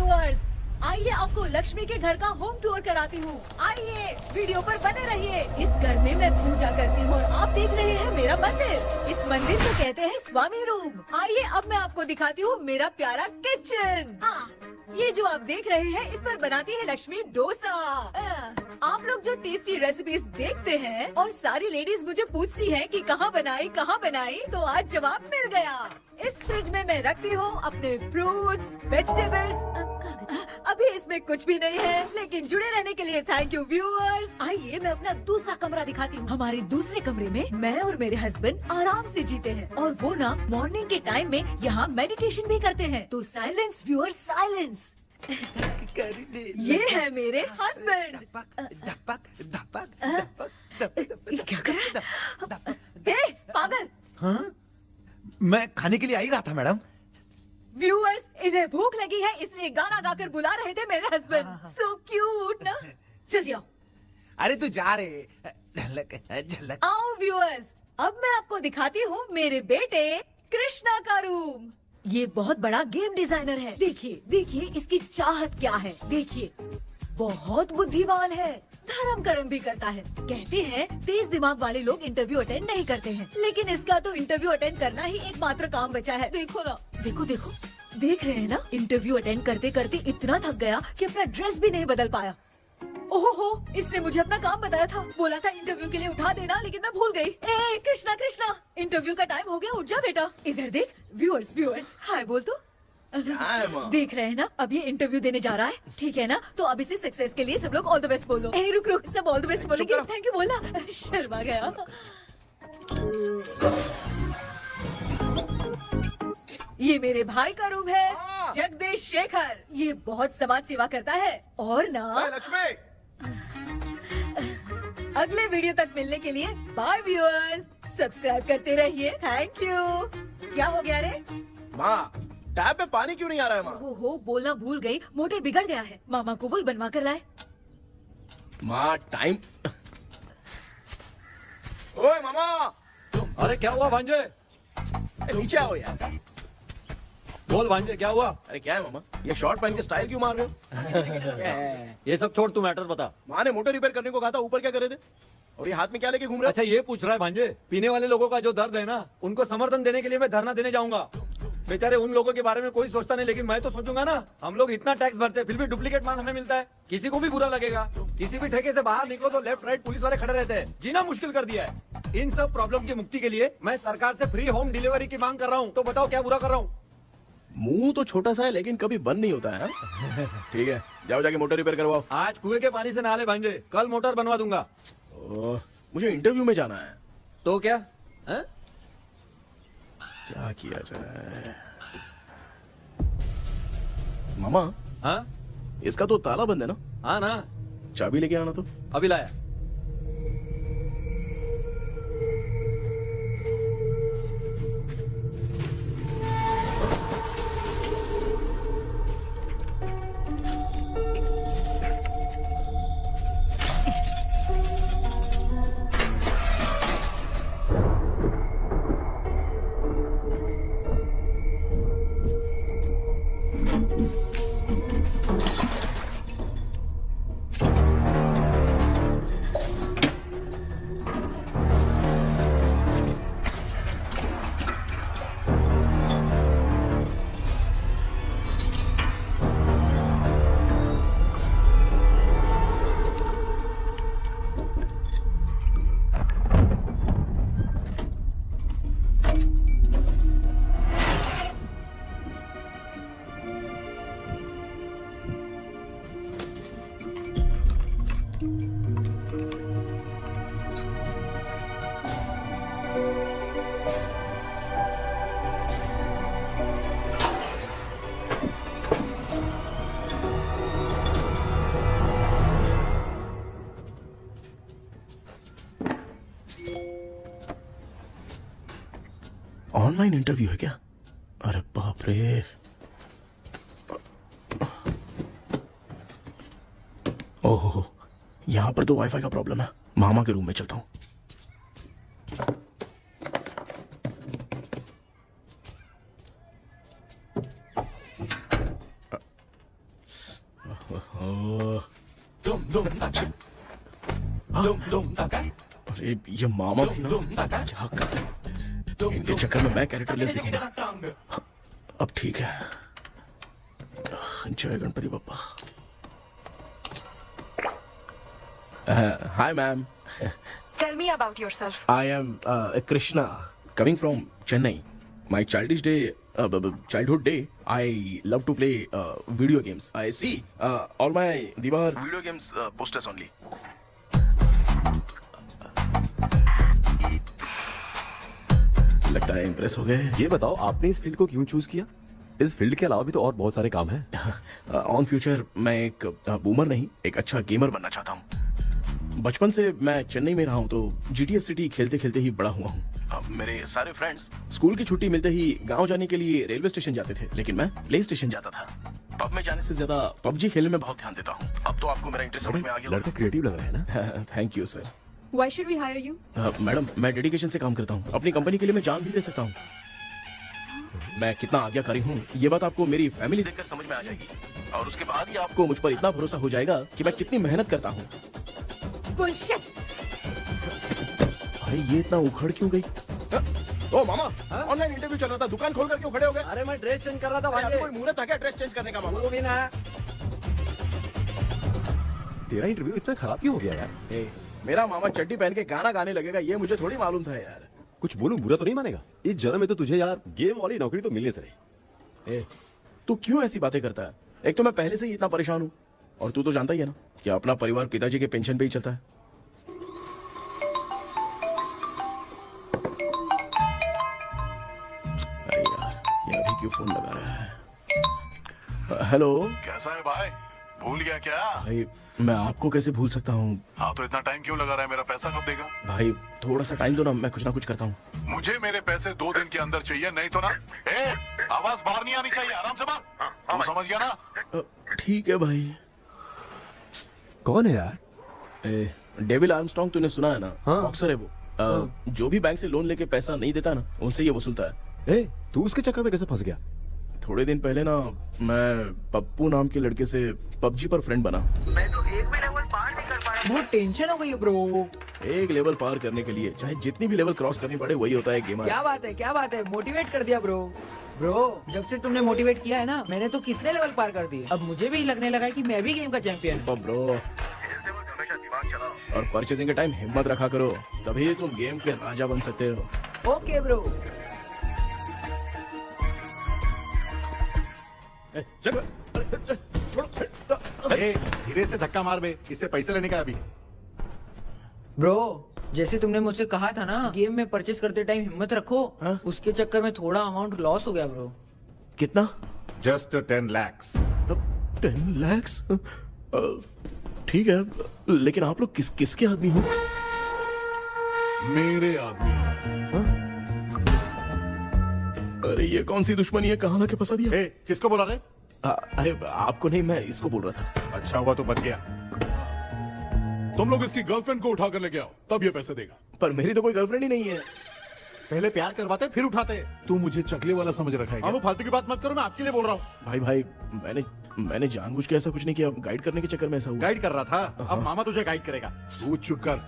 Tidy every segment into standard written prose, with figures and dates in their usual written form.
Viewers, आइए आपको लक्ष्मी के घर का होम टूर कराती हूँ। आइए वीडियो पर बने रहिए। इस घर में मैं पूजा करती हूँ और आप देख रहे हैं मेरा मंदिर। इस मंदिर को कहते हैं स्वामी रूम। आइए अब मैं आपको दिखाती हूँ मेरा प्यारा किचन। हाँ, ये जो आप देख रहे हैं इस पर बनाती है लक्ष्मी डोसा। आप लोग जो टेस्टी रेसिपीज देखते हैं और सारी लेडीज मुझे पूछती हैं कि कहाँ बनाई, तो आज जवाब मिल गया। इस फ्रिज में मैं रखती हूँ अपने फ्रूट्स, वेजिटेबल्स। अभी इसमें कुछ भी नहीं है, लेकिन जुड़े रहने के लिए थैंक यू व्यूअर्स। आइए मैं अपना दूसरा कमरा दिखाती हूँ। हमारे दूसरे कमरे में मैं और मेरे हस्बैंड आराम से जीते हैं और वो ना मॉर्निंग के टाइम में यहाँ मेडिटेशन भी करते हैं। तो साइलेंस व्यूअर्स, साइलेंस। ये है मेरे हस्बैंड। क्या कर रहा है? पागल। हाँ? मैं खाने के लिए आ ही रहा था मैडम। व्यूअर्स, इन्हें भूख लगी है इसलिए गाना गाकर बुला रहे थे मेरे हस्बैंड। सो क्यूट ना। जल्दी आओ। अरे तू जा रे। झलक। आओ व्यूअर्स, अब मैं आपको दिखाती हूँ मेरे बेटे कृष्णा का रूम। ये बहुत बड़ा गेम डिजाइनर है। देखिए देखिए इसकी चाहत क्या है। देखिए बहुत बुद्धिमान है, धर्म कर्म भी करता है। कहते हैं तेज दिमाग वाले लोग इंटरव्यू अटेंड नहीं करते हैं, लेकिन इसका तो इंटरव्यू अटेंड करना ही एकमात्र काम बचा है। देखो ना, देखो देखो, देख रहे हैं ना। इंटरव्यू अटेंड करते करते इतना थक गया कि अपना ड्रेस भी नहीं बदल पाया। ओहो, इसने मुझे अपना काम बताया था। बोला था इंटरव्यू के लिए उठा देना, लेकिन मैं भूल गई। ए कृष्णा कृष्णा, इंटरव्यू का टाइम हो गया, उठ जा बेटा। इधर देख। व्यूअर्स हाय बोल तो। देख रहे हैं ना, अब ये इंटरव्यू देने जा रहा है, ठीक है ना। तो अब इसे सक्सेस के लिए सब लोग ऑल द बेस्ट बोलो। ए रुक रुक, सब ऑल द बेस्ट बोलेंगे। थैंक यू बोलना। शर्मा गया। ये मेरे भाई का रूम है, जगदीश शेखर। ये बहुत समाज सेवा करता है और ना लक्ष्मी। अगले वीडियो तक मिलने के लिए बाय व्यूअर्स। सब्सक्राइब करते रहिए। Thank you. क्या हो गया रे? माँ, टैप में पानी क्यों नहीं आ रहा है माँ? हो बोलना भूल गई, मोटर बिगड़ गया है। मामा को बोल बनवा कर लाए। माँ टाइम। ओए मामा। अरे क्या हुआ भांजे? नीचे आओ यार। बोल भांजे क्या हुआ? अरे क्या है मामा, ये शॉर्ट पहन के स्टाइल क्यों मार रहे हो? ये सब छोड़, तू मैटर बता। माँ ने मोटर रिपेयर करने को कहा था, ऊपर क्या करे थे? और ये हाथ में क्या लेके घूम रहे हो? अच्छा ये पूछ रहा है भांजे, पीने वाले लोगों का जो दर्द है ना, उनको समर्थन देने के लिए मैं धरना देने जाऊंगा। बेचारे उन लोगों के बारे में कोई सोचता नहीं, लेकिन मैं तो सोचूंगा ना। हम लोग इतना टैक्स भरते हैं, फिर भी डुप्लीकेट माल हमें मिलता है। किसी को भी बुरा लगेगा। किसी भी ठेके से बाहर निकलो तो लेफ्ट राइट पुलिस वाले खड़े रहते हैं। जीना मुश्किल कर दिया है। इन सब प्रॉब्लम की मुक्ति के लिए मैं सरकार से फ्री होम डिलीवरी की मांग कर रहा हूँ। तो बताओ क्या बुरा कर रहा हूँ? मुंह तो छोटा सा है लेकिन कभी बंद नहीं होता है। ठीक है, जाओ जाके मोटर रिपेयर करवाओ। आज कुएं के पानी से नहा ले भांजे, कल मोटर बनवा दूंगा। मुझे इंटरव्यू में जाना है। तो क्या है? क्या किया जाए? मामा। हाँ, इसका तो ताला बंद है ना? हाँ ना। चाबी लेके आना तो। अभी लाया। ऑनलाइन इंटरव्यू है क्या? अरे बाप रे। ओहो, यहाँ पर तो वाईफाई का प्रॉब्लम है। मामा के रूम में चलता हूँ। अरे ये मामा भी ना क्या कर, इनके चक्कर में मैं कैरेक्टरलेस दिखूंगा। अब ठीक है। जय Ganpati Bappa. Hi ma'am. Tell me about yourself. I am Krishna, coming from Chennai. My childhood day, I love to play video games. I see all my Diwar video games posters only. लगता है impress हो गए। ये बताओ आपने इस field को क्यों चूज किया? इस फील्ड के अलावा भी तो और बहुत सारे काम हैं। ऑन फ्यूचर मैं एक बूमर नहीं, एक अच्छा गेमर बनना चाहता हूँ। बचपन से मैं चेन्नई में रहा हूँ तो जीटीएस सिटी खेलते खेलते ही बड़ा हुआ हूँ। मेरे सारे फ्रेंड्स स्कूल की छुट्टी मिलते ही गांव जाने के लिए रेलवे स्टेशन जाते थे, लेकिन मैं प्ले स्टेशन जाता था। पब में जाने से ज्यादा पबजी खेलने में बहुत ध्यान देता हूँ। अब तो आपको मेरा इंटरेस्ट समझ में आ गया। लड़का क्रिएटिव लग रहा है ना। Thank you sir. Why should we hire you? Madam मैं डेडिकेशन से काम करता हूँ, अपनी कंपनी के लिए मैं जान भी दे सकता हूँ। मैं कितना आज्ञाकारी हूँ ये बात आपको मेरी फैमिली देखकर समझ में आ जाएगी, और उसके बाद ही आपको मुझ पर इतना भरोसा हो जाएगा कि मैं कितनी मेहनत करता हूँ। Bullshit! भाई ये इतना उखड़ क्यों गई? ओ मामा, ऑनलाइन इंटरव्यू चल रहा था, दुकान खोलकर क्यों खड़े हो गए? अरे मैं ड्रेस चेंज कर रहा था भाई भाई। कोई मुहूर्त था क्या ड्रेस चेंज करने का मामा? वो भी ना। तेरा इंटरव्यू इतना खराब क्यों हो गया यार? ए, मेरा मामा चड्डी पहन के गाना गाने लगेगा ये मुझे थोड़ी मालूम था यार। कुछ बोलूं बुरा तो नहीं मानेगा? इस जन्म में तो तुझे यार गेम वाली नौकरी तो मिलने से रही। ए, तू क्यों ऐसी बातें करता है? एक तो मैं पहले से ही इतना परेशान हूँ, और तू तो जानता ही है ना कि अपना परिवार पिताजी के पेंशन पे ही चलता है। अरे यार ये अभी क्यों फोन लगा रहा है? हेलो कैसा है भाई? भूल गया क्या? भाई, मैं आपको कैसे भूल सकता हूँ? हाँ तो इतना टाइम क्यों लगा रहा है? मेरा पैसा कब देगा? भाई थोड़ा सा टाइम दो ना, मैं कुछ ना कुछ करता हूँ। मुझे मेरे पैसे 2 दिन के अंदर चाहिए, नहीं तो ना आवाज बाहर नहीं आनी चाहिए। आराम से बात, तू समझ गया ना? ठीक है भाई। कौन है यार? डेविल आर्मस्ट्रॉन्ग तूने सुना है ना? हाँ। बॉक्सर है वो। जो भी बैंक से लोन लेके पैसा नहीं देता ना, उनसे ये वसूलता है। तू उसके चक्कर में कैसे फंस गया? थोड़े दिन पहले ना मैं पप्पू नाम के लड़के से पबजी पर फ्रेंड बना। मैं तो एक भी लेवल पार नहीं कर पा रहा। बहुत टेंशन हो गई है ब्रो। एक लेवल पार करने के लिए चाहे जितनी भी लेवल क्रॉस करनी पड़े, वही होता है गेमर। क्या बात है, मोटिवेट कर दिया ब्रो। जब से तुमने मोटिवेट किया है ना, मैंने तो कितने लेवल पार कर दिए। अब मुझे भी लगने लगा है कि मैं भी गेम का चैंपियन हूँ। ब्रो, और परचेजिंग के टाइम हिम्मत रखा करो, तभी तुम गेम के राजा बन सकते हो। Okay bro. धीरे से धक्का मार बे, इससे पैसे लेने का अभी। ब्रो जैसे तुमने मुझसे कहा था ना, गेम में परचेस करते टाइम हिम्मत रखो। हाँ? उसके चक्कर में थोड़ा अमाउंट लॉस हो गया ब्रो। कितना? Just 10 lakhs। 10 lakhs? ठीक है, लेकिन आप लोग किसके आदमी हो? मेरे आदमी। अरे ये कौन सी दुश्मनी है, कहाँ लाके फंसा दिया? किसको बोला रे? अरे आपको नहीं, मैं इसको बोल रहा था। अच्छा हुआ तो बच गया। तुम लोग इसकी गर्लफ्रेंड को उठा कर लेके आओ, तब ये पैसे देगा। पर मेरी तो कोई गर्लफ्रेंड ही नहीं है। पहले प्यार करवाते फिर उठाते। तू मुझे चकले वाला समझ रखा है क्या? वो फालतू की बात मत करो, मैं आपके लिए बोल रहा हूँ। भाई मैंने जानबूझ के ऐसा कुछ नहीं किया, गाइड करने के चक्कर में ऐसा हुआ। गाइड कर रहा था, अब मामा तुझे गाइड करेगा। तू चुप कर।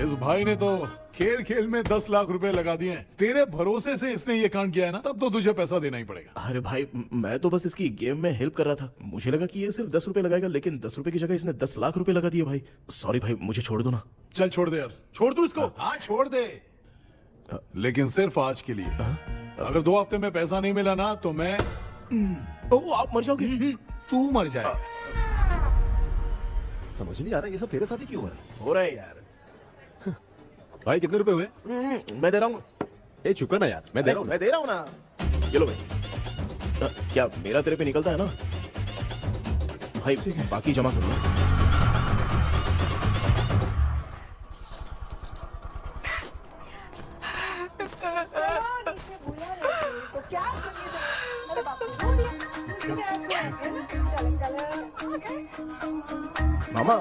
इस भाई ने तो खेल खेल में 10 लाख रुपए लगा दिए हैं। तेरे भरोसे से इसने ये कांड किया है ना, तब तो तुझे पैसा देना ही पड़ेगा। अरे भाई, मैं तो बस इसकी गेम में हेल्प कर रहा था। मुझे लगा कि ये सिर्फ 10 रुपए लगाएगा, लेकिन 10 रुपए की जगह इसने 10 लाख रुपए लगा दिए। भाई सॉरी भाई, मुझे छोड़ दो ना। चल छोड़ दे यार। छोड़ दू इसको? हाँ छोड़ दे, लेकिन सिर्फ आज के लिए। अगर 2 हफ्ते में पैसा नहीं मिला ना तो मैं आप मर जाओगे। तू मर जाए। समझ नहीं आ रहा ये सब तेरे साथ ही क्यों हो रहा है? हो रहा है यार। भाई कितने रुपए हुए? मैं दे रहा हूँ। चुका ना यार, मैं दे रहा हूँ। मैं दे रहा हूँ ना। चलो भाई, क्या मेरा तेरे पे निकलता है ना भाई? बाकी जमा कर लो। मामा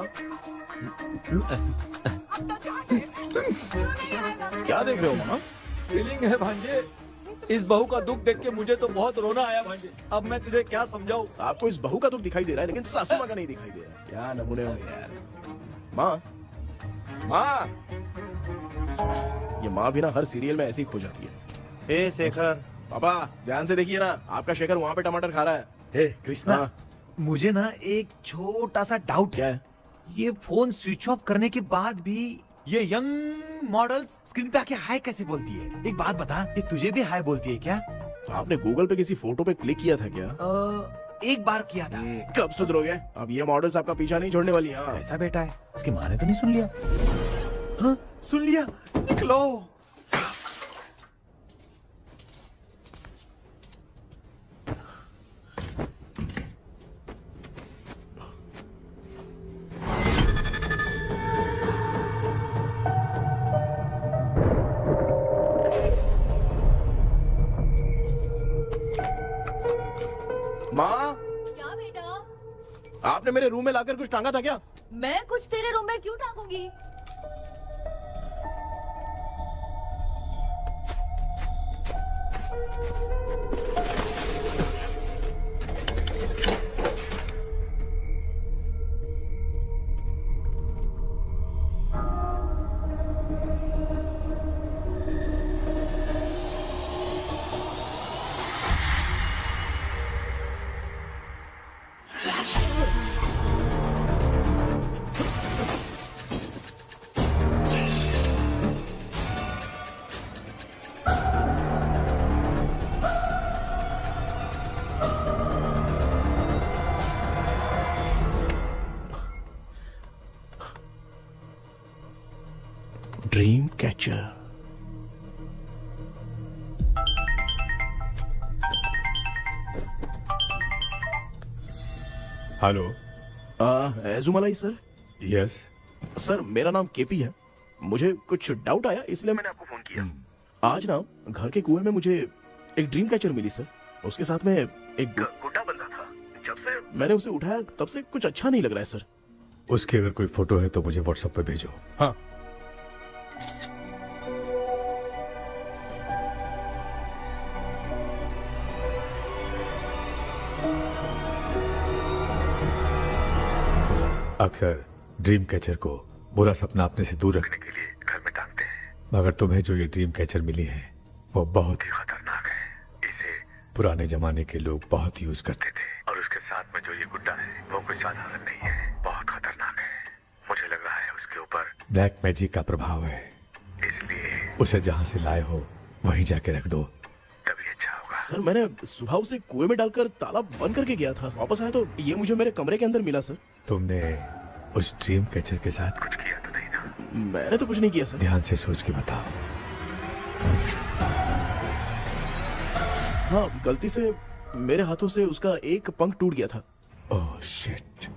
क्या देख रहे हो मामा? फीलिंग है भांजे। इस बहू का दुख देख के मुझे तो बहुत रोना आया भाई। अब मैं तुझे क्या समझाऊं? आपको इस बहू का दुख दिखाई दे रहा है लेकिन सासू माँ का नहीं दिखाई दे रहा है। क्या नमूने हो यार। माँ, माँ, ये माँ भी ना हर सीरियल में ऐसी खो जाती है। ए शेखर। पापा ध्यान से देखिए ना, आपका शेखर वहाँ पे टमाटर खा रहा है। हे कृष्णा, हाँ। मुझे ना एक छोटा सा डाउट क्या है। है? ये फोन स्विच ऑफ करने के बाद भी ये यंग मॉडल्स स्क्रीन पे आके हाय कैसे बोलती है? एक बात बता, ये तुझे भी हाय बोलती है क्या? आपने गूगल पे किसी फोटो पे क्लिक किया था क्या? एक बार किया था। कब सुधरोगे? अब ये मॉडल्स आपका पीछा नहीं छोड़ने वाली। हाँ। कैसा बेटा है? इसकी माँ ने तो नहीं सुन लिया? हाँ, सुन लिया। निकलो। माँ, क्या बेटा? आपने मेरे रूम में लाकर कुछ टांगा था क्या? मैं कुछ तेरे रूम में क्यों टांगूंगी? Dream catcher. Hello. Ezhumalai sir. Yes. Sir मेरा नाम केपी है। मुझे कुछ डाउट आया इसलिए मैंने आपको फोन किया। आज ना घर के कुएं में मुझे एक ड्रीम कैचर मिली सर। उसके साथ में एक गुड्डा बंधा था। जब से मैंने उसे उठाया तब से कुछ अच्छा नहीं लग रहा है सर। उसकी अगर कोई फोटो है तो मुझे व्हाट्सएप पे भेजो। हाँ। अक्सर ड्रीम कैचर को बुरा सपना अपने से दूर रखने के लिए घर में टांगते हैं, मगर तुम्हें जो ये ड्रीम कैचर मिली है वो बहुत ही खतरनाक है। इसे पुराने जमाने के लोग बहुत यूज करते थे और उसके साथ में जो ये गुड्डा है वो कोई साधारण नहीं है, बहुत खतरनाक है। मुझे लग रहा है उसके ऊपर ब्लैक मैजिक का प्रभाव है, इसलिए उसे जहाँ से लाए हो वहीं जाके रख दो, तभी अच्छा होगा। सर मैंने सुबह उसे कुएं में डालकर ताला बंद करके गया था। वापस आया तो ये मुझे मेरे कमरे के अंदर मिला सर। तुमने उस ड्रीम कैचर के साथ कुछ किया तो नहीं ना? मैंने तो कुछ नहीं किया सर। ध्यान से सोच के बताओ। हाँ, गलती से मेरे हाथों से उसका एक पंख टूट गया था। ओह शिट,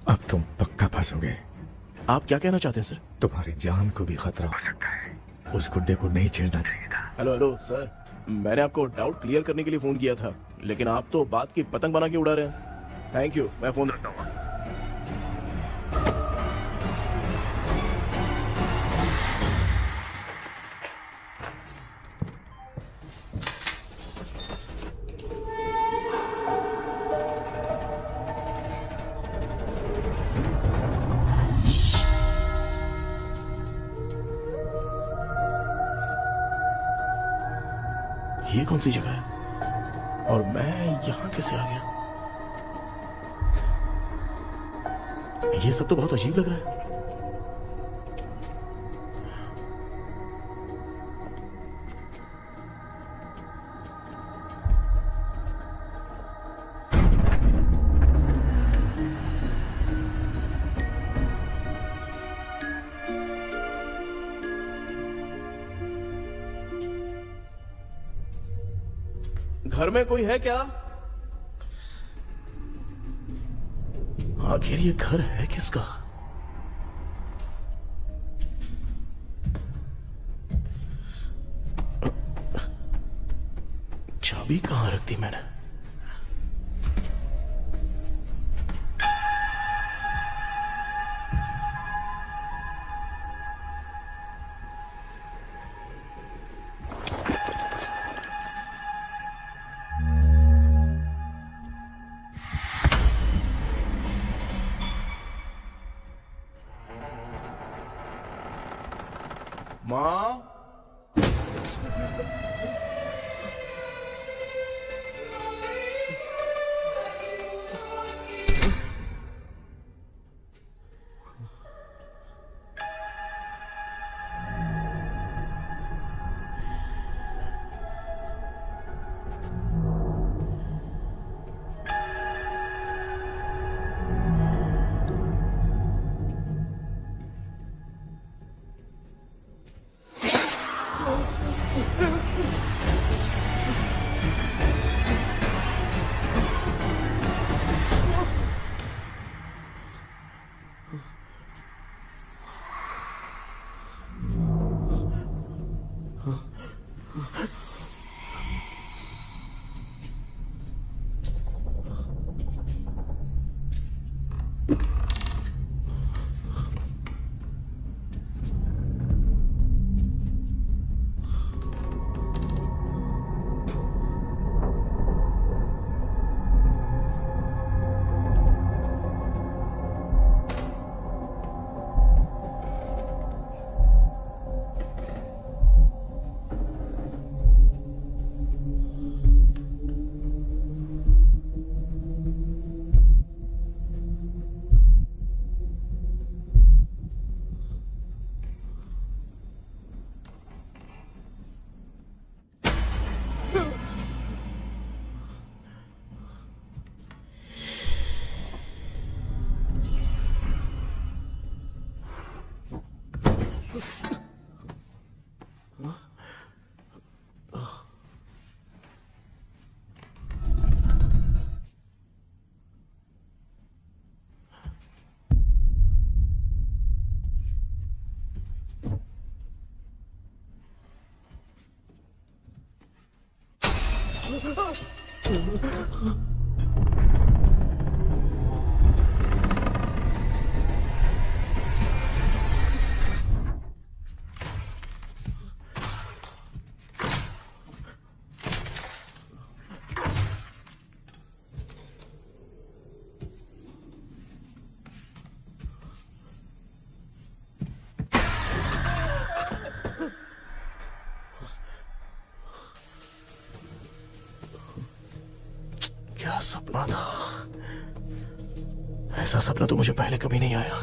अब तुम पक्का फंसोगे। आप क्या कहना चाहते हैं सर? तुम्हारी जान को भी खतरा हो सकता है। उस गुड्डे को नहीं छेड़ना चाहिए था। हेलो हेलो सर, मैंने आपको डाउट क्लियर करने के लिए फोन किया था, लेकिन आप तो बात की पतंग बना के उड़ा रहे हैं। थैंक यू, मैं फोन रखता हूँ। ये कौन सी जगह है और मैं यहाँ कैसे आ गया? ये सब तो बहुत अजीब लग रहा है। घर में कोई है क्या? आखिर ये घर है किसका? चाबी कहां रख दी मैंने? माँ। क्या सपना था? ऐसा सपना तो मुझे पहले कभी नहीं आया।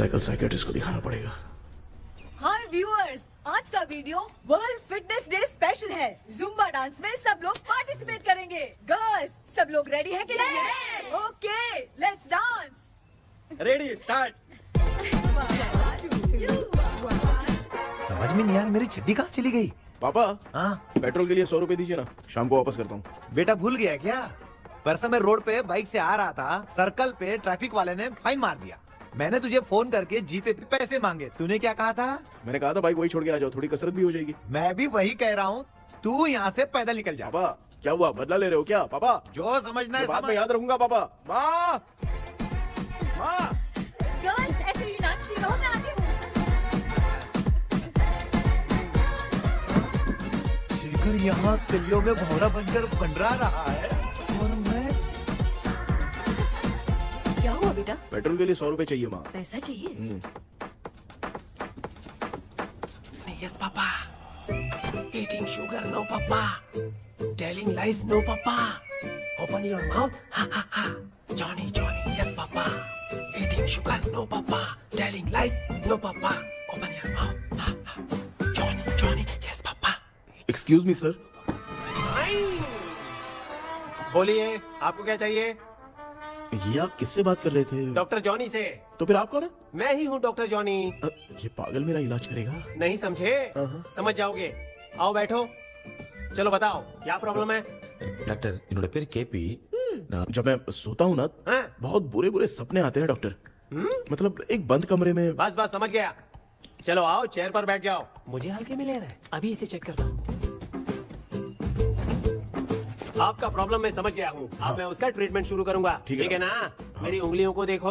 कल साइकियाट्रिस्ट को दिखाना पड़ेगा। हाय व्यूअर्स, आज का video world fitness day special है। जुम्बा डांस में सब लोग पार्टिसिपेट करेंगे। गर्ल्स, सब लोग रेडी हैं कि नहीं? Okay, let's dance. Ready, start. समझ में नहीं यार, मेरी चड्डी कहाँ चली गई? पापा, हाँ पेट्रोल के लिए 100 रुपए दीजिए ना, शाम को वापस करता हूँ। बेटा भूल गया क्या? परसों मैं रोड पे बाइक से आ रहा था, सर्कल पे ट्रैफिक वाले ने फाइन मार दिया। मैंने तुझे फोन करके जीपे पे पैसे मांगे, तूने क्या कहा था? मैंने कहा था बाइक वही छोड़ के आ जाओ, थोड़ी कसरत भी हो जाएगी। मैं भी वही कह रहा हूँ, तू यहाँ से पैदल निकल जा। पापा क्या हुआ, बदला ले रहे हो क्या? पापा जो समझना है बाद में समझ। याद रखूंगा। पापा, माँ, माँ। गर्ल्स, ऐसे ही नाचती रहो, मैं आती हूँ। शेखर यहाँ कलियों में भौरा बनकर बंडरा रहा है और मैं। क्या हुआ बेटा? पेट्रोल के लिए 100 रुपए चाहिए माँ। पैसा चाहिए? Yes, Papa. Eating sugar, no, Papa. Telling lies, no, Papa. Open your mouth, ha ha ha. Johnny, Johnny, yes, Papa. Eating sugar, no, Papa. Telling lies, no, Papa. Open your mouth, ha ha. Johnny, Johnny, yes, Papa. Excuse me sir. बोलिए, आपको क्या चाहिए? ये आप किससे बात कर रहे थे? डॉक्टर जॉनी से। तो फिर आप कौन है? मैं ही हूँ डॉक्टर जॉनी। ये पागल मेरा इलाज करेगा? नहीं समझे? समझ जाओगे। आओ बैठो। चलो बताओ क्या प्रॉब्लम है? डॉक्टर इन्होंने पेर केपी जब मैं सोता हूँ ना, बहुत बुरे बुरे सपने आते हैं डॉक्टर। मतलब एक बंद कमरे में। बस बस समझ गया। चलो आओ, चेयर पर बैठ जाओ। मुझे हल्के में ले रहा है, अभी इसे चेक करता हूँ। आपका प्रॉब्लम मैं समझ गया हूँ। अब मैं उसका ट्रीटमेंट शुरू करूंगा, ठीक है ना? मेरी उंगलियों को देखो,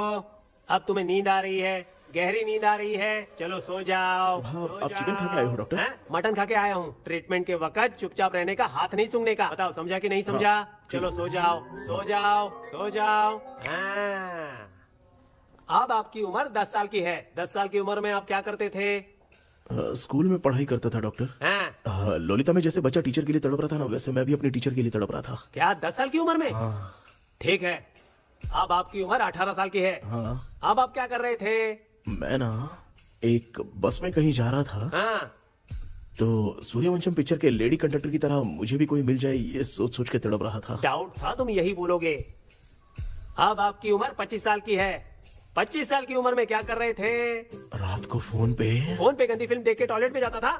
अब तुम्हें नींद आ रही है, गहरी नींद आ रही है। चलो सो जाओ। आप चिकन खा के आए हो डॉक्टर? मटन खा के आया हूँ। ट्रीटमेंट के वक्त चुपचाप रहने का, हाथ नहीं सूंघने का। बताओ समझा कि नहीं समझा? चलो सो जाओ, सो जाओ, सो जाओ। हाँ। अब आपकी उम्र 10 साल की है। 10 साल की उम्र में आप क्या करते थे? स्कूल में पढ़ाई करता था डॉक्टर। लोलिता में जैसे बच्चा टीचर के लिए तड़प रहा था ना, वैसे मैं भी अपने टीचर के लिए तड़प रहा था। क्या 10 साल की उम्र में? ठीक है, अब आपकी उम्र 18 साल की है। अब आप क्या कर रहे थे? मैं ना एक बस में कहीं जा रहा था, तो सूर्यवंशम पिक्चर के लेडी कंडक्टर की तरह मुझे भी कोई मिल जाए, ये सोच सोच के तड़प रहा था। डाउट था तुम यही बोलोगे। अब आपकी उम्र 25 साल की है। 25 साल की उम्र में क्या कर रहे थे? रात को फोन पे गंदी फिल्म देख के टॉयलेट में जाता था।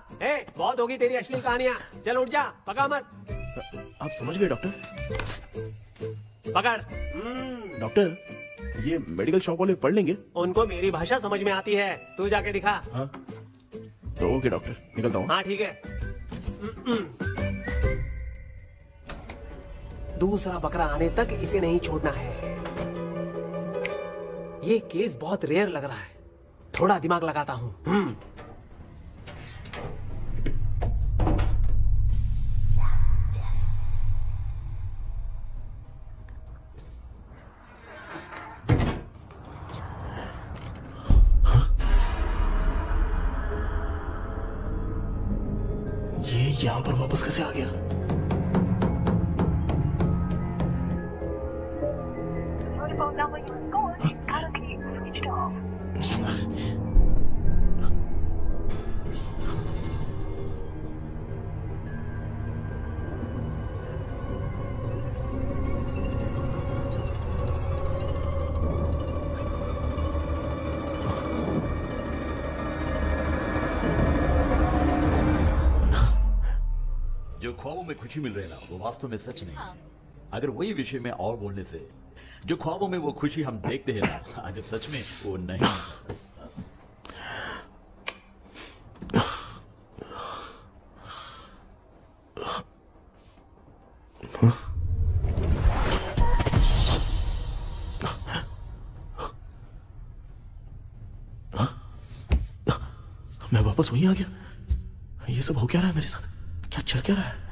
बहुत होगी तेरी अश्लील कहानियां। चल उठ जा, पका मत। आप समझ गए डॉक्टर? पकड़। डॉक्टर, ये मेडिकल शॉप वाले पढ़ लेंगे? उनको मेरी भाषा समझ में आती है, तू जाके दिखा। तो ओके डॉक्टर, निकलता हूँ। हाँ ठीक है। दूसरा बकरा आने तक इसे नहीं छोड़ना है। ये केस बहुत रेयर लग रहा है, थोड़ा दिमाग लगाता हूँ। ये यहाँ पर वापस कैसे आ गया? जो ख्वाबों में खुशी मिल रही है ना, वो वास्तव में सच नहीं है। अगर वही विषय में और बोलने से, जो ख्वाबों में वो खुशी हम देखते हैं ना, अगर सच में वो नहीं। मैं वापस वहीं आ गया। ये सब हो क्या रहा है मेरे साथ? क्या चल क्या रहा है?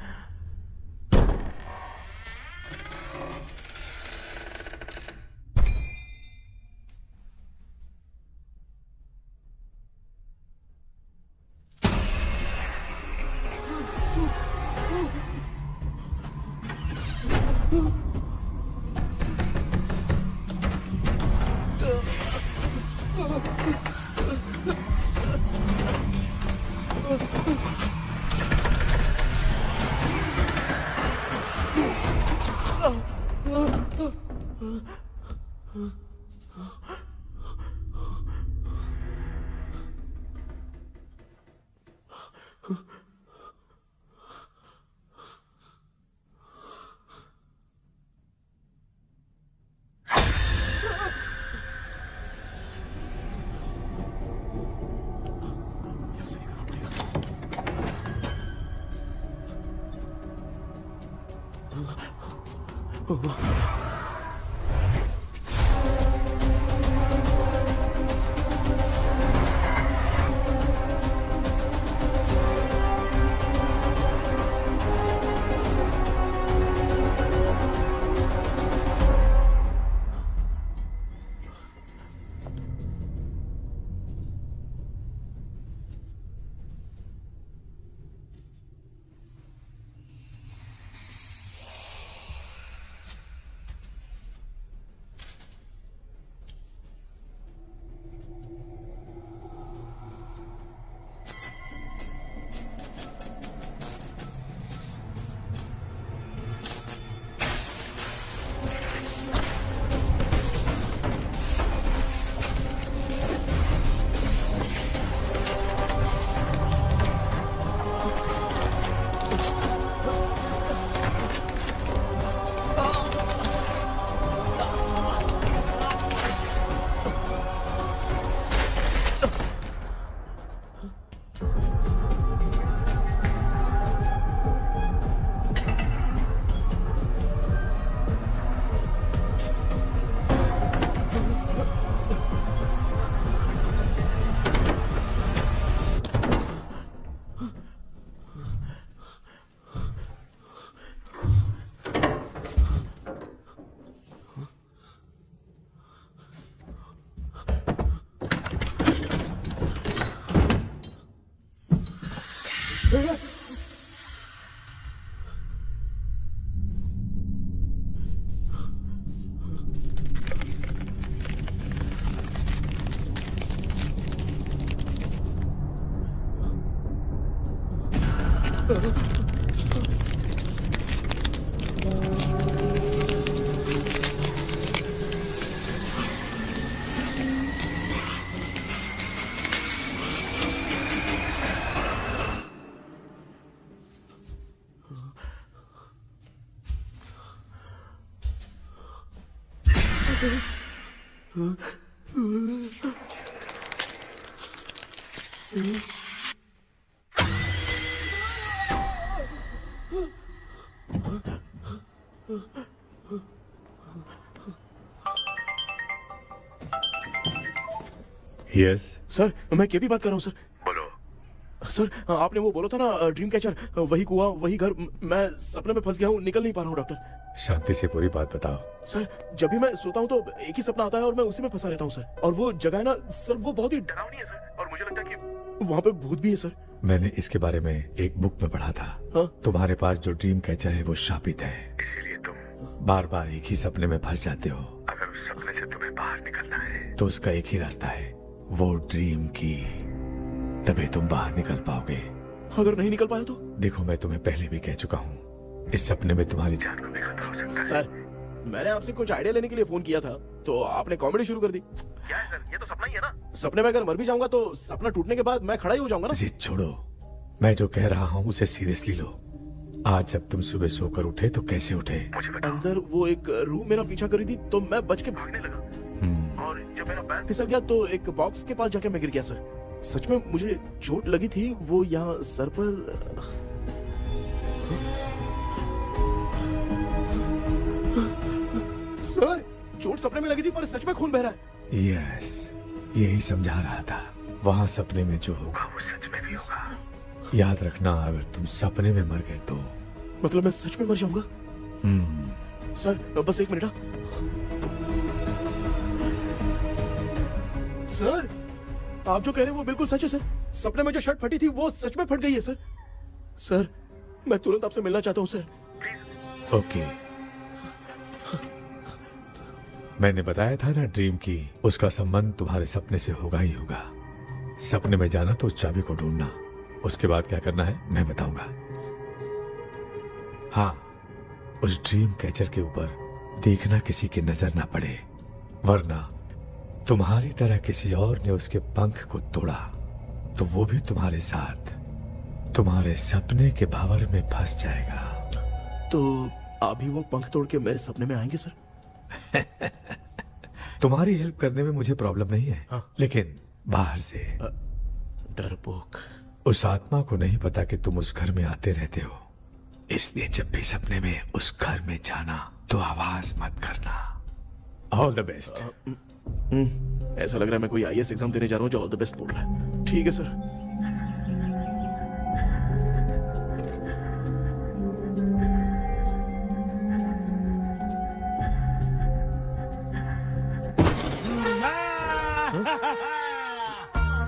यस सर मैं केपी बात कर रहा हूँ सर। बोलो सर, आपने वो बोला था ना ड्रीम कैचर, वही कुआं वही घर, मैं सपने में फंस गया हूँ, निकल नहीं पा रहा हूँ डॉक्टर। शांति से पूरी बात बताओ। सर जब भी मैं सोता हूँ तो एक ही सपना आता है और मैं उसी में फंसा रहता हूँ सर। और वो जगह है ना सर, वो बहुत ही डरावनी है सर, और मुझे लगता है कि वहाँ पे भूत भी है सर। मैंने इसके बारे में एक बुक में पढ़ा था। हाँ? तुम्हारे पास जो ड्रीम कैचर है वो शापित है, इसीलिए तुम बार बार एक ही सपने में फंस जाते हो। अगर उस सपने से तुम्हें बाहर निकलना है तो उसका एक ही रास्ता है, वो ड्रीम की, तभी तुम बाहर निकल पाओगे। अगर नहीं निकल पाया तो? देखो मैं तुम्हें पहले भी कह चुका हूँ, इस सपने में तुम्हारी जान को भी खतरा हो सकता है। सर मैंने आपसे कुछ आइडिया लेने के लिए फोन किया था तो आपने कॉमेडी शुरू कर दी। क्या है सर, ये तो सपना ही है ना। सपने में अगर मर भी जाऊंगा तो सपना टूटने के बाद मैं खड़ा ही हो जाऊंगा ना। जिद छोड़ो, मैं जो कह रहा हूँ उसे सीरियसली लो। आज जब तुम सुबह सोकर उठे तो कैसे उठे? अंदर वो एक रूह मेरा पीछा करी थी तो मैं बच के भागने लगा, और जब मेरा पैर फिसल गया तो एक बॉक्स के पास जाके मैं गिर गया सर। सच में मुझे चोट लगी थी, वो यहाँ सर पर। सर चोट सपने में लगी थी पर सच में खून बह रहा है। यस, यही समझा रहा था, वहाँ सपने में जो होगा वो सच में भी होगा। याद रखना, अगर तुम सपने में मर गए तो मतलब मैं सच में मर जाऊंगा। सर बस एक मिनट। सर आप जो कह रहे हैं वो बिल्कुल सच है सर। सपने में जो शर्ट फटी थी वो सच में फट गई है सर। सर मैं तुरंत आपसे मिलना चाहता हूँ सर। ओके, मैंने बताया था ना ड्रीम की, उसका संबंध तुम्हारे सपने से होगा ही होगा। सपने में जाना तो उस चाबी को ढूंढना, उसके बाद क्या करना है मैं बताऊंगा। हाँ, उस ड्रीम कैचर के ऊपर देखना किसी की नजर ना पड़े, वरना तुम्हारी तरह किसी और ने उसके पंख को तोड़ा तो वो भी तुम्हारे साथ तुम्हारे सपने के भावर में फंस जाएगा। तो अभी वो पंख तोड़ के मेरे सपने में आएंगे सर? तुम्हारी हेल्प करने में मुझे प्रॉब्लम नहीं है। हाँ। लेकिन बाहर से डरपोक, उस आत्मा को नहीं पता कि तुम उस घर में आते रहते हो, इसलिए जब भी सपने में उस घर में जाना तो आवाज मत करना। All the best. ऐसा लग रहा है मैं कोई आईएएस एग्जाम देने जा रहा हूँ जो ऑल द बेस्ट बोल रहा है। ठीक है सर।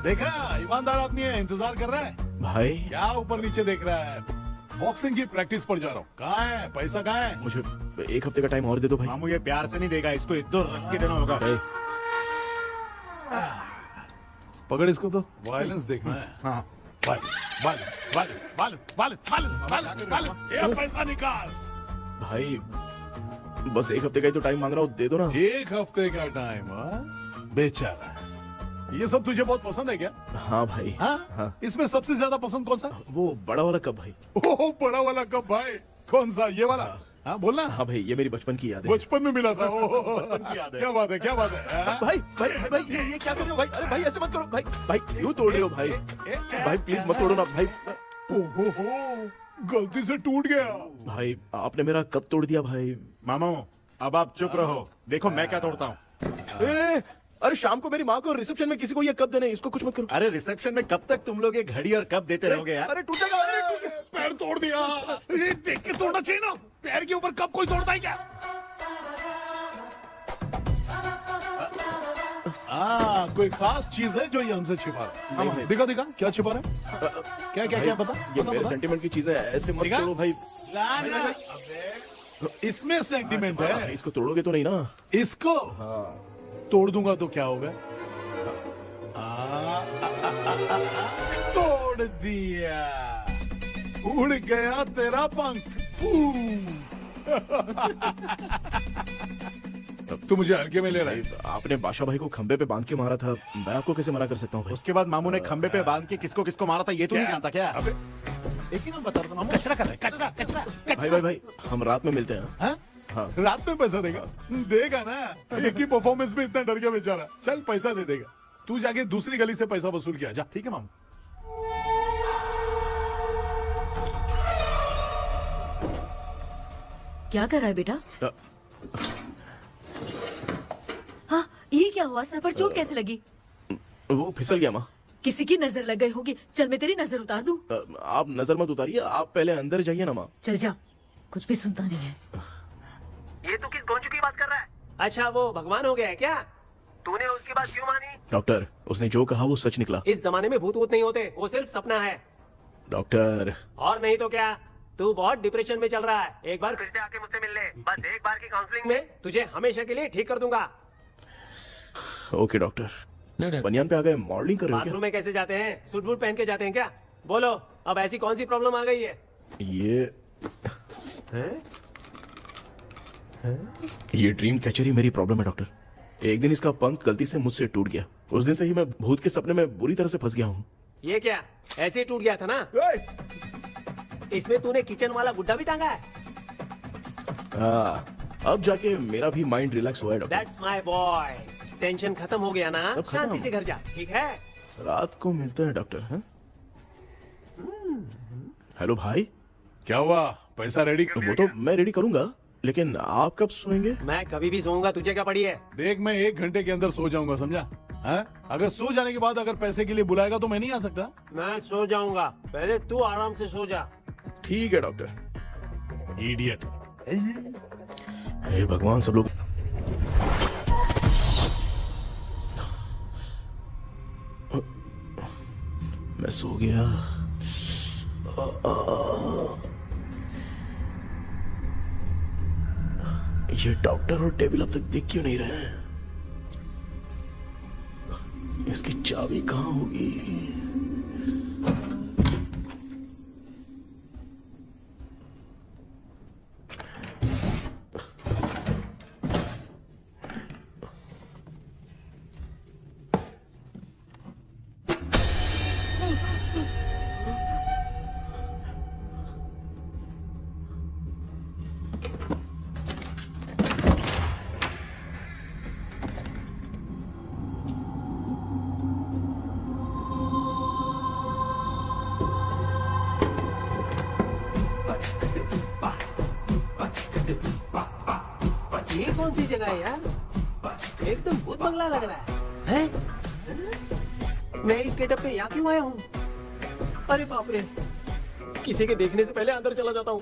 देखा, ईमानदार आदमी है, इंतजार कर रहा है। भाई क्या ऊपर नीचे देख रहा है? बॉक्सिंग की प्रैक्टिस पर जा रहा हूँ। कहाँ है पैसा, कहाँ है? मुझे एक हफ्ते का टाइम और दे दो भाई। मामू ये प्यार से नहीं देगा, इसको इधर रख के देना होगा। पकड़ इसको तो वायलेंस देखना है। हाँ, violence violence violence violence violence violence violence, ये पैसा निकाल। भाई बस एक हफ्ते का ही तो टाइम मांग रहा हूँ, दे दो ना। एक हफ्ते का टाइम? बेचारा, ये सब तुझे बहुत पसंद है क्या? हाँ भाई। हाँ? इसमें सबसे ज्यादा पसंद कौन सा? वो बड़ा वाला कप भाई। ओह बड़ा वाला कप भाई, कौन सा? ये वाला? हाँ बोलना। हाँ भाई, ये मेरी बचपन की याद है। बचपन में मिला था। क्या बात है, क्या बात है। भाई भाई भाई ये क्या कर रहे हो भाई? अरे भाई ऐसे मत करो भाई। भाई क्यों तोड़ रहे हो भाई? भाई प्लीज मत तोड़ो ना भाई। ओहो, गलती से टूट गया। भाई आपने मेरा कप तोड़ दिया भाई। मामू अब आप चुप रहो, देखो मैं क्या तोड़ता हूँ। अरे शाम को मेरी माँ को रिसेप्शन में किसी को ये कप देने, इसको कुछ मत करो। अरे रिसेप्शन में कब तक तुम लोग ये घड़ी और कप देते रहोगे यार? अरे टूटेगा, अरे टूट गया। पैर तोड़ दिया। ये देख के तोड़ना चाहिए ना, पैर के ऊपर कप कोई तोड़ता है क्या? कोई खास चीज है जो ये हमसे छिपा रहा है? दिखा दिखा, क्या छिपा रहा है? क्या क्या क्या बता? ये मेरे सेंटिमेंट की चीज है, ऐसे मत करो भाई। इसमें सेंटिमेंट है। इसको तोड़ोगे तो नहीं ना? इसको तोड़ दूंगा तो क्या होगा? तोड़ दिया। उड़ गया तेरा पंख। तू मुझे हल्के में ले रहा है। आपने बादशाह भाई को खंबे पे बांध के मारा था, मैं आपको कैसे मना कर सकता हूँ भाई? उसके बाद मामू ने खंबे पे बांध के किसको किसको मारा था ये तो नहीं जानता क्या? अबे एक ही नाम बता रहा था मामू। कचरा कर रहा है, कचरा कचरा भाई भाई हम रात में मिलते हैं। हाँ? हाँ। रात में पैसा देगा? देगा ना, एक ही परफॉर्मेंस में इतना डर गया बेचारा। चल पैसा दे देगा, तू जाके दूसरी गली से पैसा वसूल किया जा। ठीक है मामू। क्या कर रहा है बेटा? हाँ, ये क्या हुआ? सर पर चोट कैसे लगी? वो फिसल गया माँ। किसी की नजर लग गई होगी। चल मैं तेरी नजर उतार दूं। आप नजर मत उतारिए, आप पहले अंदर जाइए ना माँ। चल जा, कुछ भी सुनता नहीं है। ये तू किस गोंचू की बात कर रहा है? अच्छा वो भगवान हो गया है क्या? तूने उसकी बात क्यों मानी? डॉक्टर, उसने जो कहा वो सच निकला। इस जमाने में भूत वूत नहीं होते, वो सिर्फ सपना है। डॉक्टर। और नहीं तो क्या, तू बहुत डिप्रेशन में चल रहा है। एक बार फिर से आके मुझसे मिल ले, बस एक बार की काउंसलिंग में तुझे हमेशा के लिए ठीक कर दूंगा। Okay doctor. बनियान पे आ गए, मॉडलिंग कर रहे हो बाथरूम में कैसे जाते हैं? सूट बूट पहन के जाते हैं क्या? बोलो, अब ऐसी कौन सी प्रॉब्लम आ गई है? ये ड्रीम कैचर ही मेरी प्रॉब्लम है डॉक्टर। एक दिन इसका पंख गलती से मुझसे टूट गया। उस दिन से ही मैं भूत के सपने में बुरी तरह से फंस गया हूँ। ये क्या ऐसे ही टूट गया था ना? इसमें तूने किचन वाला गुड्डा भी टांगा है? अब जाके मेरा भी माइंड रिलैक्स हुआ है doctor. That's my boy. Tension खत्म हो गया ना? शांति से घर जा, ठीक है? रात को मिलते हैं डॉक्टर। हैं? हेलो भाई। क्या हुआ? पैसा रेडी कर? वो तो मैं रेडी करूंगा, लेकिन आप कब सोएंगे? मैं कभी भी सोऊंगा, तुझे क्या पड़ी है? देख मैं 1 घंटे के अंदर सो जाऊंगा, समझा? अगर सो जाने के बाद अगर पैसे के लिए बुलाएगा तो मैं नहीं आ सकता। मैं सो जाऊंगा, पहले तू आराम से सो जा। ठीक है डॉक्टर। इडियट। हे भगवान, सब लोग मैं सो गया। ये डॉक्टर और टेबल अब तक दिख क्यों नहीं रहे हैं? इसकी चाबी कहाँ होगी? ये कौन सी जगह है यार? एकदम भूत बंगला लग रहा है। हैं? मैं इस गेटअप पे यहाँ क्यों आया हूँ? अरे बाप रे, किसी के देखने से पहले अंदर चला जाता हूँ।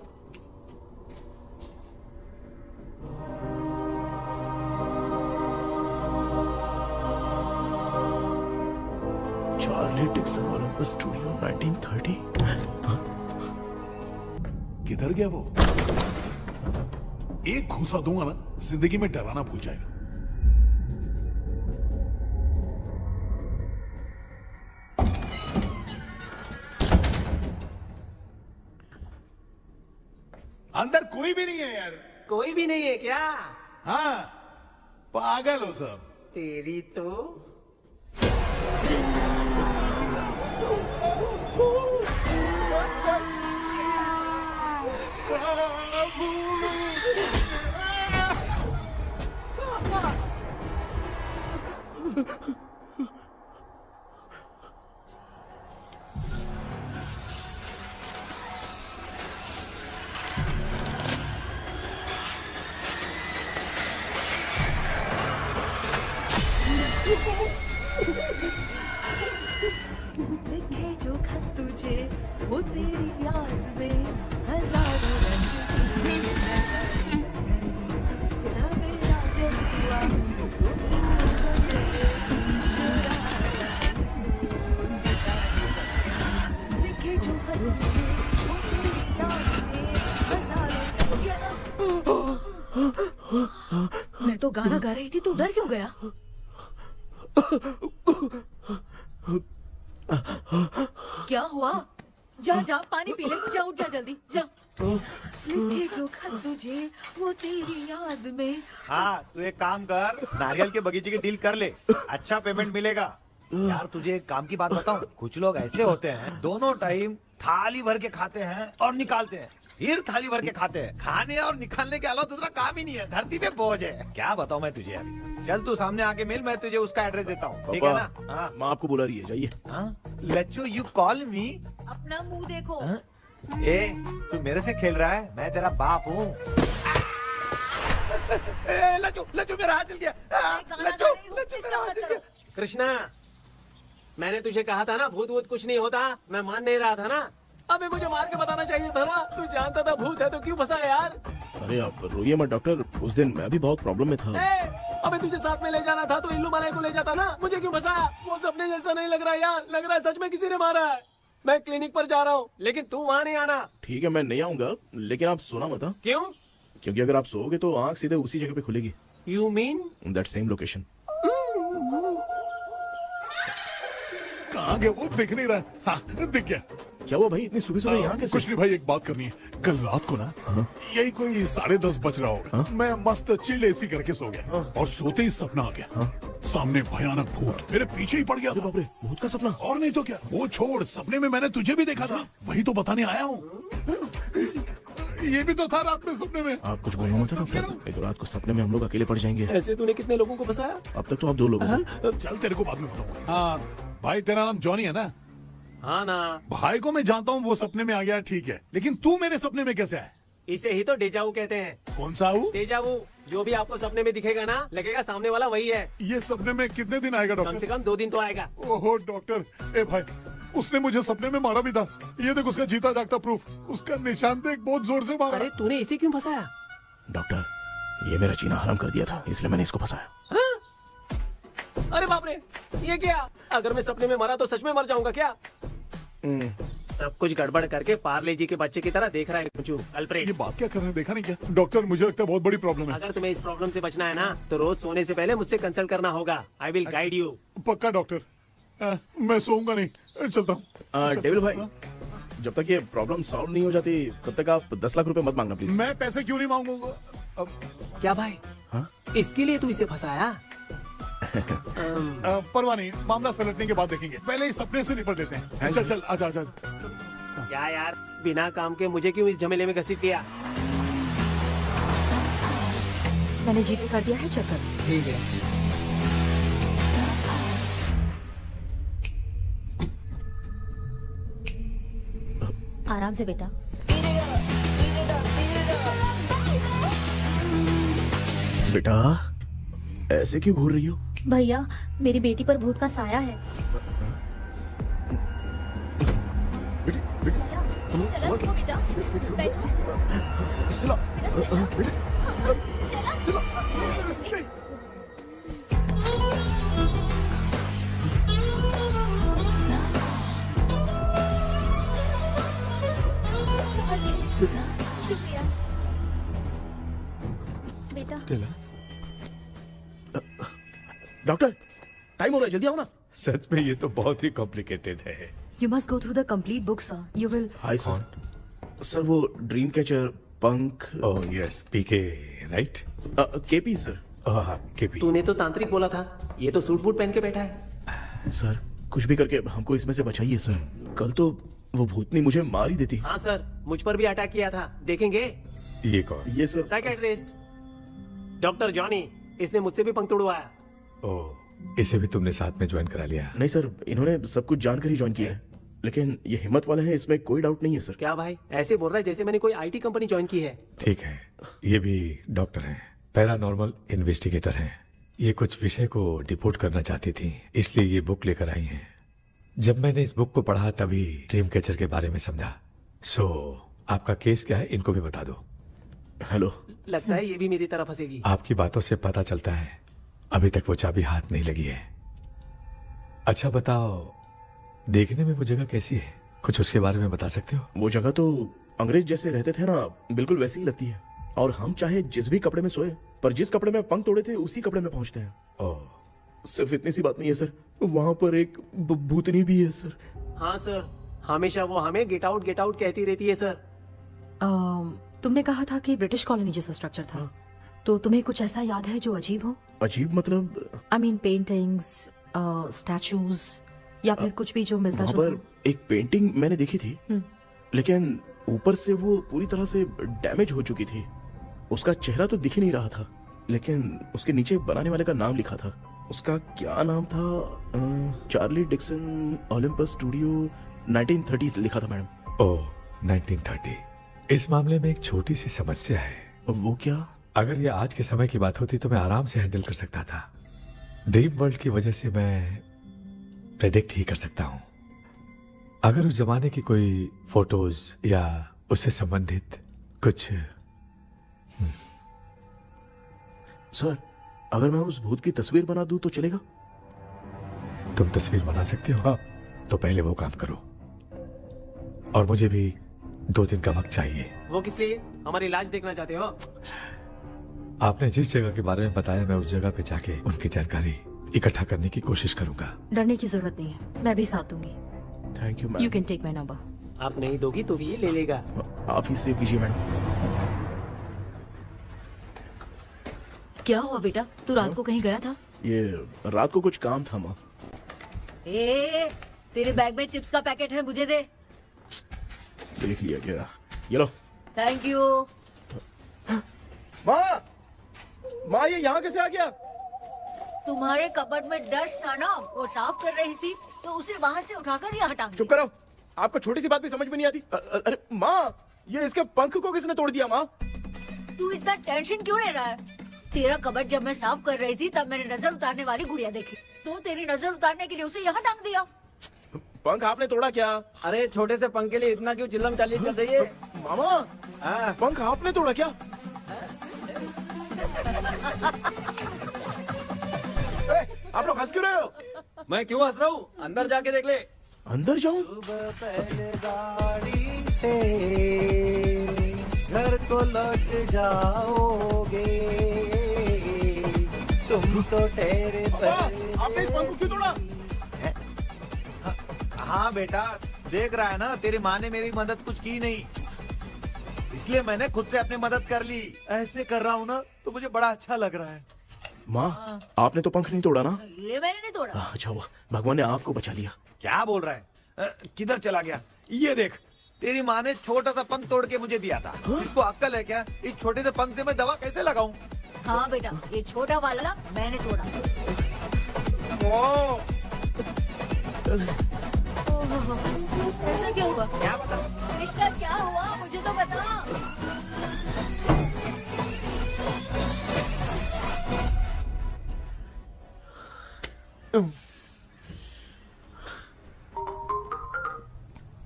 Charlie Dixon Olympus studio 1930। किधर गया वो? एक घूसा दूंगा ना, जिंदगी में डराना भूल जाएगा। अंदर कोई भी नहीं है यार। कोई भी नहीं है क्या? हाँ, पागल हो सब। तेरी तो लिखे जो खत तुझे वो तेरी याद में हजारों रंग की सवेरा जब हुआ लिखे जो खत तुझे वो तेरी याद में हजारों मैं तो गाना गा रही थी, तू डर क्यों गया? क्या हुआ? जा जा पानी पी ले, जा उठ जा जल्दी जा। लिखे जो खत तुझे वो तेरी याद में। हाँ तू एक काम कर, नारियल के बगीचे की डील कर ले, अच्छा पेमेंट मिलेगा। यार तुझे एक काम की बात बताऊं, कुछ लोग ऐसे होते हैं दोनों टाइम थाली भर के खाते हैं और निकालते हैं, फिर थाली भर के खाते हैं। खाने और निकालने के अलावा दूसरा काम ही नहीं है, धरती पे बोझ है। क्या बताऊं मैं तुझे अभी। चल तू सामने आके मिल, मैं तुझे उसका एड्रेस देता हूँ, ठीक है ना? हाँ माँ आपको बुला रही है, जाइए। लच्चू यू कॉल मी। अपना मुंह देखो। ए तू मेरे से खेल रहा है, मैं तेरा बाप हूँ। लच्चू लच्चू मेरा हाथ जल गया। लच्चू लच्चू मेरा हाथ जल गया। कृष्णा, मैंने तुझे कहा था ना भूत वूत कुछ नहीं होता, मैं मान नहीं रहा था ना। अबे मुझे मार के बताना चाहिए था ना, तू जानता था भूत है तो क्यों फंसा यार। अरे आप रोइए मत डॉक्टर, उस दिन मैं भी बहुत प्रॉब्लम में था। अबे तुझे साथ में ले जाना था तो इल्लू मलाई को ले जाता ना, मुझे क्यों फंसाया? वो सपने जैसा नहीं लग रहा यार, लग रहा है सच में किसी ने मारा है। मैं क्लिनिक पर जा रहा हूँ, लेकिन तू वहाँ नहीं आना। ठीक है मैं नहीं आऊंगा, लेकिन आप सोना मत। क्यों? क्योंकि अगर आप सोओगे तो आंख सीधे उसी जगह पे खुलेगी। You mean that same location. कहाँ गया वो, दिख नहीं रहा। हाँ दिख गया। क्या हुआ भाई, इतनी सुबह सुबह यहाँ कैसे? कुछ नहीं भाई, एक बात करनी है। कल रात को ना यही कोई 10:30 बज रहा होगा, मैं मस्त चिल एसी करके सो गया और सोते ही सपना आ गया। सामने भयानक भूत मेरे पीछे ही पड़ गया। बाप रे, भूत का सपना? और नहीं तो क्या, वो छोड़, सपने में मैंने तुझे भी देखा था, वही तो बताने आया हूँ। ये भी तो था रात में सपने में। आप कुछ बोलो मत डॉक्टर, एक रात को सपने में हम लोग अकेले पड़ जाएंगे। ऐसे तूने कितने लोगों को फंसाया? अब तक तो आप 2 लोग हैं। चल तेरे को बाद में बताऊंगा। हाँ भाई, तेरा नाम जॉनी है ना? हाँ ना। भाई को मैं जानता हूँ, वो सपने में आ गया, ठीक है, लेकिन तू मेरे सपने में कैसे आया? इसे ही तो डेजावू कहते हैं। कौन सा हूँ? डेजावू, जो भी आपको सपने में दिखेगा ना, लगेगा सामने वाला वही है। ये सपने में कितने दिन आएगा डॉक्टर? कम से कम 2 दिन तो आएगा। ओहो डॉक्टर, ए भाई उसने मुझे सपने में मारा भी था, ये देख उसका जीता जागता प्रूफ, उसका निशान देख, बहुत जोर से मारा। अरे तूने इसे क्यों फंसाया? डॉक्टर, ये मेरा जीना हराम कर दिया था, इसलिए मैंने इसको फंसाया। अरे बाप रे, ये क्या? अगर मैं सपने में मरा तो सच में मर जाऊंगा क्या? सब कुछ गड़बड़ करके पार्ले जी के बच्चे की तरह देख रहा है कुचू अल्फ्रेड। ये बात क्या कर रहे हैं, देखा नहीं क्या? डॉक्टर मुझे लगता है बहुत बड़ी प्रॉब्लम है। अगर तुम्हें इस प्रॉब्लम से बचना है ना, तो रोज सोने से पहले मुझसे कंसल्ट करना होगा। I will guide you. पक्का डॉक्टर, मैं सोऊंगा नहीं, चलता हूँ। डेविल भाई, जब तक ये प्रॉब्लम सॉल्व नहीं हो जाती तब तक आप 10 लाख रुपए मत मांगना प्लीज। मैं पैसे क्यों नहीं मांगूंगा? क्या भाई? हाँ? इसके लिए तू इसे फंसाया? परवाह नहीं, मामला सलटने के बाद देखेंगे, पहले इस सपने से निपट लेते हैं। चल चल आजा आजा। क्या यार, बिना काम के मुझे क्यों इस झमेले में घसीट दिया? मैंने जीपे कर दिया है, चेक कर। ठीक है। आराम से बेटा। बेटा ऐसे क्यों घूर रही हो? भैया मेरी बेटी पर भूत का साया है। स्टेला, उठो बेटा, बैठो। स्टेला। शुक्रिया बेटा। डॉक्टर टाइम हो रहा है, जल्दी आओ ना। सच में ये तो बहुत ही कॉम्प्लिकेटेड है। You must go through the complete book, sir. You will. Hi sir. Sir वो ड्रीम कैचर, पंख। ओह यस, पीके राइट? KP sir. हाँ केपी। तूने तो तांत्रिक बोला था, ये तो सूट बूट पहन के बैठा है। सर कुछ भी करके हमको इसमें से बचाइए सर, कल तो वो भूतनी मुझे मार ही देती। हाँ सर, मुझ पर भी अटैक किया था, देखेंगे? ये कौन? ये सर साइकियाट्रिस्ट डॉक्टर जॉनी, इसने मुझसे भी पंख तोड़वाया। ओह, इसे भी तुमने साथ में ज्वाइन करा लिया? नहीं सर, इन्होंने सब कुछ जानकर ही ज्वाइन किया है, लेकिन ये हिम्मत वाले हैं, इसमें कोई डाउट नहीं है सर। क्या भाई, ऐसे बोल रहा है जैसे मैंने कोई आईटी कंपनी ज्वाइन की है। ठीक है, ये भी डॉक्टर हैं, पैरानॉर्मल इन्वेस्टिगेटर हैं। ये कुछ विषय को डिपोर्ट करना चाहती थी, इसलिए ये बुक लेकर आई हैं। जब मैंने इस बुक को पढ़ा तभी ड्रीम कैचर के बारे में समझा। सो आपका केस क्या है, इनको भी बता दो। हेलो। लगता है ये भी मेरी तरह फंसेगी। आपकी बातों से पता चलता है अभी तक वो चाबी हाथ नहीं लगी है। अच्छा बताओ, देखने में वो जगह कैसी है, कुछ उसके बारे में बता सकते हो? वो जगह तो अंग्रेज जैसे रहते थे ना, बिल्कुल वैसी ही लगती है। और हम चाहे जिस भी कपड़े में सोए, पर जिस कपड़े में पंख तोड़े थे उसी कपड़े में पहुंचते हैं। ओह, सिर्फ इतनी सी बात नहीं है सर, वहाँ पर एक भूतनी भी है सर। हाँ सर, हमेशा वो हमें गेट आउट कहती रहती है सर। तुमने कहा था कि ब्रिटिश कॉलोनी जैसा स्ट्रक्चर था, तो तुम्हें कुछ ऐसा याद है जो अजीब हो? अजीब मतलब? आई मीन पेंटिंग्स, स्टैचूज या फिर कुछ भी जो मिलता वहाँ जुलता पर एक पेंटिंग मैंने देखी थी, लेकिन ऊपर से वो पूरी तरह से डैमेज हो चुकी थी। उसका चेहरा तो दिख ही नहीं रहा था, लेकिन उसके नीचे बनाने वाले का नाम लिखा था। उसका क्या नाम था? चार्ली डिक्सन ओलंपस स्टूडियो 1930 लिखा था मैडम। ओह 1930। इस मामले में एक छोटी सी समस्या है। वो क्या? अगर ये आज के समय की बात होती तो मैं आराम से हैंडल कर सकता था। ड्रीम वर्ल्ड की वजह से मैं प्रेडिक्ट ही कर सकता हूँ। अगर उस जमाने की कोई फोटोज या उससे संबंधित कुछ। सर, अगर मैं उस भूत की तस्वीर बना दूं तो चलेगा? तुम तस्वीर बना सकते हो? हाँ। तो पहले वो काम करो, और मुझे भी 2 दिन का वक्त चाहिए। वो किस लिए? हमारी इलाज देखना चाहते हो? आपने जिस जगह के बारे में बताया, मैं उस जगह पे जाके उनकी जानकारी इकट्ठा करने की कोशिश करूंगा। डरने की जरूरत नहीं है, मैं भी साथ दूंगी। Thank you ma'am. You can take my number. आप नहीं दोगी तो भी ये ले लेगा। आप ही सेव कीजिए मैडम। क्या हुआ बेटा, तू रात को कहीं गया था? ये रात को कुछ काम था माँ। ए, तेरे बैग में चिप्स का पैकेट है, मुझे दे। देख लिया क्या? ये लो। Thank you. माँ, माँ ये यहाँ कैसे आ गया? तुम्हारे कबर्ड में डस्ट था ना, वो साफ कर रही थी तो उसे वहाँ से उठाकर यहाँ टांग दिया। चुप करो, आपको छोटी सी बात भी समझ में नहीं आती। अरे माँ, ये इसके पंख को किसने तोड़ दिया? माँ तू इतना टेंशन क्यों ले रहा है? तेरा कबर्ड जब मैं साफ कर रही थी तब मैंने नजर उतारने वाली गुड़िया देखी, तो तेरी नजर उतारने के लिए उसे यहाँ टांग दिया। पंख आपने तोड़ा क्या? अरे छोटे से पंख के लिए इतना क्यों चिल्लम चाली कर रही है? मामा, पंख आपने तोड़ा क्या? आप लोग हंस क्यों रहे हो? मैं क्यों हंस रहा हूँ? अंदर जाके देख ले। अंदर जाऊं? घर को लौट जाओगे तुम तो ठहरे। आपने इस पंख को क्यों तोड़ा? हाँ बेटा, देख रहा है ना, तेरी माँ ने मेरी मदद कुछ की नहीं, इसलिए मैंने खुद से अपनी मदद कर ली। ऐसे कर रहा हूँ ना तो मुझे बड़ा अच्छा लग रहा है। माँ, आपने तो पंख नहीं तोड़ा ना? ये मैंने नहीं तोड़ा। अच्छा हुआ, भगवान ने आपको बचा लिया। क्या बोल रहा है? किधर चला गया? ये देख, तेरी माँ ने छोटा सा पंख तोड़ के मुझे दिया था। इसको अक्ल है क्या? इस छोटे से पंख से मैं दवा कैसे लगाऊं? हाँ बेटा, ये छोटा वाला मैंने तोड़ा। ऐसा क्या हुआ? क्या बता? कृष्णा क्या हुआ, मुझे तो बता।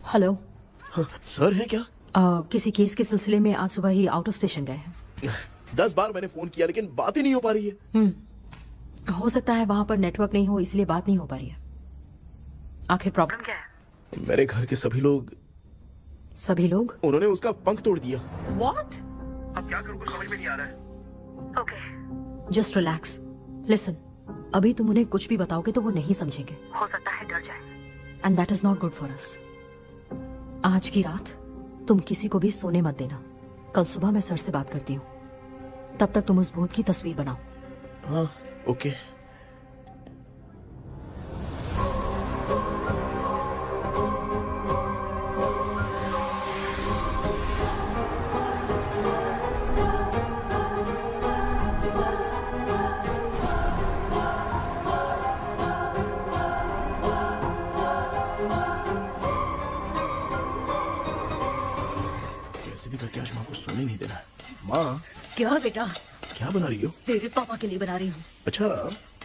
हेलो सर है क्या? किसी केस के सिलसिले में आज सुबह ही आउट ऑफ स्टेशन गए हैं। 10 बार मैंने फोन किया लेकिन बात ही नहीं हो पा रही है। हो सकता है वहाँ पर नेटवर्क नहीं हो, इसलिए बात नहीं हो पा रही है। आखिर प्रॉब्लम क्या है? मेरे घर के सभी लोग उन्होंने उसका पंख तोड़ दिया। What? अब क्या करूँ, कुछ समझ में नहीं आ रहा है। Okay. Just relax. Listen. अभी तुम उन्हें कुछ भी बताओगे तो वो नहीं समझेंगे। हो सकता है डर जाए। And that is not good for us. आज की रात तुम किसी को भी सोने मत देना। कल सुबह मैं सर से बात करती हूँ। तब तक तुम उस भूत की तस्वीर बनाओ। हाँ, ओके। करके आज माँ को सोने नहीं देना है। माँ, क्या बेटा? क्या बना रही हो? तेरे पापा के लिए बना रही हूँ। अच्छा,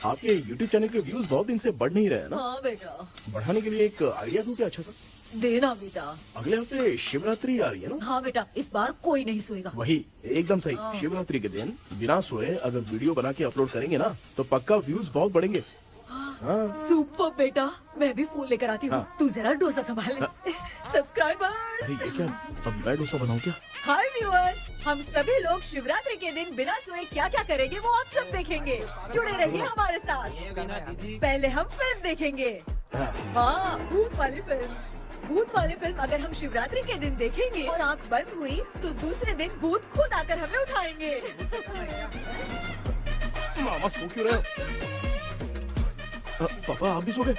आपके YouTube चैनल के व्यूज बहुत दिन से बढ़ नहीं रहे हैं ना? हाँ बेटा। बढ़ाने के लिए एक आइडिया दूं क्या अच्छा सा? देना बेटा। अगले हफ्ते शिवरात्रि आ रही है ना? हाँ बेटा, इस बार कोई नहीं सोएगा। वही, एकदम सही। हाँ। शिवरात्रि के दिन बिना सोए अगर वीडियो बना के अपलोड करेंगे ना तो पक्का व्यूज बहुत बढ़ेंगे। हाँ। सुपर बेटा, मैं भी फोन लेकर आती हूँ। हाँ। तू जरा डोसा संभाल ले। सब्सक्राइबर्स। अरे ये क्या, अब मैं डोसा बनाऊं क्या? हाय व्यूअर्स, हम सभी लोग शिवरात्रि के दिन बिना सोए क्या क्या करेंगे वो आप सब देखेंगे। जुड़े रहिए हमारे साथ। पहले हम फिल्म देखेंगे। हाँ, भूत वाली फिल्म। भूत वाली फिल्म अगर हम शिवरात्रि के दिन देखेंगे और आँख बंद हुई तो दूसरे दिन भूत खुद आकर हमें उठाएंगे। मामा सो क्यों रहे हो? पापा आप भी सो गए?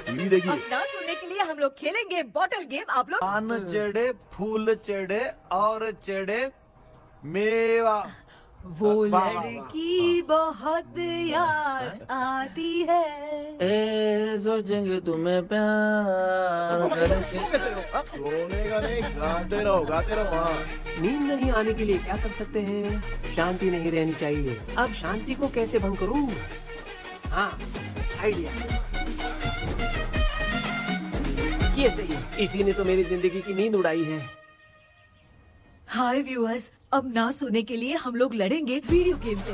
टीवी देखिए। अब ना सोने के लिए हम लोग खेलेंगे बॉटल गेम। आप लोग पान चढ़े, फूल चढ़े और चढ़े मेवा। वो लड़की बहुत याद आती है। सोचेंगे तुम्हें प्यार। सोने का नहीं, गाते रहो हाँ। नींद नहीं आने के लिए क्या कर सकते हैं? शांति नहीं रहनी चाहिए। अब शांति को कैसे भंग करूं? हाँ, आइडिया। ये सही है। इसी ने तो मेरी जिंदगी की नींद उड़ाई है। हाय व्यूअर्स, अब ना सोने के लिए हम लोग लड़ेंगे वीडियो गेम पे।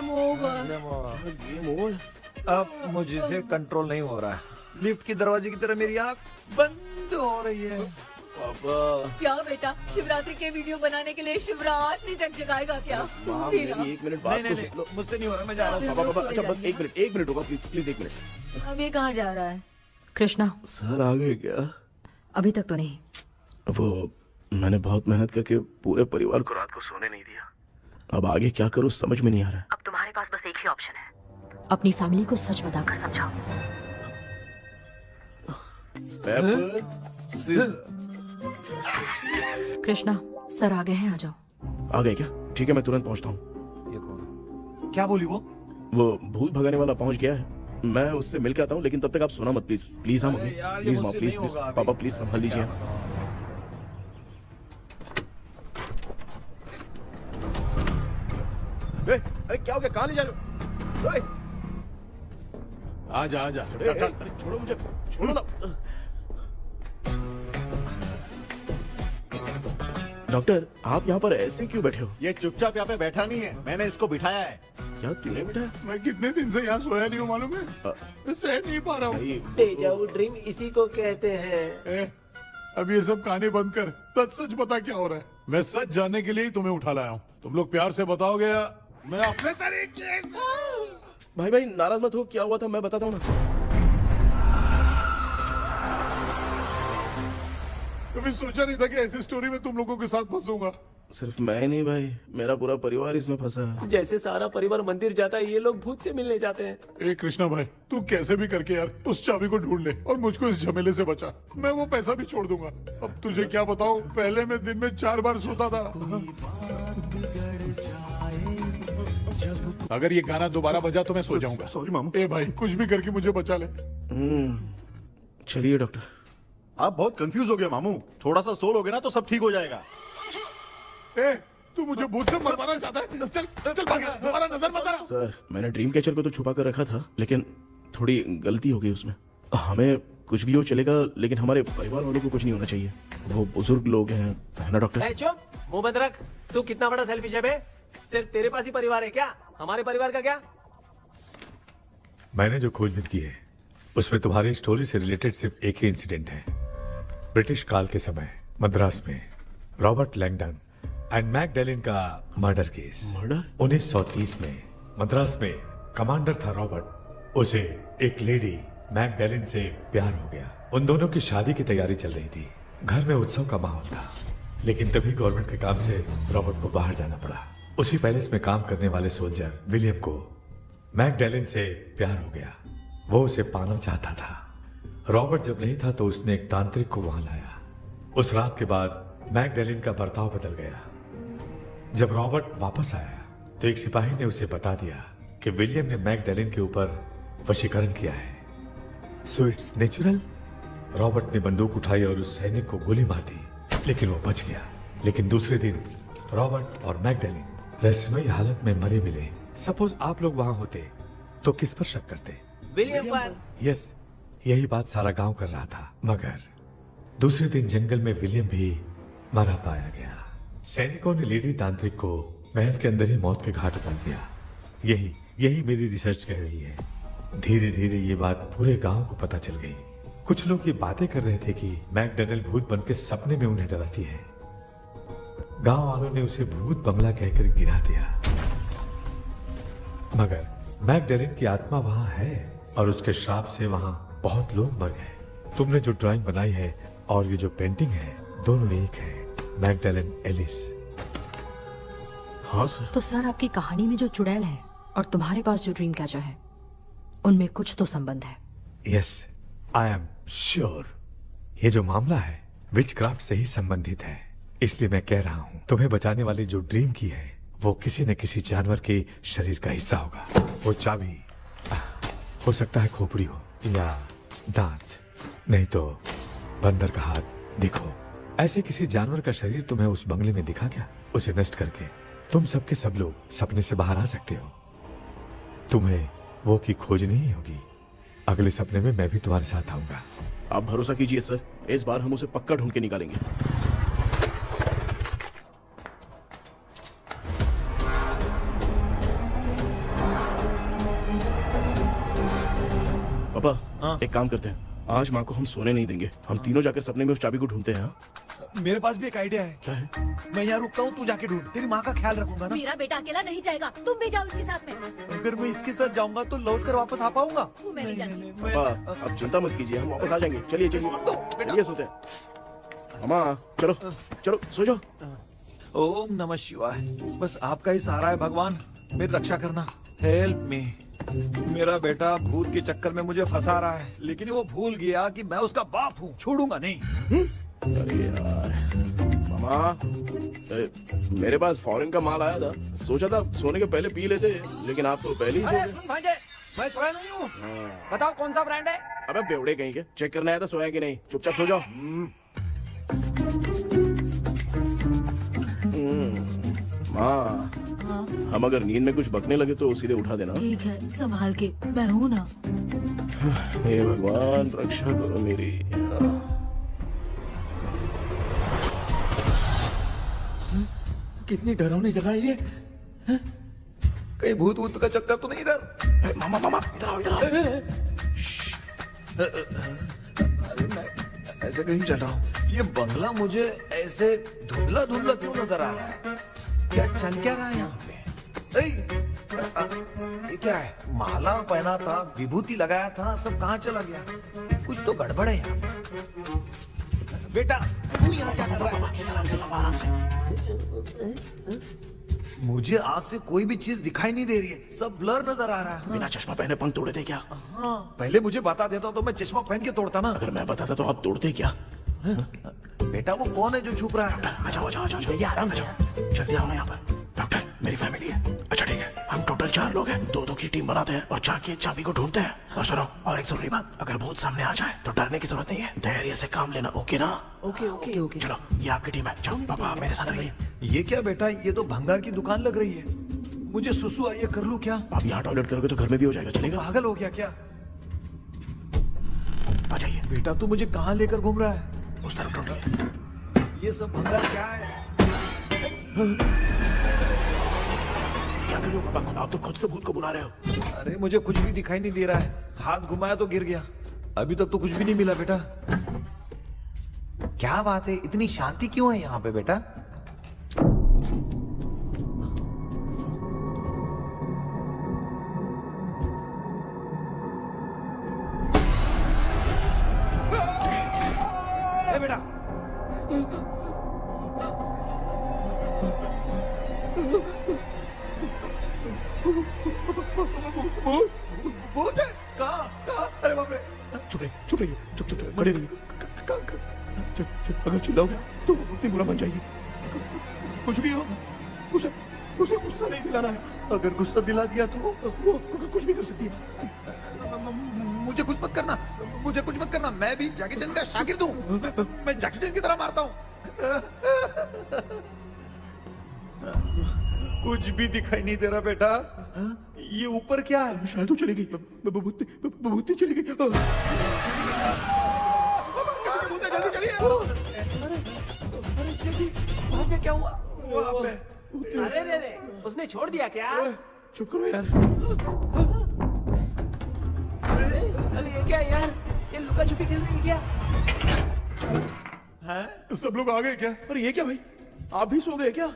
अब मुझसे कंट्रोल नहीं हो रहा है। लिफ्ट की दरवाजे की तरह मेरी आँख बंद हो रही है। पापा क्या बेटा, शिवरात्रि के वीडियो बनाने के लिए शिवरात्रि तक जगाएगा क्या? एक मिनट बात तो सुन लो। मुझसे नहीं हो रहा, मैं जा रहा हूँ। पापा अच्छा बस एक मिनट होगा प्लीज 1 मिनट। अब ये कहाँ जा रहा है? कृष्णा सर आ गए क्या? अभी तक तो नहीं। वो मैंने बहुत मेहनत करके पूरे परिवार को रात को सोने नहीं दिया। अब आगे क्या करूं समझ में नहीं आ रहा है। अब तुम्हारे पास बस एक ही ऑप्शन है। अपनी फैमिली को सच बताकर समझाओ। कृष्णा सर आ गए हैं, आ जाओ। आ गए क्या? ठीक है मैं तुरंत पहुंचता हूँ। ये कौन? क्या बोली वो? वो भूत भगाने वाला पहुंच गया है, मैं उससे मिल के आता हूँ। लेकिन तब तक आप सोना मत प्लीज। प्लीज हाँ मम्मी, प्लीज माँ, प्लीज पापा प्लीज संभाल लीजिए। अरे क्या हो गया? कहाँ ले जा रहे हो? आजा आजा। अरे छोड़ो मुझे, छोड़ो ना। डॉक्टर आप यहाँ पर ऐसे क्यों बैठे हो? ये चुपचाप यहाँ पे बैठा नहीं है, मैंने इसको बिठाया है। क्या तूने बिठाया? मैं कितने दिन से यहाँ सोया नहीं हूँ मालूम है। मैं सह नहीं पा रहा हूँ। डेजा वू ड्रीम इसी को कहते हैं। अब ये सब कहानी बंद कर, सच बता क्या हो रहा है। मैं सच जानने के लिए ही तुम्हें उठा लाया हूँ। तुम लोग प्यार से बताओगे या मैं अपने तरीके से? भाई नाराज मत हो, क्या हुआ था मैं बताता हूँ ना। कभी सोचा नहीं था कि ऐसी स्टोरी में तुम लोगों के साथ फंसूंगा। सिर्फ मैं नहीं भाई, मेरा पूरा परिवार इसमें फंसा है। जैसे सारा परिवार मंदिर जाता है, ये लोग भूत से मिलने जाते हैं। ए कृष्णा भाई, तू कैसे भी करके यार उस चाबी को ढूंढ ले और मुझको इस झमेले से बचा। मैं वो पैसा भी छोड़ दूंगा। अब तुझे क्या बताऊं, पहले मैं दिन में 4 बार सोता था। अगर ये गाना दोबारा बजा तो मैं सो जाऊंगा। सॉरी मामू। ए भाई कुछ भी करके मुझे बचा ले। चलिए डॉक्टर। आप बहुत कंफ्यूज हो गए मामू, थोड़ा सा सो लोगे ना तो सब ठीक हो जाएगा। ए तू मुझे भूत से मरवाना चाहता है? चल चल भाग, दोबारा नजर मत आना। सर मैंने ड्रीम कैचर को तो छुपा कर रखा था, लेकिन थोड़ी गलती हो गई उसमें। हमें कुछ भी हो चलेगा, लेकिन हमारे परिवार वालों को कुछ नहीं होना चाहिए। वो बुजुर्ग लोग हैं, है ना डॉक्टर? चुप, मुंह बंद रख। तू कितना बड़ा सेल्फिश है बे? सिर्फ तेरे पास ही परिवार है क्या? हमारे परिवार का क्या? मैंने जो खोजबीन की है उसमें तुम्हारी स्टोरी से रिलेटेड सिर्फ एक ही इंसिडेंट है। ब्रिटिश काल के समय मद्रास में रॉबर्ट लैंगडन एंड मैकडैलिन का मर्डर केस। मर्डर? 1930 में मद्रास में कमांडर था रॉबर्ट, उसे एक लेडी मैकडैलिन से प्यार हो गया। उन दोनों की शादी की तैयारी चल रही थी, घर में उत्सव का माहौल था। लेकिन तभी गवर्नमेंट के काम से रॉबर्ट को बाहर जाना पड़ा। उसी पैलेस में काम करने वाले सोल्जर विलियम को मैकडैलिन से प्यार हो गया। वो उसे पाना चाहता था। रॉबर्ट जब नहीं था तो उसने एक तांत्रिक को वहां लाया। उस रात के बाद मैकडैलिन का बर्ताव बदल गया। जब रॉबर्ट वापस आया तो एक सिपाही ने उसे बता दिया कि विलियम ने मैकडैलिन के ऊपर वशीकरण किया है। So it's natural. रॉबर्ट ने बंदूक उठाई और उस सैनिक को गोली मार दी, लेकिन वो बच गया। लेकिन दूसरे दिन रॉबर्ट और मैकडैलिन रहस्यमयी हालत में मरे मिले। सपोज आप लोग वहां होते तो किस पर शक करते? विलियम पर। यस, यही बात सारा गांव कर रहा था। मगर दूसरे दिन जंगल में विलियम भी मरा पाया गया। सैनिकों ने लेडी तांत्रिक को महल के अंदर ही मौत के घाट उतार दिया। यही मेरी रिसर्च कह रही है। धीरे धीरे ये बात पूरे गांव को पता चल गई। कुछ लोग ये बातें कर रहे थे कि मैकडैलिन भूत बनकर सपने में उन्हें डराती है। गांव वालों ने उसे भूत बंगला कहकर गिरा दिया। मगर मैकडैलिन की आत्मा वहां है और उसके श्राप से वहां बहुत लोग मर गए। तुमने जो ड्राइंग बनाई है और ये जो पेंटिंग है दोनों एक है, मैगडेलन एलिस। हाँ सर। तो सर आपकी कहानी में जो चुड़ैल है और तुम्हारे पास जो ड्रीम कैचर है उनमें कुछ तो संबंध है। यस, आई एम श्योर ये जो मामला है विचक्राफ्ट से ही संबंधित है। इसलिए मैं कह रहा हूँ तुम्हें बचाने वाली जो ड्रीम की है वो किसी न किसी जानवर के शरीर का हिस्सा होगा। वो चाबी हो सकता है खोपड़ी हो या दांत, नहीं तो बंदर का हाथ। देखो, ऐसे किसी जानवर का शरीर तुम्हें उस बंगले में दिखा क्या? उसे नष्ट करके तुम सबके सब लोग सपने से बाहर आ सकते हो। तुम्हें वो की खोजनी ही होगी। अगले सपने में मैं भी तुम्हारे साथ आऊंगा। आप भरोसा कीजिए सर, इस बार हम उसे पक्का ढूंढ के निकालेंगे। पापा, एक काम करते हैं, आज माँ को हम सोने नहीं देंगे। हम तीनों जाकर सपने में उस चाबी को ढूंढते हैं। मेरे पास भी एक आइडिया है। क्या है? मैं यहाँ रुकता हूँ, तू जाके ढूंढ। तेरी माँ का ख्याल रखूंगा ना। मेरा बेटा अकेला नहीं जाएगा, तुम भी जाओ इसके साथ में। अगर मैं इसके साथ जाऊंगा तो लौट कर वापस आ पाऊंगा? वो मैं नहीं जानती। पापा, अब चिंता मत कीजिए, हम वापस आ जाएंगे। चलिए चलिए चलिए, सोते हैं। अम्मा चलो चलो सो जाओ। ओम नमः शिवाय। बस आपका ही सहारा है भगवान, मेरी रक्षा करना। Help me. मेरा बेटा भूत के चक्कर में मुझे फंसा रहा है, लेकिन वो भूल गया कि मैं उसका बाप हूँ। छोड़ूंगा नहीं। अरे यार मामा, मेरे पास फॉरेन का माल आया था, सोचा था सोने के पहले पी लेते, लेकिन आप तो पहले ही सो गए। भांजे, मैं सोया नहीं हूँ। बताओ कौन सा ब्रांड है? अबे बेवड़े कहीं के, चेक करना आया था सोया कि नहीं। चुपचाप सो जाओ। माँ, हम अगर नींद में कुछ बकने लगे तो सीधे उठा देना। ठीक है, संभाल के, मैं हूँ ना। हे भगवान रक्षा करो मेरी। कितनी डरावनी जगह है ये। कहीं भूत भूत का चक्कर तो नहीं इधर? मामा मामा इधर आओ, इधर आओ। अरे मैं ऐसे कहीं चल रहा हूँ। ये बंगला मुझे ऐसे धुंधला धुंधला क्यों नजर आ रहा है? क्या चल क्या रहा है यहाँ पे? ये क्या है? माला पहना था, विभूति लगाया था, सब कहाँ चला गया? कुछ तो गड़बड़ है यहाँ पे। बेटा तू यहाँ क्या कर रहा है? मुझे आँख से कोई भी चीज दिखाई नहीं दे रही है, सब ब्लर नजर आ रहा है। बिना चश्मा पहने पंख तोड़े थे क्या? हाँ, पहले मुझे बता देता तो मैं चश्मा पहन के तोड़ता ना। अगर मैं बताता तो आप तोड़ते क्या? बेटा वो कौन है जो छुप रहा है? आ जाओ आ जाओ आ जाओ, ये आराम से जल्दी आओ ना यहाँ पर। डॉक्टर, मेरी फैमिली है। अच्छा ठीक है, हम टोटल 4 लोग हैं, 2-2 की टीम बनाते हैं और जाके चाबी को ढूंढते हैं। और सुनो, और एक जरूरी बात, अगर भूत सामने आ जाए तो डरने की जरूरत नहीं है, धैर्य से काम लेना। ओके ना? Okay okay okay. चलो, ये आपकी टीम है। जाओ पापा मेरे साथ रहिए। ये क्या बेटा, ये तो भंगार की दुकान लग रही है। मुझे सुसु आई है, कर लूं क्या? आप यहाँ टॉयलेट करोगे तो घर में भी हो जाएगा, चलेगा? पागल हो गया क्या? आ जाइए। बेटा तू मुझे कहाँ लेकर घूम रहा है? उस तरफ ढूंढिए। ये सब भंगार क्या है? क्या कर रहे हो पापा? आप तो खुद से भूत को बुला रहे हो। अरे मुझे कुछ भी दिखाई नहीं दे रहा है, हाथ घुमाया तो गिर गया। अभी तक तो कुछ भी नहीं मिला बेटा। क्या बात है, इतनी शांति क्यों है यहाँ पे बेटा? बेटा भूत है? कहाँ? अरे बाप रे! चुप रहिए, चुप रहिए, चुप चुप चुप खड़े रहिए। अगर चिल्लाओगे तो वो इतनी बुरा बन जाएगी। कुछ भी हो, उसे गुस्सा नहीं दिलाना है। अगर गुस्सा दिला दिया तो वो कुछ भी कर सकती है। मुझे कुछ मत करना, मुझे कुछ मत करना। मैं भी जैकी चैन का शागिर्द हूँ। मैं जैकी चैन की तरह मारता हूँ। कुछ भी दिखाई नहीं दे रहा बेटा। ये ऊपर क्या है? शायद वो चली गई, भूती चली गई। जल्दी चलिए। भांजे क्या हुआ? अरे रे, उसने छोड़ दिया क्या? चुप करो यार। अरे ये क्या यार, ये लुका छुपी खेल रही है क्या? सब लोग आ गए क्या? अरे ये क्या भाई, आप भी सो गए क्या?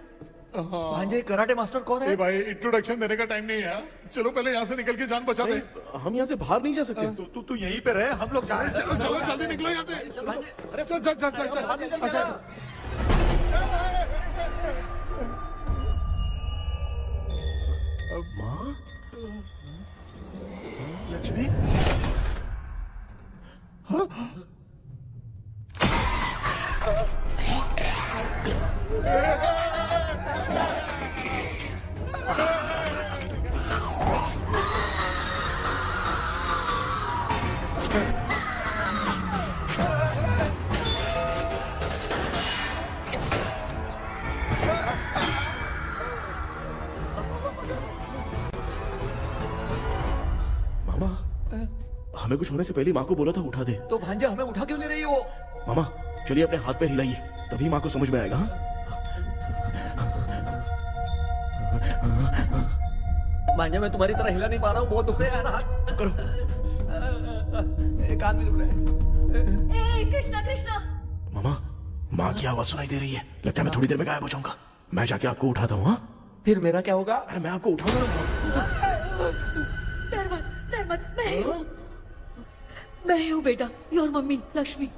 भांजे कराटे मास्टर कौन है? ए भाई इंट्रोडक्शन देने का टाइम नहीं है। चलो पहले यहाँ से निकल के जान बचा दे। हम यहाँ से बाहर नहीं जा सकते। तू यहीं पे रहे, हम लोग जा रहे हैं। चलो चलो जल्दी निकलो यहाँ से। चल चल चल चल चल। माँ, लक्ष्मी, हमें कुछ होने से पहले माँ को बोला था उठा दे। तो भांजे हमें उठा क्यों ले रही हो? मामा चलिए अपने हाथ पैर हिलाइए, तभी माँ को समझ में आएगा। भांजे मैं तुम्हारी तरह हिला नहीं पा रहा हूँ, बहुत दुख रहा है ना हाथ। चुप करो। एक हाथ भी दुख रहा है। ए कृष्णा कृष्णा। मामा माँ की आवाज सुनाई दे रही है, लगता है मैं थोड़ी देर में गायब हो जाऊंगा। मैं जाके आपको उठाता हूँ। फिर मेरा क्या होगा? अरे मैं आपको उठाऊंगा। डर मत, मैं ही हूँ बेटा, योर मम्मी लक्ष्मी।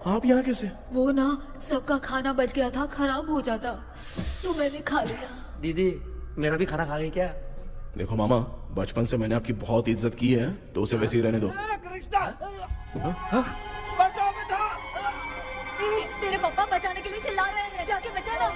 आप यहाँ कैसे? वो ना सबका खाना बच गया था, खराब हो जाता तो मैंने खा लिया। दीदी मेरा भी खाना खा गई क्या? देखो मामा, बचपन से मैंने आपकी बहुत इज्जत की है, तो उसे वैसे ही रहने दो। बचाओ बेटा। तेरे पापा बचाने के लिए चिल्ला रहे हैं, जाके बचा लो।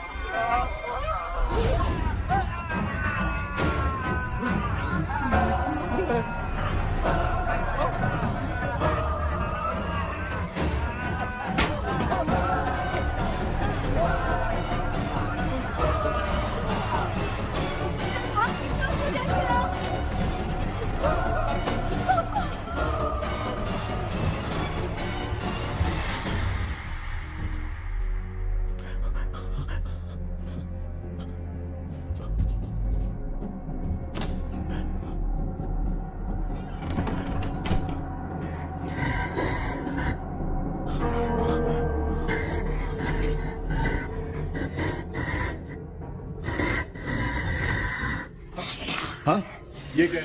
हाँ ये क्या?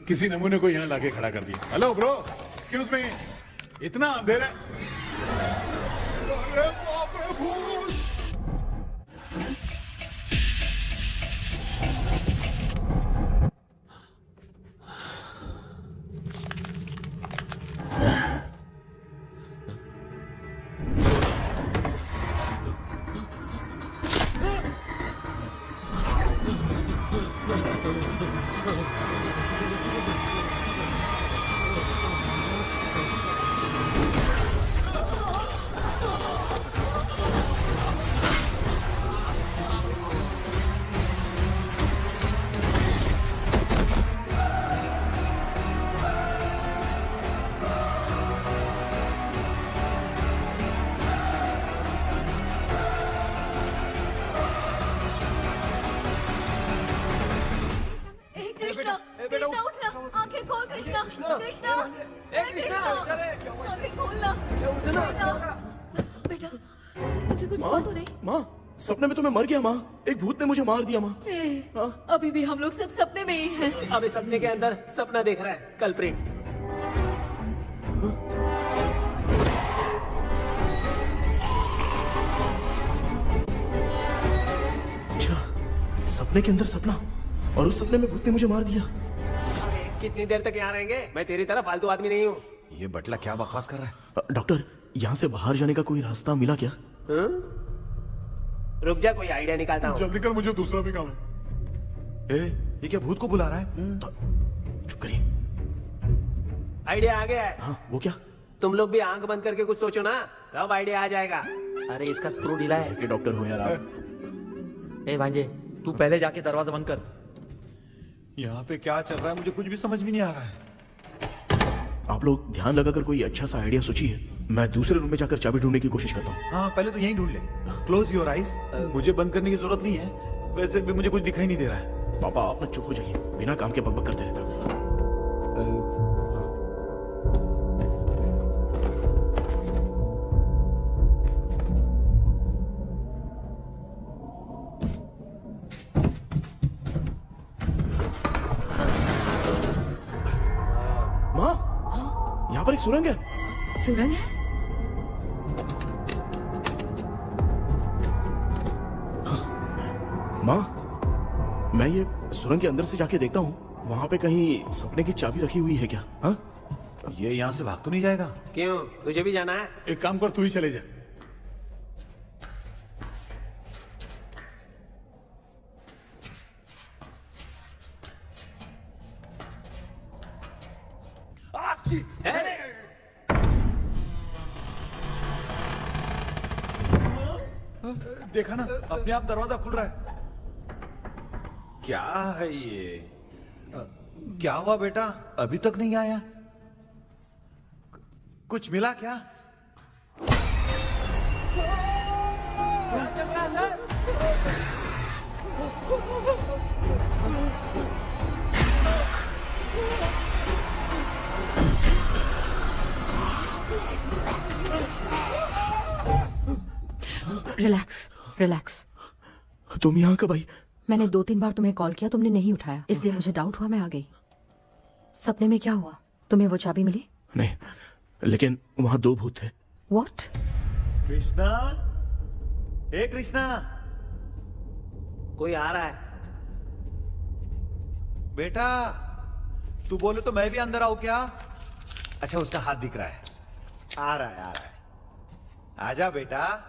किसी नमूने को यहाँ लाके खड़ा कर दिया। हेलो ब्रो, एक्सक्यूज मी, इतना अंधेरा है। अरे बाप रे फूल। कृष्णा उठना, आंखें खोल कृष्णा, कृष्णा, आंखें खोलना। बेटा मुझे कुछ हुआ तो नहीं? माँ सपने में तो मैं मर गया माँ, एक भूत ने मुझे मार दिया माँ। अभी भी हम लोग सब सपने में ही हैं। अभी सपने के अंदर सपना देख रहा है कल्प्रिट। अच्छा, सपने के अंदर सपना, और उस सपने में भूत ने मुझे मार दिया। कितनी देर तक यहाँ रहेंगे? मैं तेरी तरह फालतू आदमी नहीं हूँ। ये बटला क्या बकवास कर रहा है? डॉक्टर यहाँ से बाहर जाने का कोई रास्ता मिला क्या? रुक जा, कोई आइडिया निकालता हूँ। जल्दी कर, मुझे दूसरा भी काम है। ये क्या भूत को बुला रहा है? चुप करिए। आइडिया आ गया है। हाँ, वो क्या? तुम लोग भी आंख बंद करके कुछ सोचो ना, तब आइडिया आ जाएगा। अरे इसका स्क्रू ढीला है। के डॉक्टर हो यार आप। ए भांजे, तू पहले जाके दरवाजा बंद कर। यहाँ पे क्या चल रहा है मुझे कुछ भी समझ में नहीं आ रहा है। आप लोग ध्यान लगाकर कोई अच्छा सा आइडिया सोचिए, मैं दूसरे रूम में जाकर चाबी ढूंढने की कोशिश करता हूँ। हाँ पहले तो यहीं ढूंढ ले। Close your eyes. मुझे बंद करने की जरूरत नहीं है, वैसे भी मुझे कुछ दिखाई नहीं दे रहा है। पापा आप ना चुप हो जाइए, बिना काम के बकबक करते रहते हो। पर एक सुरंग है। सुरंग है? माँ, मैं ये सुरंग के अंदर से जाके देखता हूँ, वहाँ पे कहीं सपने की चाबी रखी हुई है क्या? हाँ? ये यहाँ से भाग तो नहीं जाएगा? क्यों, तुझे भी जाना है? एक काम कर, तू ही चले जा। देखा ना, अपने आप दरवाजा खुल रहा है। क्या है ये? क्या हुआ बेटा, अभी तक नहीं आया? कुछ मिला क्या? Relax relax. तुम यहाँ कब आई? मैंने 2-3 बार तुम्हें कॉल किया, तुमने नहीं उठाया, इसलिए मुझे डाउट हुआ, मैं आ गई। सपने में क्या हुआ? तुम्हें वो चाबी मिली? नहीं, लेकिन वहाँ 2 भूत थे। What? कृष्णा, हे कृष्णा, कोई आ रहा है। बेटा तू बोले तो मैं भी अंदर आऊं क्या? अच्छा, उसका हाथ दिख रहा है, आ रहा है, आ रहा है। आजा बेटा।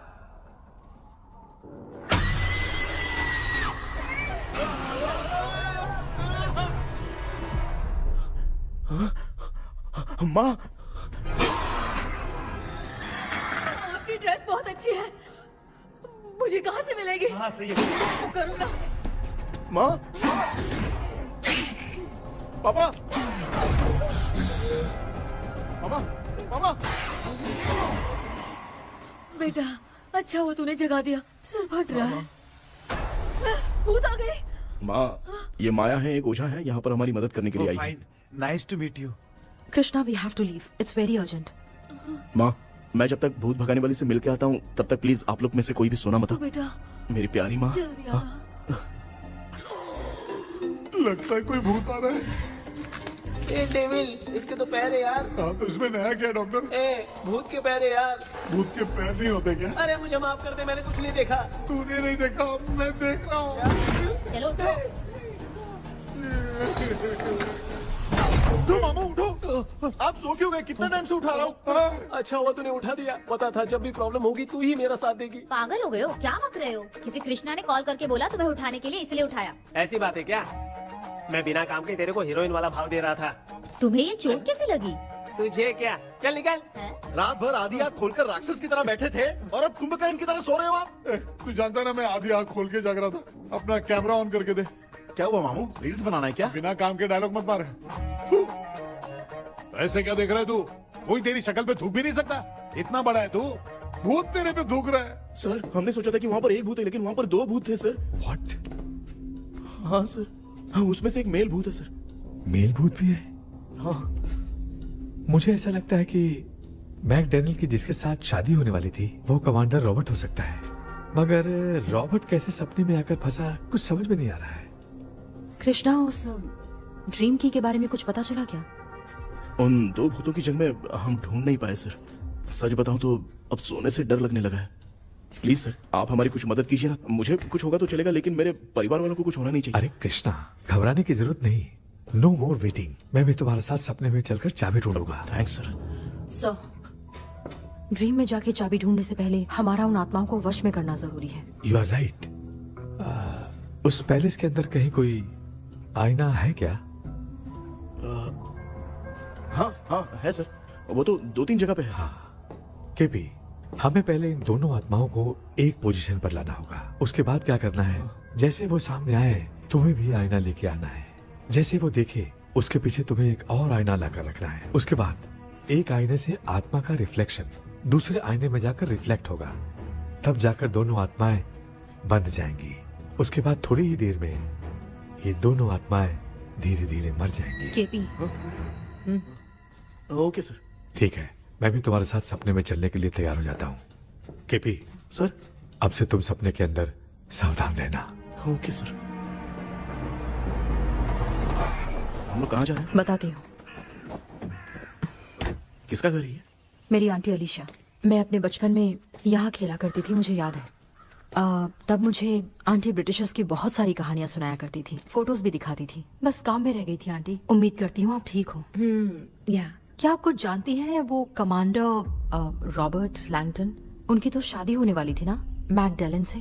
माँ, आपकी ड्रेस बहुत अच्छी है, मुझे कहाँ से मिलेगी? हाँ सही है। करूँगा। माँ, पापा, मामा, मामा। बेटा अच्छा हुआ तूने जगा दिया, सर फट रहा है। भूत आ गई। माँ, ये माया है, एक ओझा है, यहाँ पर हमारी मदद करने के लिए आई है। Nice to meet you. Krishna, we have to leave, it's very urgent. माँ, मैं जब तक भूत भगाने वाली से मिल के आता हूँ, तब तक प्लीज आप लोग में से कोई भी सोना मत। बेटा मेरी प्यारी माँ। जल्दी आना। लगता है कोई भूत आ रहा है। ए डेविल, इसके तो पैर है यार। हाँ, तो इसमें नया क्या डॉक्टर? ए, भूत के पैर है यार। भूत के पैर नहीं होते क्या? अरे मुझे माफ कर दे, मैंने कुछ नहीं देखा। तूने नहीं देखा, मैं देख रहा हूँ। चलो उठो। उठो मामू, उठो। आप सो क्यों गए? कितना टाइम से उठा रहा हूँ। अच्छा हुआ तूने उठा दिया, पता था जब भी प्रॉब्लम होगी तू ही मेरा साथ देगी। पागल हो गए हो क्या? बक रहे हो? किसी कृष्णा ने कॉल करके बोला तुम्हें उठाने के लिए, इसलिए उठाया। ऐसी बात है क्या? मैं बिना काम के तेरे को हीरोइन वाला भाव दे रहा था। तुम्हें ये चोट कैसे लगी? तुझे क्या? चल निकल। रात भर आधी आँख खोलकर राक्षस की तरह बैठे थे और अब कुंभकर्ण की तरह सो रहे हो आप। तू जानता है ना, मैं आधी आँख खोल के जाग रहा था। अपना कैमरा ऑन करके दे। क्या हुआ मामू, रील्स बनाना है क्या? बिना काम के डायलॉग मत मार। ऐसे क्या देख रहा है तू? कोई तेरी शक्ल पे थूक भी नहीं सकता, इतना बड़ा है तू। भूत तेरे पे थूक रहा है। सर, हमने सोचा था कि वहाँ पर एक भूत है, लेकिन वहाँ पर 2 भूत थे सर। व्हाट? हाँ सर, हाँ, उसमें से एक मेल भूत है सर। मेल भूत भी है? हाँ। मुझे ऐसा लगता है कि मैकडैनियल की जिसके साथ शादी होने वाली थी वो कमांडर रॉबर्ट हो सकता है, मगर रॉबर्ट कैसे सपने में आकर फंसा, कुछ समझ में नहीं आ रहा है। कृष्णा, उस ड्रीम की के बारे में कुछ पता चला क्या? उन 2 भूतों की जंग में हम ढूंढ नहीं पाए सर। सच बताऊं तो अब सोने से डर लगने लगा है। प्लीज सर, आप हमारी कुछ मदद कीजिए ना। मुझे कुछ होगा तो चलेगा, लेकिन मेरे परिवार वालों को कुछ होना नहीं चाहिए। अरे कृष्णा, घबराने की जरूरत नहीं, नो मोर वेटिंग। मैं भी तुम्हारे साथ सपने में चलकर चाबी ढूंढूंगा। Thanks sir. सर, ड्रीम में जाके चाबी ढूंढने से पहले हमारा उन आत्माओं को वश में करना जरूरी है। You are right. उस पैलेस के अंदर कहीं कोई आईना है क्या? हाँ हाँ है सर, वो तो 2-3 जगह पे है। हाँ केपी, हमें पहले इन दोनों आत्माओं को एक पोजीशन पर लाना होगा। उसके बाद क्या करना है, जैसे वो सामने आए तुम्हें भी आईना लेके आना है। जैसे वो देखे उसके पीछे तुम्हें एक और आईना लाकर रखना है। उसके बाद एक आईने से आत्मा का रिफ्लेक्शन दूसरे आईने में जाकर रिफ्लेक्ट होगा, तब जाकर दोनों आत्माएं बंद जाएंगी। उसके बाद थोड़ी ही देर में ये दोनों आत्माएं धीरे धीरे मर जाएंगी। KP, okay sir. ठीक है, मैं भी तुम्हारे साथ सपने में चलने के लिए तैयार हो जाता हूँ। केपी सर, अब से तुम सपने के अंदर सावधान रहना। Okay sir. हम लोग कहाँ जा रहे हैं? बताती हूँ। किसका घर है ये? मेरी आंटी अलीशा। मैं अपने बचपन में यहाँ खेला करती थी, मुझे याद है। तब मुझे आंटी ब्रिटिशर्स की बहुत सारी कहानियां सुनाया करती थी, फोटोज भी दिखाती थी। बस काम में रह गई थी आंटी। उम्मीद करती हूँ आप ठीक हो। या क्या आप कुछ जानती हैं वो कमांडर रॉबर्ट लैंगटन? उनकी तो शादी होने वाली थी ना मैकडेलन से।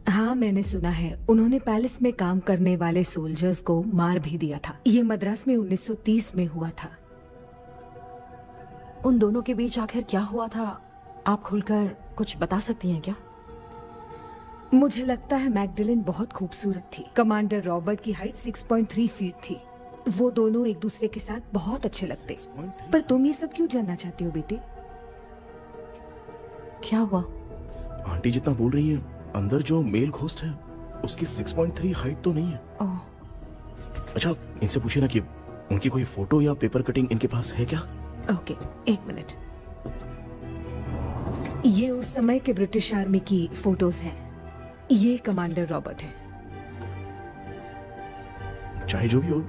हाँ, मैंने सुना है उन्होंने पैलेस में काम करने वाले सोल्जर्स को मार भी दिया था। ये मद्रास में 1930 में हुआ था। उन दोनों के बीच आखिर क्या हुआ था, आप खुलकर कुछ बता सकती हैं क्या? मुझे लगता है मैकडेलन बहुत खूबसूरत थी। कमांडर रॉबर्ट की हाइट 6.3 फीट थी। वो दोनों एक दूसरे के साथ बहुत अच्छे लगते। पर तुम ये सब क्यों जानना चाहती हो बेटे? क्या हुआ? आंटी जितना बोल रही है, अंदर जो मेल घोस्ट है उसकी 6.3 हाइट तो नहीं है। अच्छा, इनसे पूछिए ना कि उनकी कोई फोटो या पेपर कटिंग इनके पास है क्या? ओके, एक मिनट। ये उस समय के ब्रिटिश आर्मी की फोटोज हैं। ये कमांडर रॉबर्ट है। चाहे जो भी हो,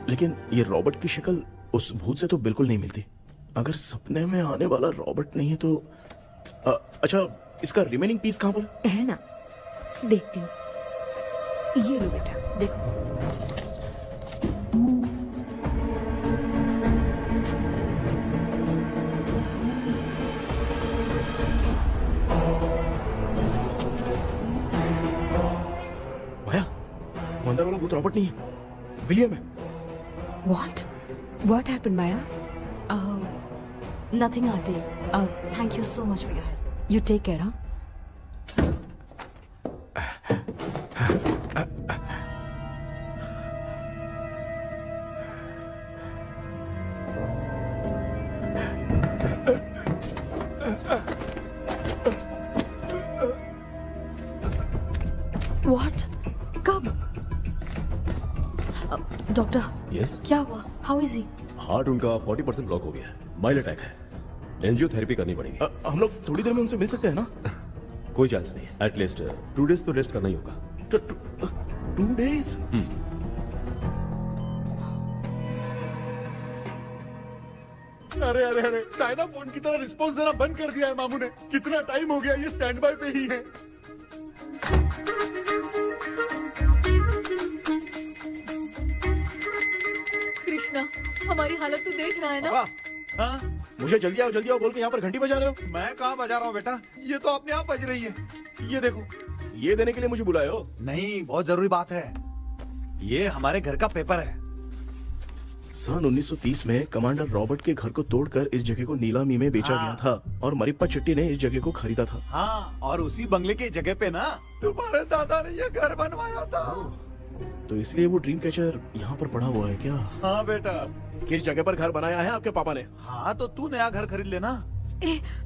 लेकिन ये रॉबर्ट की शक्ल उस भूत से तो बिल्कुल नहीं मिलती। अगर सपने में आने वाला रॉबर्ट नहीं है तो अच्छा, इसका रिमेनिंग पीस कहाँ पर है? ना, देखती हूँ। ये लो बेटा, देखो। माया, अंदर वाला भूत रॉबर्ट नहीं है, विलियम है। What happened, Maya? Nothing, auntie. Thank you so much for your help. You take care, huh? What? कब? डॉक्टर, यस, क्या हुआ? How is he? हार्ट उनका 40% ब्लॉक हो गया है। माइल्ड अटैक है। एंजियोथेरेपी करनी पड़ेगी। हम लोग थोड़ी देर में उनसे मिल सकते हैं ना? कोई चांस नहीं। एटलीस्ट 2 डेज तो रेस्ट करना ही होगा। 2 डेज? अरे अरे अरे, चाइना फोन की तरह रिस्पॉन्स देना बंद कर दिया है मामू ने। कितना टाइम हो गया ये स्टैंड बाय पे ही है। कृष्णा, हमारी हालत तो देख रहा है ना। हाँ? मुझे जल्दी आओ बोल के यहाँ पर घंटी बजा रहे हो। मैं कहाँ बजा रहा हूँ बेटा, ये तो अपने आप बज रही है। ये देखो। ये देने के लिए मुझे बुलाए हो? नहीं, बहुत जरूरी बात है। ये हमारे घर का पेपर है। सन 1930 में कमांडर रॉबर्ट के घर को तोड़कर इस जगह को नीलामी में बेचा गया था और मरिप्पा चिट्टी ने इस जगह को खरीदा था। हाँ, और उसी बंगले की जगह पे ना तुम्हारे दादा ने ये घर बनवाया था। तो इसलिए वो ड्रीम कैचर यहाँ पर पड़ा हुआ है क्या? हाँ बेटा। किस जगह पर घर बनाया है आपके पापा ने? हाँ, तो तू नया घर खरीद लेना।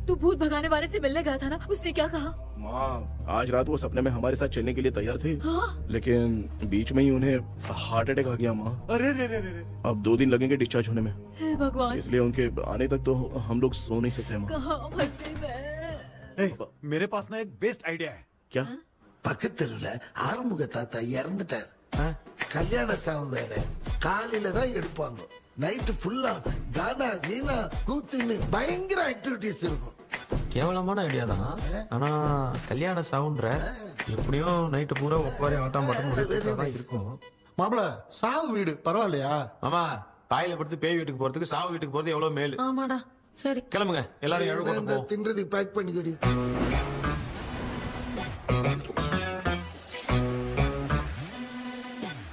तू भूत भगाने वाले से मिलने गया था ना, उसने क्या कहा? माँ, आज रात वो सपने में हमारे साथ चलने के लिए तैयार थे। हाँ? लेकिन बीच में ही उन्हें हार्ट अटैक आ गया माँ। अरे रे रे रे। अब 2 दिन लगेंगे डिस्चार्ज होने में। हे भगवान। इसलिए उनके आने तक तो हम लोग सो नहीं सकते माँ। कहाँ फंसे मैं? मेरे पास ना एक बेस्ट आइडिया है। क्या? பக்கத்தெருவுல ஆறுமுக தாத்தா இறந்துட்டார். கல்யாண சாவு வேற. காலையில தான் எடுப்பாங்க. நைட் ஃபுல்லா கானா கீனா கூத்துன்னு பயங்கர ஆக்டிவிட்டிஸ் இருக்கும். கேவலமான ஐடியா தான். ஆனா கல்யாண சவுண்ட்ற எப்படியும் நைட்டு பூரா ஒப்பாரி ஆட்டம் பாட்டம் முடிச்சுதான் இருக்கும். மாப்ள, சாவு வீடு பரவாயில்லையா? மாமா, பாயில படுத்து பேய் வீட்டுக்கு போறதுக்கு சாவு வீட்டுக்கு போறது எவ்வளவு மேல். ஆமாடா. சரி, கிளம்புங்க, எல்லாரும் எழு கொண்டு போ. தின்றதுக்கு பேக் பண்ணிக்கடி.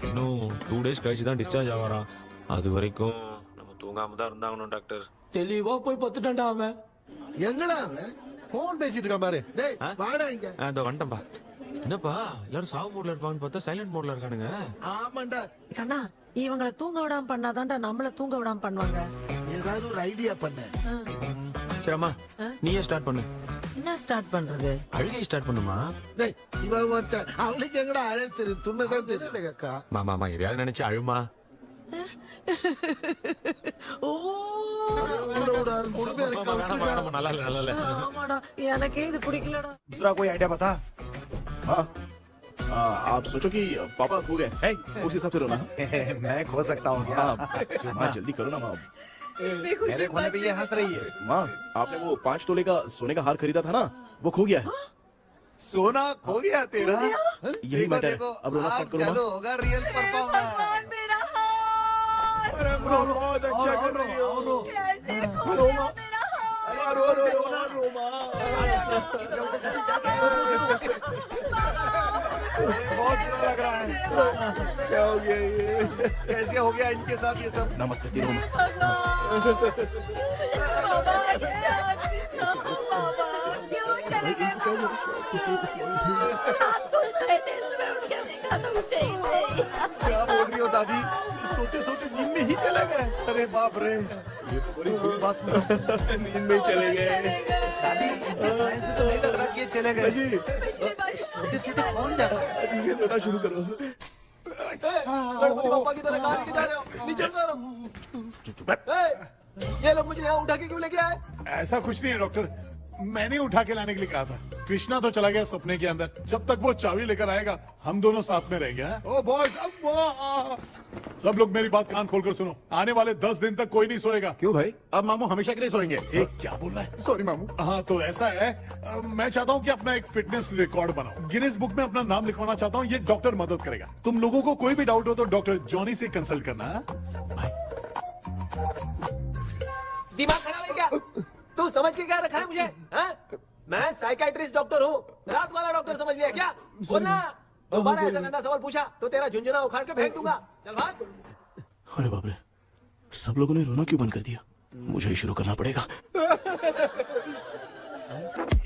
இன்னும் 2 டேஸ் கழிச்சு தான் டிஸ்சார்ஜ் ஆவாராம். அது வரைக்கும் நம்ம தூங்காம தான் இருந்தாகணும் டாக்டர். தெளிவா போய் பத்துட்டான்டா அவன். எங்கடா அவன்? போன் பேசிட்டு இருக்கான் பாரு. டேய், வாடா இங்க. இதோ வந்துட்டேன்பா. என்னப்பா எல்லாரும் சாவு மோட்ல இருப்பாங்கன்னு பார்த்தா சைலண்ட் மோட்ல இருக்கானுங்க. ஆமாண்டா. கண்ணா, இவங்களை தூங்க விடாம பண்ணாதான்டா நம்மள தூங்க விடாம பண்ணுவாங்க. ஏதாவது ஒரு ஐடியா பண்ண. சரிம்மா, நீயே ஸ்டார்ட் பண்ணு. என்ன ஸ்டார்ட் பண்றது? அழுகை ஸ்டார்ட் பண்ணுமா? டேய், இவன் மொத்த அவளுக்கு எங்கடா அழ தெரியும்? துண்ணதான் தெரியல அக்கா. மாமா எதையாவது நினைச்சு அழுமா. நல்லா இல்ல. ஆமாடா, எனக்கே இது பிடிக்கலடா. दूसरा कोई आइडिया बता। हाँ, आप सोचो कि पापा खो गए, उस हिसाब से रोना। मैं खो सकता हूँ क्या? माँ, जल्दी करो ना माँ। मेरे खोने पे ये हंस रही है। माँ, आपने वो 5 तोले का सोने का हार खरीदा था ना, वो खो गया है। सोना खो गया तेरा? यही मैटर है। अब रोना स्टार्ट करो। चलो होगा रियल परफॉर्मेंस। बहुत अच्छा कर रही हो। बहुत बुरा लग रहा है। क्या हो गया ये? कैसे हो गया इनके साथ ये सब? ना मत करती रो। क्या बोल रही हो दादी? सोते सोते नींद में ही चले गए? अरे बाप रे, ये तो बड़ी बुरी बात सुना। नींद में ही चले गए। दादी, इस लाइन से तो नहीं लग रहा कि ये चले गए। सोते सोते कौन जाता है? ये रोना शुरू करो। गणपति बापा की तरह कहाँ लेके जा रहे हो? नीचे उतारो। ये लोग मुझे यहाँ उठा के क्यों लेके आए? ऐसा कुछ नहीं है डॉक्टर, मैंने उठा के लाने के लिए कहा था। कृष्णा तो चला गया सपने के अंदर, जब तक वो चाबी लेकर आएगा हम दोनों साथ में रहेंगे। ओ बॉयज, सब लोग मेरी बात कान खोलकर सुनो, आने वाले 10 दिन तक कोई नहीं सोएगा। क्यों भाई? अब मामू हमेशा के लिए सोएंगे। एक क्या बोल रहा है? सॉरी मामू। हाँ तो ऐसा है, मैं चाहता हूँ कि अपना एक फिटनेस रिकॉर्ड बनाओ, गिनीज बुक में अपना नाम लिखवाना चाहता हूँ। ये डॉक्टर मदद करेगा। तुम लोगों को कोई भी डाउट हो तो डॉक्टर जॉनी से कंसल्ट करना। दिमाग खराब है क्या? तू समझ के क्या रखा है मुझे? हाँ? मैं साइकाइट्रिस्ट डॉक्टर हूँ, रात वाला डॉक्टर समझ लिया क्या? सुनना, दोबारा ऐसा गंदा सवाल पूछा तो तेरा झुंझुना उखाड़ के फेंक दूंगा। चल भाग। अरे बाप रे, सब लोगों ने रोना क्यों बंद कर दिया? मुझे ही शुरू करना पड़ेगा।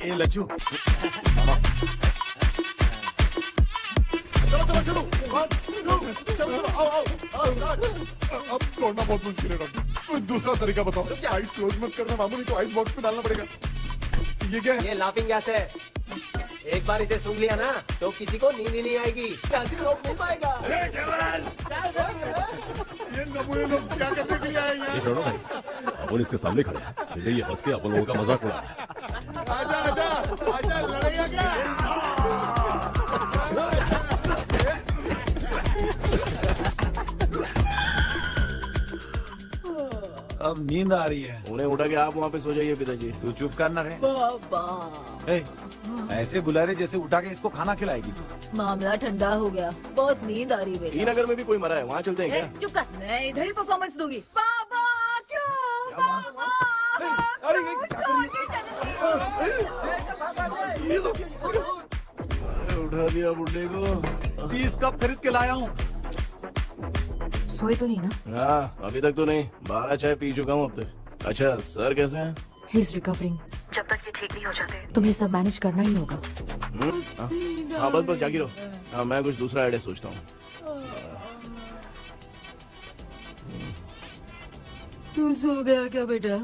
ए लज्जू, चलो चलो चलो, आओ। अब तोड़ना बहुत मुश्किल है डॉक्टर, दूसरा तरीका बताओ। आइस क्लोज मत करना मामू, नहीं तो आइस बॉक्स में डालना पड़ेगा। ये क्या है? ये लाफिंग गैस है। एक बार इसे सूंघ लिया ना तो किसी को नींद ही नहीं आएगी, हंसी रोक नहीं पाएगा। ये नमूने लोग क्या करने के लिए आए हैं? ये छोड़ो भाई, अपन इसके सामने खड़े हैं, फिर ये हंस के अपन लोगों का मजाक उड़ा रहा है। आजा, लड़ेगा क्या? अब नींद आ रही है। उन्हें उठा के आप वहाँ पे सो जाइए पिताजी। तू चुप करना रे। ऐसे बुला रहे जैसे उठा के इसको खाना खिलाएगी। मामला ठंडा हो गया, बहुत नींद आ रही है। श्रीनगर में भी कोई मरा है, वहाँ चलते हैं क्या? चुप कर, मैं इधर ही परफॉर्मेंस दूंगी। बाबा क्यों? बाबा उठा दिया बुड्ढे को। 20 कप खरीद के लाया हूँ। सोए तो नहीं ना? हाँ, अभी तक तो नहीं, 12 चाय पी चुका हूँ अब तक। अच्छा, सर कैसे हैं? He is recovering. जब तक ये ठीक नहीं हो जाते तुम्हें सब मैनेज करना ही होगा। हाँ बस जागी रहो। हाँ, मैं कुछ दूसरा आइडिया सोचता हूँ। तू सो गया क्या बेटा?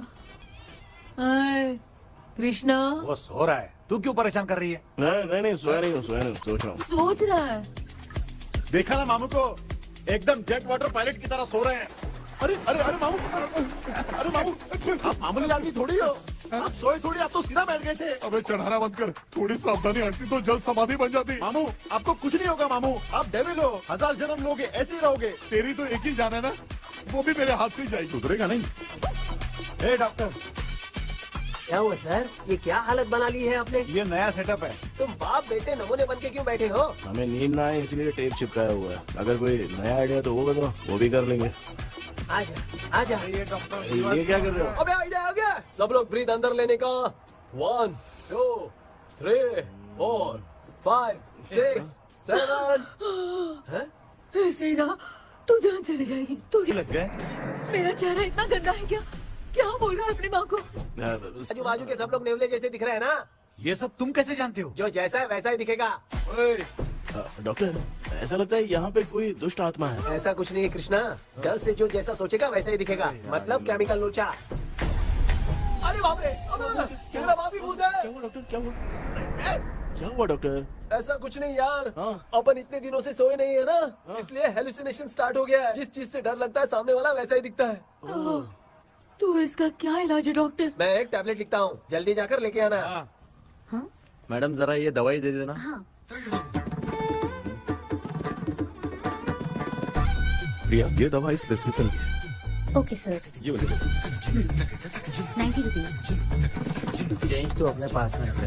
कृष्णा, वो सो रहा है, तू क्यों परेशान कर रही है? नहीं, सोया नहीं हूँ, सोच रहा हूँ। सोच रहा है। देखा ना मामू को, एकदम जेट वाटर पायलट की तरह सो रहे हैं। अरे मामू, आप मामूली आदमी थोड़ी हो, आप सोए थोड़ी, आप तो सीधा बैठ गए थे। अबे चढ़ाना बंद कर, थोड़ी सावधानी हटती तो जल्द समाधि बन जाती। मामू आपको कुछ नहीं होगा मामू, आप डेविल हो, 1000 जन्म लोगे ऐसे ही रहोगे। तेरी तो एक ही जान है ना, वो भी मेरे हाथ से ही जाएगी। सुधरेगा नहीं। ए डॉक्टर, क्या हुआ सर? ये क्या हालत बना ली है आपने? ये नया सेटअप है। तुम बाप बेटे नमूने बन के क्यों बैठे हो? हमें नींद ना आए इसलिए टेप चिपकाया हुआ है। अगर कोई नया आइडिया तो वो बताओ, वो भी कर लेंगे। आजा। ये डॉक्टर, ये क्या कर रहे हो? अबे आइडिया आ गया। सब लोग ब्रीथ अंदर लेने का। 1 2 3 4 5 6 7। ऐसे ना तू जान चली जाएगी। तू लग गए? मेरा चेहरा इतना गंदा है क्या बोल रहा है अपनी माँ को? आजू बाजू के सब लोग नेवले जैसे दिख रहे हैं ना? ये सब तुम कैसे जानते हो? जो जैसा है वैसा ही दिखेगा। डॉक्टर, ऐसा लगता है यहाँ पे कोई दुष्ट आत्मा है। ऐसा कुछ नहीं है कृष्णा, डर से जो जैसा सोचेगा वैसा ही दिखेगा, मतलब केमिकल लोचा। अरे बाप रे, मेरा बाप ही भूत है। क्या हुआ डॉक्टर? क्या हुआ डॉक्टर? ऐसा कुछ नहीं यार, अपन इतने दिनों से सोए नहीं है ना, इसलिए हेलुसिनेशन स्टार्ट हो गया है। जिस चीज से डर लगता है सामने वाला वैसा ही दिखता है। तो इसका क्या इलाज है डॉक्टर? मैं एक टैबलेट लिखता हूँ, जल्दी जाकर लेके आना। मैडम जरा ये दवाई दे देना। प्रिया, ये दवा इस प्रिस्क्रिप्शन की है। Okay sir. ये वाली 90 रुपीज। चेंज तो अपने पास में है।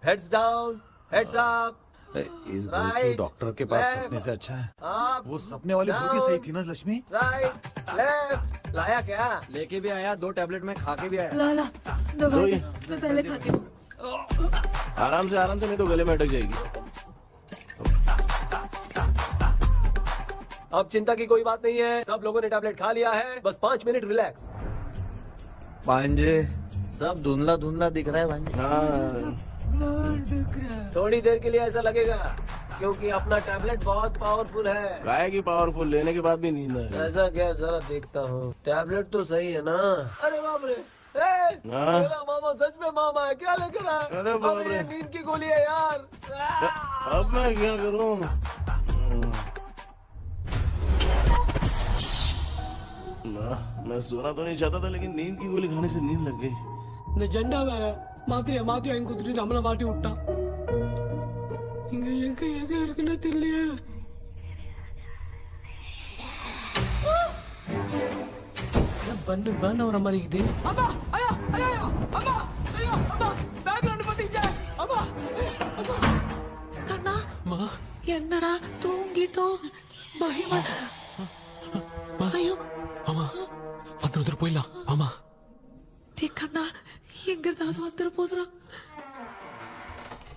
Heads down, heads up. इस भोचू डॉक्टर के पास फंसने से अच्छा है वो सपने वाली बूटी सही थी ना लक्ष्मी। Right left. लाया क्या? लेके भी आया, 2 टैबलेट में खा के भी आया। ला दवाई मैं पहले खाती हूँ। आराम से नहीं तो गले में अटक जाएगी। अब चिंता की कोई बात नहीं है, सब लोगों ने टैबलेट खा लिया है, बस 5 मिनट रिलैक्स। भांजे सब धुंधला धुंधला दिख रहा है भांजे। थोड़ी देर के लिए ऐसा लगेगा क्योंकि अपना टैबलेट बहुत पावरफुल है। गाय की पावरफुल लेने के बाद भी नींद है। ऐसा क्या, जरा देखता हूँ। टैबलेट तो सही है ना? अरे बाप रे, मेरा मामा सच में मामा है, क्या लेकर आया? अरे बाप रे, नींद की गोली है यार। अब मैं क्या करूँ? मैं सोना तो नहीं चाहता था, लेकिन नींद की गोली खाने से नींद लग गई। நிஜண்டா வேற மாத்திரையா வாங்கி கொடுத்துட்டு நம்மள மாட்டி விட்டான். இங்க எங்க எது இருக்குன்னு தெரியலையே. பண்டு பண்ட் வர மாதிரி இருக்குது. அம்மா ஐயா ஐயா அம்மா ஐயா அம்மா பேக்ரவுண்ட் பத்திச்சே அம்மா அம்மா கண்ணா மா என்னடா தூங்கிட்டோம் பயமா ஐயோ மாமா வந்துரு போயிடலாம் மாமா. கண்ணா எங்க இருந்தாவது வந்துட போதுரா.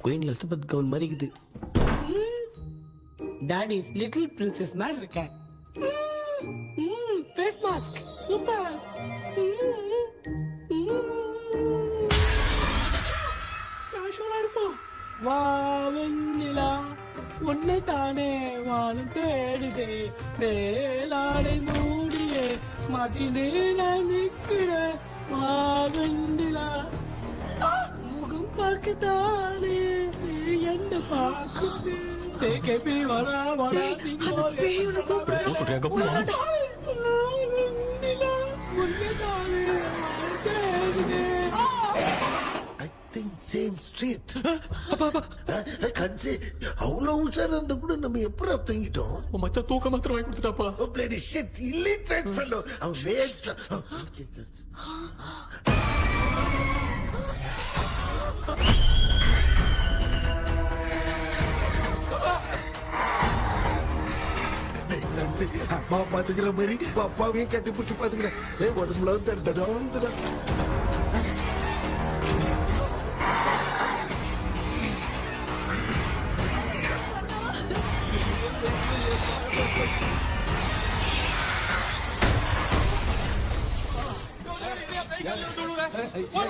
குயின் எலிசபெத் கவுன் மாதிரி இருக்குது. டாடி லிட்டில் பிரின்சஸ் மாதிரி இருக்கேன். Face mask super. காஷோலா இருப்போம். வா வெண்ணிலா உன்னை தானே வானம் தேடுதே மேலாடை மூடியே மாட்டினே நான் நிற்கிறேன். மாவெண்டிலா முகம் பார்க்கத்தானே என்ன பார்க்குது தேக்கே வரா வரா சேம் ஸ்ட்ரீட் கன்சி அவ்வளவு உஷாரா இருந்தா கூட நம்ம எப்படா தூங்கிட்டோம்? மச்சா தூக்க மாத்திரம் வாங்கி கொடுத்துட்டாப்பா. Bloody shit illiterate fellow. அவன் வேஸ்ட். அம்மா பாத்துக்கிற மாதிரி அப்பாவையும் கட்டி பிடிச்சி பாத்துக்கிறேன். உடம்புல தடா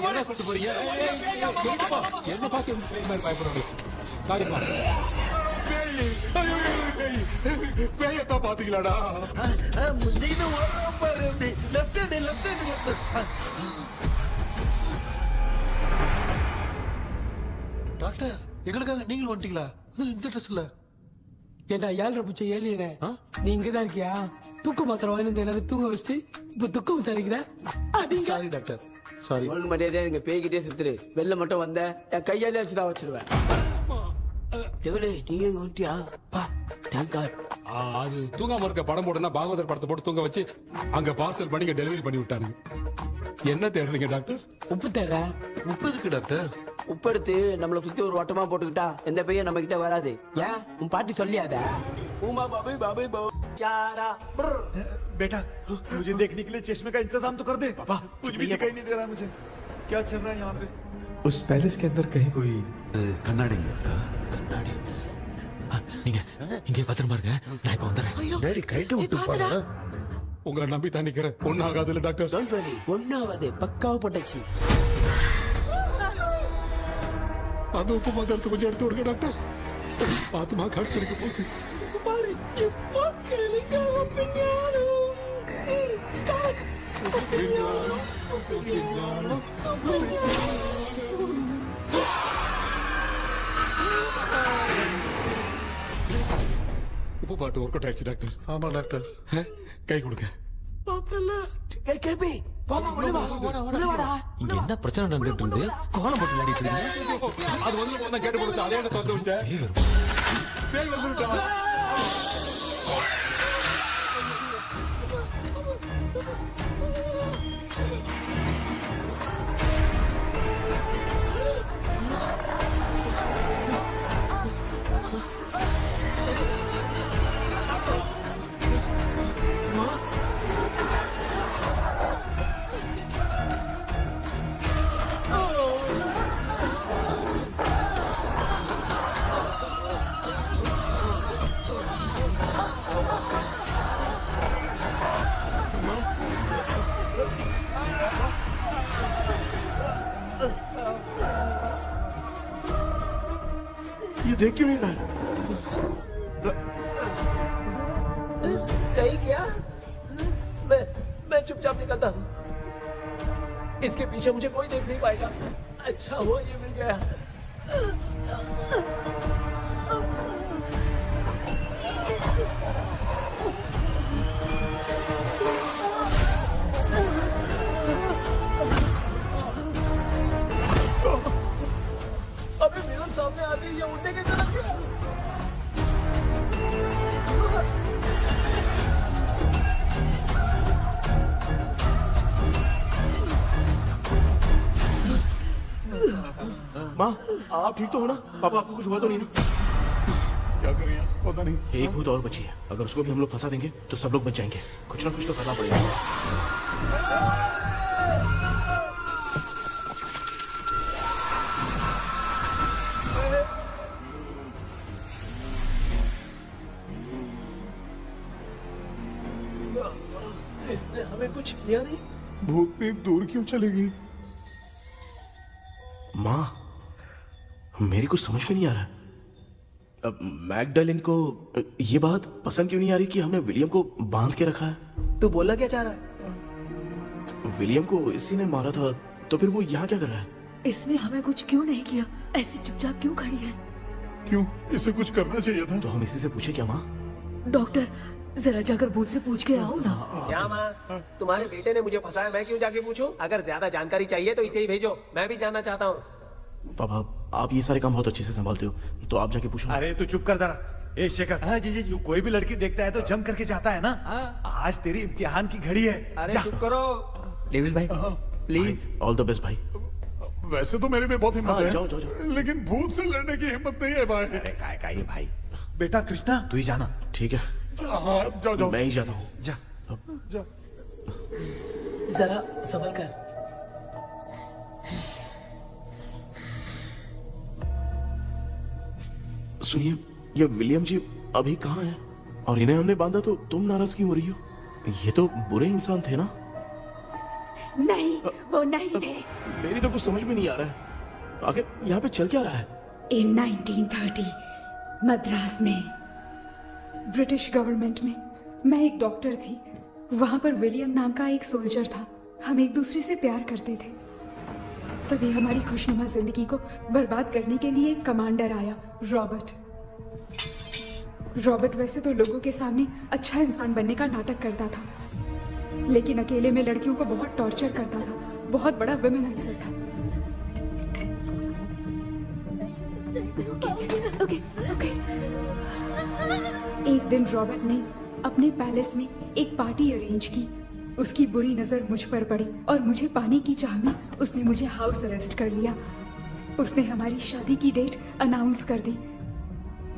என்ன சொல்லிட்டு போறீங்க? என்ன பார்த்து பயப்படுறீங்க? சாரிப்பா. பேயத்தான் பாத்தீங்களாடா? டாக்டர் எங்களுக்காக நீங்கள் வந்துட்டீங்களா? இந்த ட்ரெஸ் இல்ல ஏண்டா 7:30 பூச்ச ஏலியனே, நீ இங்கதான் இருக்கியா? தூக்க மாத்திரம் வாங்கி எல்லாரும் தூங்க வச்சுட்டு இப்ப துக்கம் விசாரிக்கிற. Sorry doctor sorry. ஒழுங்கு மரியாதையா நீங்க பேய்கிட்டே செத்துரு. வெளில மட்டும் வந்த என் கையாலே வச்சுதான் வச்சிருவேன். எவ்வளவு நீங்க எங்க வந்துட்டியா? அது தூங்காம இருக்க படம் போடுனா பாகவதர் படத்தை போட்டு தூங்க வச்சு அங்க பார்சல் பண்ணி டெலிவரி பண்ணி விட்டானுங்க. என்ன தேடுறீங்க டாக்டர்? உப்பு தேட. உப்பு இருக்கு டாக்டர். உப்பு எடுத்து நம்மள சுத்தி ஒரு வட்டமா போட்டுக்கிட்டா எந்த பையன் நம்ம கிட்ட வராது. ஏன் உன் பாட்டி சொல்லியாத? உமா பாபு பாபு பாபு चारा बेटा मुझे देखने के लिए चश्मे का इंतजाम तो कर दे। पापा कुछ भी दिखाई नहीं दे रहा है मुझे, क्या चल रहा है यहाँ पे? उस पैलेस के अंदर कहीं कोई கண்ணாடி கண்ணாடி நீங்க இங்கே பத்திரமா இருங்க, நான் இப்ப வந்துடுறேன். டேடி கைட்டு விட்டு பாரு. உங்களை நம்பி தான் நிக்கிறேன். ஒன்னாகாதுல டாக்டர்? டோன்ட் வரி, ஒன்னாவது பக்காவா போட்டாச்சு. அந்த உப்பு மாத்திரத்தை கொஞ்சம் எடுத்து விடுங்க டாக்டர். பாத்துமா கடிச்சிருக்க போகுது. பாரு இப்போ கேளுங்க. உப்பு பாட்டு ஒர்க் அவுட் ஆயிடுச்சு டாக்டர். ஆமா டாக்டர். கை கொடுங்க. இங்க என்ன பிரச்சனை நடந்துட்டு இருந்து கோலம் போட்டு விளையாடிட்டு இருக்கீங்க? அது வந்து கேட்டு போச்சு. அதே என்ன தந்து வச்சேன். பேய் வந்துட்டா. ये देख क्यों नहीं रहा है? नहीं क्या? मैं चुपचाप निकलता हूँ। इसके पीछे मुझे कोई देख नहीं पाएगा। अच्छा हुआ ये मिल गया। अबे मेरे सामने आते ही ये उड़ने के तरफ गया। माँ, आप ठीक तो हो ना? पापा आपको कुछ हुआ तो नहीं ना? क्या करें यार, पता नहीं। एक भूत और बची है, अगर उसको भी हम लोग फंसा देंगे तो सब लोग बच जाएंगे। कुछ ना कुछ तो करना पड़ेगा। इसने हमें कुछ किया नहीं। भूतनी दूर क्यों चली गई? माँ, मेरी कुछ समझ में नहीं आ रहा। अब मैगडालिन को ये बात पसंद क्यों नहीं आ रही कि हमने विलियम को बांध के रखा है? तू बोलना क्या चाह रहा है? विलियम को इसी ने मारा था, तो फिर वो यहाँ क्या कर रहा है? इसने हमें कुछ क्यों नहीं किया? ऐसे चुपचाप क्यों खड़ी है? क्यों? इसे कुछ करना चाहिए था। तो हम इसी से पूछे क्या माँ? डॉक्टर, जरा जाकर भूत से पूछ के आओ ना। क्या माँ? तुम्हारे बेटे ने मुझे फंसाया, मैं क्यों जाके पूछूं? अगर ज्यादा जानकारी चाहिए तो इसे ही भेजो, मैं भी जानना चाहता हूँ। पापा, आप ये सारे काम बहुत अच्छे से संभालते हो, तो आप जाके पूछो। अरे तू चुप कर जरा। ए शेखर, हाँ जी जी, तू कोई भी लड़की देखता है तो जम करके जाता है ना? आज तेरी इम्तिहान की घड़ी है। अरे चुप करो। डेविल भाई, प्लीज। ऑल द बेस्ट भाई। वैसे तो मेरे में बहुत हिम्मत है, जाओ, जाओ, जाओ। लेकिन भूत से लड़ने की हिम्मत नहीं है भाई। अरे काय का ये भाई। बेटा कृष्णा, तू ही जाना। ठीक है, हाँ, जाओ जाओ। मैं ही जाता हूँ। जा जा। जरा संभल कर। सुनिए, ये विलियम जी अभी कहाँ हैं? और इन्हें हमने बांधा तो तुम नाराज क्यों हो रही हो? ये तो बुरे इंसान थे ना? नहीं, वो नहीं थे। मेरी तो कुछ समझ में नहीं आ रहा है। आखिर यहाँ पे चल क्या रहा है? इन 1930 मद्रास में ब्रिटिश गवर्नमेंट में मैं एक डॉक्टर थी। वहां पर विलियम नाम का एक सोल्जर था। हम एक दूसरे से प्यार करते थे। तभी हमारी खुशनुमा जिंदगी को बर्बाद करने के लिए एक कमांडर आया, रॉबर्ट। रॉबर्ट वैसे तो लोगों के सामने अच्छा इंसान बनने का नाटक करता था, लेकिन अकेले में लड़कियों को बहुत टॉर्चर करता था। बहुत बड़ा वुमेनाइजर था। ओके। एक दिन रॉबर्ट ने अपने पैलेस में एक पार्टी अरेंज की। उसकी बुरी नजर मुझ पर पड़ी और मुझे पाने की चाह में उसने मुझे हाउस अरेस्ट कर लिया। उसने हमारी शादी की डेट अनाउंस कर दी।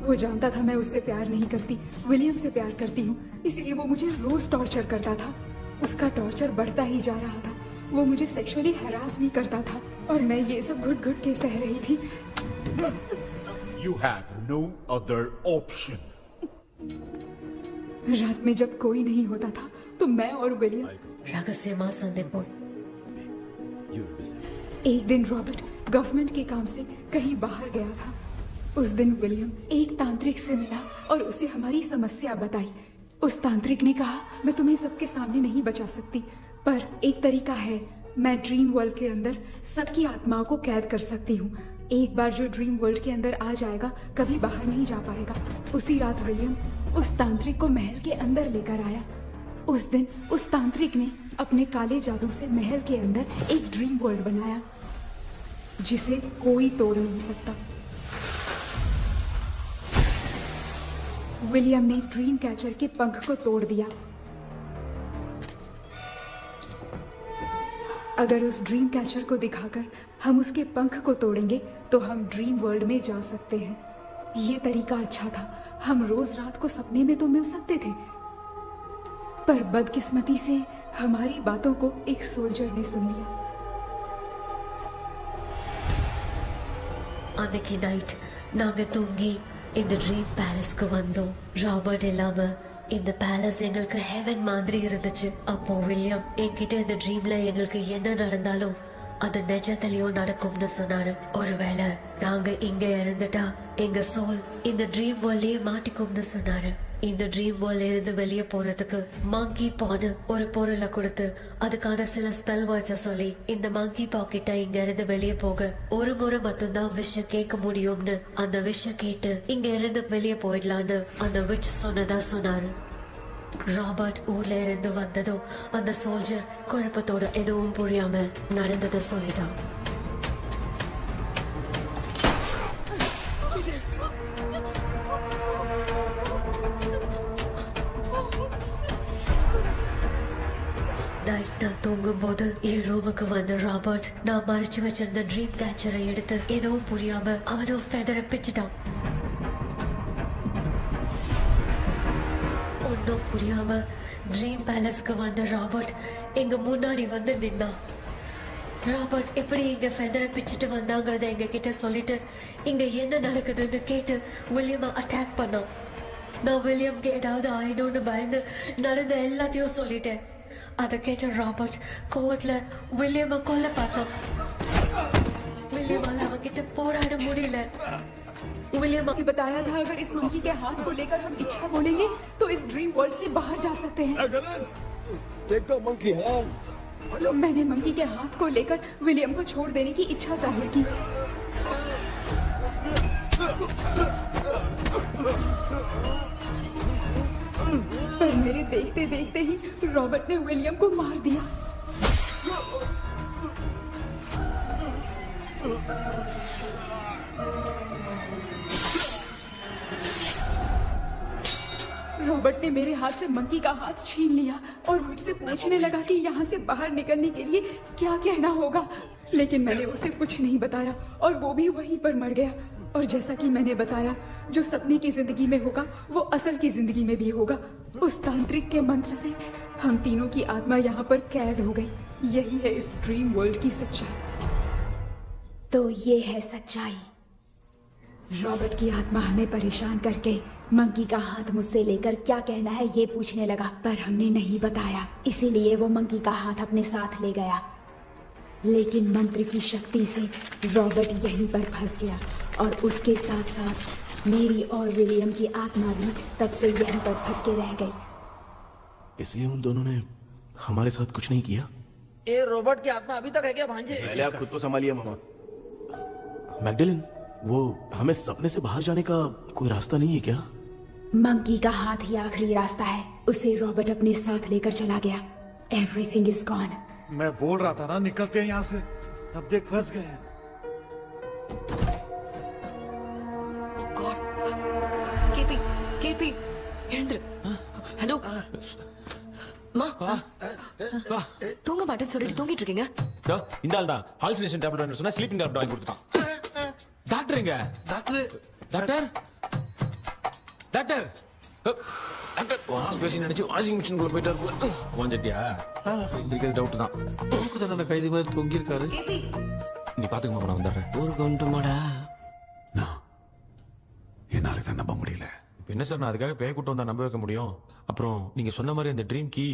वो जानता था मैं उससे प्यार नहीं करती, विलियम से प्यार करती हूँ, इसीलिए वो मुझे रोज टॉर्चर करता था। उसका टॉर्चर बढ़ता ही जा रहा था। वो मुझे सेक्सुअली हैरास भी करता था और मैं ये सब घुट घुट के सह रही थी। You have no other option. रात में जब कोई नहीं होता था तो मैं और विलियम एक दिन रॉबर्ट गवर्नमेंट के काम से कहीं बाहर गया था। उस दिन विलियम एक तांत्रिक से मिला और उसे हमारी समस्या बताई। उस तांत्रिक ने कहा, मैं तुम्हें सबके सामने नहीं बचा सकती, पर एक तरीका है। मैं ड्रीम वर्ल्ड के अंदर सबकी आत्माओं को कैद कर सकती हूँ। एक बार जो ड्रीम वर्ल्ड के अंदर आ जाएगा कभी बाहर नहीं जा पाएगा। उसी रात विलियम उस तांत्रिक को महल के अंदर लेकर आया। उस दिन उस तांत्रिक ने अपने काले जादू से महल के अंदर एक ड्रीम वर्ल्ड बनाया जिसे कोई तोड़ नहीं सकता। विलियम ने ड्रीम कैचर के पंख को तोड़ दिया। अगर उस ड्रीम कैचर को दिखाकर हम उसके पंख को तोड़ेंगे तो हम ड्रीम वर्ल्ड में जा सकते हैं। ये तरीका अच्छा था, हम रोज रात को सपने में तो मिल सकते थे, पर बदकिस्मती से हमारी बातों को एक सोल्जर ने सुन लिया। அன்னைக்கு நைட் நாங்க தூங்கி இந்த ட்ரீம் பேலஸ்க்கு வந்தோம். ராபர்ட் இல்லாம இந்த பேலஸ் எங்களுக்கு ஹெவன் மாதிரி இருந்துச்சு. அப்போ வில்லியம் என்கிட்ட இந்த ட்ரீம்ல எங்களுக்கு என்ன நடந்தாலும் அது நிஜத்திலயும் நடக்கும்னு சொன்னாரு. ஒருவேளை நாங்க இங்க இறந்துட்டா எங்க சோல் இந்த ட்ரீம் வேர்ல்ட்லயே மாட்டிக்கும்னு சொன்னாரு. இந்த ட்ரீம் வேர்ல்ட்ல இருந்து வெளியே போறதுக்கு மங்கி பான்னு ஒரு பொருளை கொடுத்து அதுக்கான சில ஸ்பெல் வேர்ட்ஸை சொல்லி இந்த மங்கி பாக்கெட்டை இங்க இருந்து வெளியே போக ஒரு முறை மட்டும்தான் விஷயம் கேட்க முடியும்னு அந்த விஷயம் கேட்டு இங்க இருந்து வெளியே போயிடலான்னு அந்த விச் சொன்னதா சொன்னாரு. ராபர்ட் ஊர்ல இருந்து வந்ததும் அந்த சோல்ஜர் குழப்பத்தோட எதுவும் புரியாம நடந்ததை சொல்லிட்டான். நைட் நான் தூங்கும் போது என் ரூமுக்கு வந்த ராபர்ட் நான் மறைச்சு வச்சிருந்த ட்ரீம் கேச்சரை எடுத்து எதுவும் புரியாம அவனும் ஃபெதரை பிச்சுட்டான். ஒன்னும் புரியாம ட்ரீம் பேலஸ்க்கு வந்த ராபர்ட் எங்க முன்னாடி வந்து நின்னான். ராபர்ட் எப்படி இங்க ஃபெதரை பிச்சுட்டு வந்தாங்கிறத எங்க கிட்ட சொல்லிட்டு இங்க என்ன நடக்குதுன்னு கேட்டு வில்லியமை அட்டாக் பண்ணான். நான் வில்லியம்க்கு ஏதாவது ஆயிடும்னு பயந்து நடந்த எல்லாத்தையும் சொல்லிட்டேன். அதை கேட்ட ராபர்ட் கோவத்துல வில்லியமை கொல்ல பார்த்தான். विलियम किटे पोराड़ मुड़ीले विलियम ने बताया था अगर इस मंकी के हाथ को लेकर हम इच्छा बोलेंगे तो इस ड्रीम वर्ल्ड से बाहर जा सकते हैं। मंकी मैंने मंकी के हाथ को लेकर विलियम को छोड़ देने की इच्छा जाहिर की। पर मेरे देखते देखते ही रॉबर्ट ने विलियम को मार दिया। रॉबर्ट ने मेरे हाथ से मंकी का हाथ छीन लिया और मुझसे पूछने लगा कि यहाँ से बाहर निकलने के लिए क्या कहना होगा, लेकिन मैंने उसे कुछ नहीं बताया और वो भी वहीं पर मर गया। और जैसा कि मैंने बताया, जो सपने की जिंदगी में होगा वो असल की जिंदगी में भी होगा। उस तांत्रिक के मंत्र से हम तीनों की आत्मा यहाँ पर कैद हो गई। यही है इस ड्रीम वर्ल्ड की सच्चाई। तो ये है सच्चाई। रॉबर्ट की आत्मा हमें परेशान करके मंकी का हाथ मुझसे लेकर क्या कहना है ये पूछने लगा, पर हमने नहीं बताया, इसीलिए वो मंकी का हाथ अपने साथ ले गया। लेकिन मंत्र की शक्ति से रॉबर्ट यहीं पर फंस गया और उसके साथ साथ मेरी और विलियम की आत्मा भी तब से यहीं पर फंस के रह गई। इसलिए उन दोनों ने हमारे साथ कुछ नहीं किया। ये रॉबर्ट की आत्मा अभी तक है क्या भांजे? पहले आप खुद को संभालिए मामा। मैगडेलिन, वो हमें सपने से बाहर जाने का कोई रास्ता नहीं है क्या? मंकी का हाथ ही आखिरी रास्ता है। उसे रॉबर्ट अपने साथ लेकर चला गया। Everything is gone. मैं बोल रहा था ना निकलते हैं यहाँ से, अब देख फंस गए। केपी केपी हेलो மா தூங்க மாட்டேன்னு சொல்லிட்டு தூங்கிட்டு இருக்கீங்க? இந்த ஆள் தான் ஹாலுசினேஷன் டேப்லெட் வேணும் சொன்னா ஸ்லீப்பிங் டேப்லெட் வாங்கி கொடுத்துட்டான். டாக்டர் எங்க? Doctor doctor doctor doctor wash basin நினைச்சு வாஷிங் மிஷின் குள்ள போயிட்டாரு. வாஞ்சட்டியா? இதுக்கு டவுட் தான். உங்களுக்கு தான கைதி மாதிரி தொங்கி இருக்காரு. நீ பாத்துக்க மாமா, நான் வந்துறேன். ஊருக்கு வந்துமாடா. என்னால இதை நம்ப முடியல. இப்போ என்ன சார், நான் அதுக்காக பேய் கூட்டம் வந்தா நம்ப வைக்க முடியும்? அப்புறம் நீங்க சொன்ன மாதிரி அந்த ட்ரீம் கீ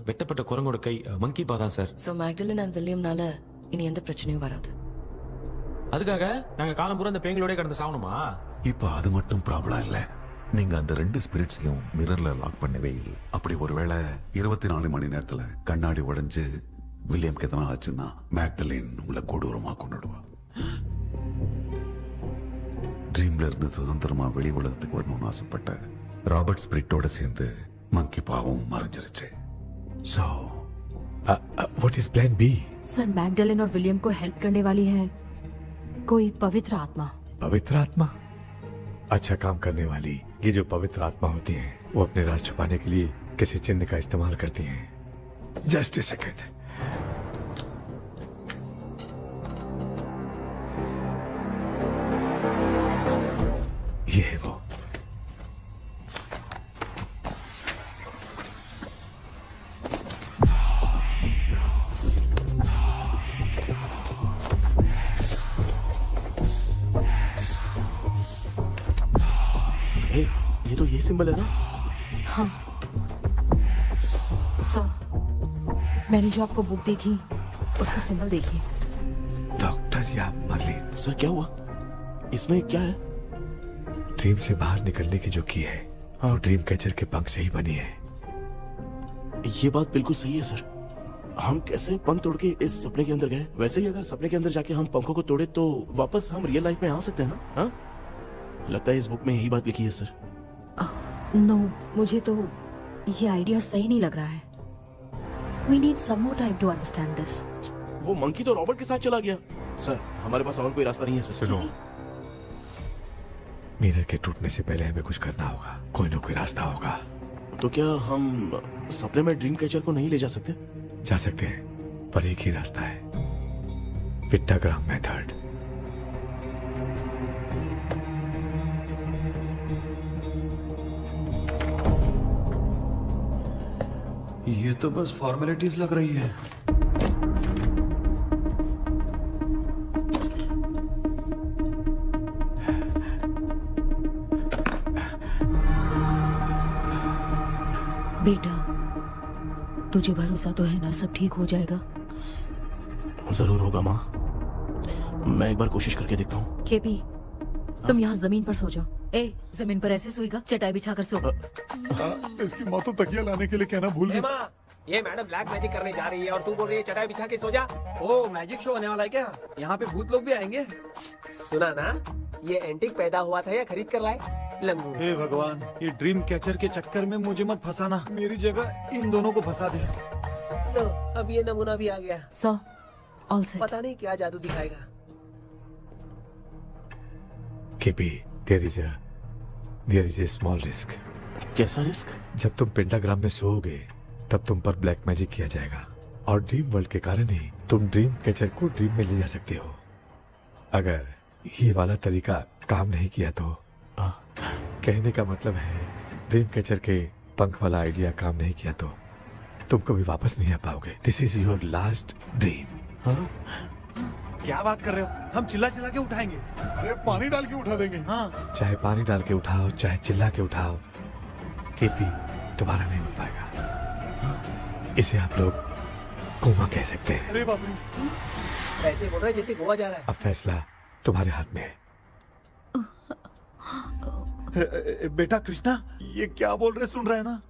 வெட்டப்பட்ட குரங்கோட கை மங்கி பாதான் சார். சோ மேக்டலின் அண்ட் வில்லியம்னால இனி எந்த பிரச்சனையும் வராது. அதுக்காக நாங்க காலம் பூரா அந்த பேய்களோட கடந்து சாவணுமா? இப்ப அது மட்டும் ப்ராப்ளம் இல்ல, நீங்க அந்த ரெண்டு ஸ்பிரிட்ஸையும் மிரர்ல லாக் பண்ணவே இல்லை. அப்படி ஒருவேளை 24 மணி நேரத்துல கண்ணாடி உடைஞ்சு வில்லியம்க்கு எதனா ஆச்சுன்னா மேக்டலின் உங்களை கொடூரமா கொண்டுடுவா. ட்ரீம்ல இருந்து சுதந்திரமா வெளி உலகத்துக்கு வரணும்னு ஆசைப்பட்ட ராபர்ட் ஸ்பிரிட்டோட சேர்ந்து मंकी पावों मरंजरचे। So, what is plan B? Sir Magdalene और विलियम को हेल्प करने वाली है कोई पवित्र आत्मा। पवित्र आत्मा? अच्छा काम करने वाली ये जो पवित्र आत्मा होती हैं, वो अपने राज छुपाने के लिए किसी चिन्ह का इस्तेमाल करती हैं। Just a second. है वो। ये तो ये सिंबल है ना? हाँ। मैंने जो आपको बुक दी थी उसका सिंबल देखिए। डॉक्टर या मर्लिन। सर क्या हुआ? इसमें क्या है? ड्रीम से बाहर निकलने की जो की है वो ड्रीम कैचर के पंख से ही बनी है। ये बात बिल्कुल सही है सर। हम कैसे पंख तोड़ के इस सपने के अंदर गए, वैसे ही अगर सपने के अंदर जाके हम पंखों को तोड़े तो वापस हम रियल लाइफ में आ सकते हैं ना? हाँ? लगता है इस बुक में यही बात लिखी है सर। नो, मुझे तो ये आइडिया सही नहीं लग रहा है। We need some more time to understand this. वो मंकी तो रॉबर्ट के साथ चला गया। सर हमारे पास और कोई रास्ता नहीं है सर। सुनो, मिरर के टूटने से पहले हमें कुछ करना होगा। कोई ना कोई रास्ता होगा। तो क्या हम सपने में ड्रीम कैचर को नहीं ले जा सकते? जा सकते हैं, पर एक ही रास्ता है, पिट्टाग्राम मेथड। ये तो बस फॉर्मेलिटीज लग रही है। बेटा, तुझे भरोसा तो है ना सब ठीक हो जाएगा? जरूर होगा माँ। मैं एक बार कोशिश करके देखता हूँ। केपी, तुम यहाँ जमीन पर सो जाओ। ए, जमीन पर ऐसे सोएगा? चटाई बिछाकर सो। इसकी माँ तो तकिया लाने के लिए कहना भूल गई। माँ, ये मैडम ब्लैक मैजिक करने जा रही है और तू बोल रही है चटाई बिछा के सो जा। ओ, मैजिक शो होने वाला है क्या? यहाँ पे भूत लोग भी आएंगे। सुना ना, ये एंटीक पैदा हुआ था या खरीद कर लाए? लंगू। हे भगवान, ये ड्रीम कैचर के चक्कर में मुझे मत फंसाना। मेरी जगह इन दोनों को फंसा दे। लो, अब ये नमूना भी आ गया। सो, ऑल सेट। पता नहीं क्या जादू दिखाएगा। KP, there is a small risk। कैसा रिस्क? जब तुम पेंटाग्राम में सोओगे तब तुम पर ब्लैक मैजिक किया जाएगा और ड्रीम वर्ल्ड के कारण ही तुम ड्रीम कैचर को ड्रीम में ले जा सकते हो। अगर ये वाला तरीका काम नहीं किया तो कहने का मतलब है ड्रीम कैचर के पंख वाला आइडिया काम नहीं किया तो तुम कभी वापस नहीं आ पाओगे। This is your last dream. क्या बात कर रहे हो? हम चिल्ला चिल्ला के उठाएंगे। अरे पानी डाल के उठा देंगे। हाँ। चाहे पानी डाल के उठाओ, चाहे चिल्ला के उठाओ, केपी दोबारा नहीं उठ पाएगा। इसे आप लोग कोमा कह सकते हैं। अरे बाप रे, ऐसे बोल रहा है जैसे गोवा जा रहा है। अब फैसला तुम्हारे हाथ में है। बेटा कृष्णा, ये क्या बोल रहे, सुन रहे हैं ना?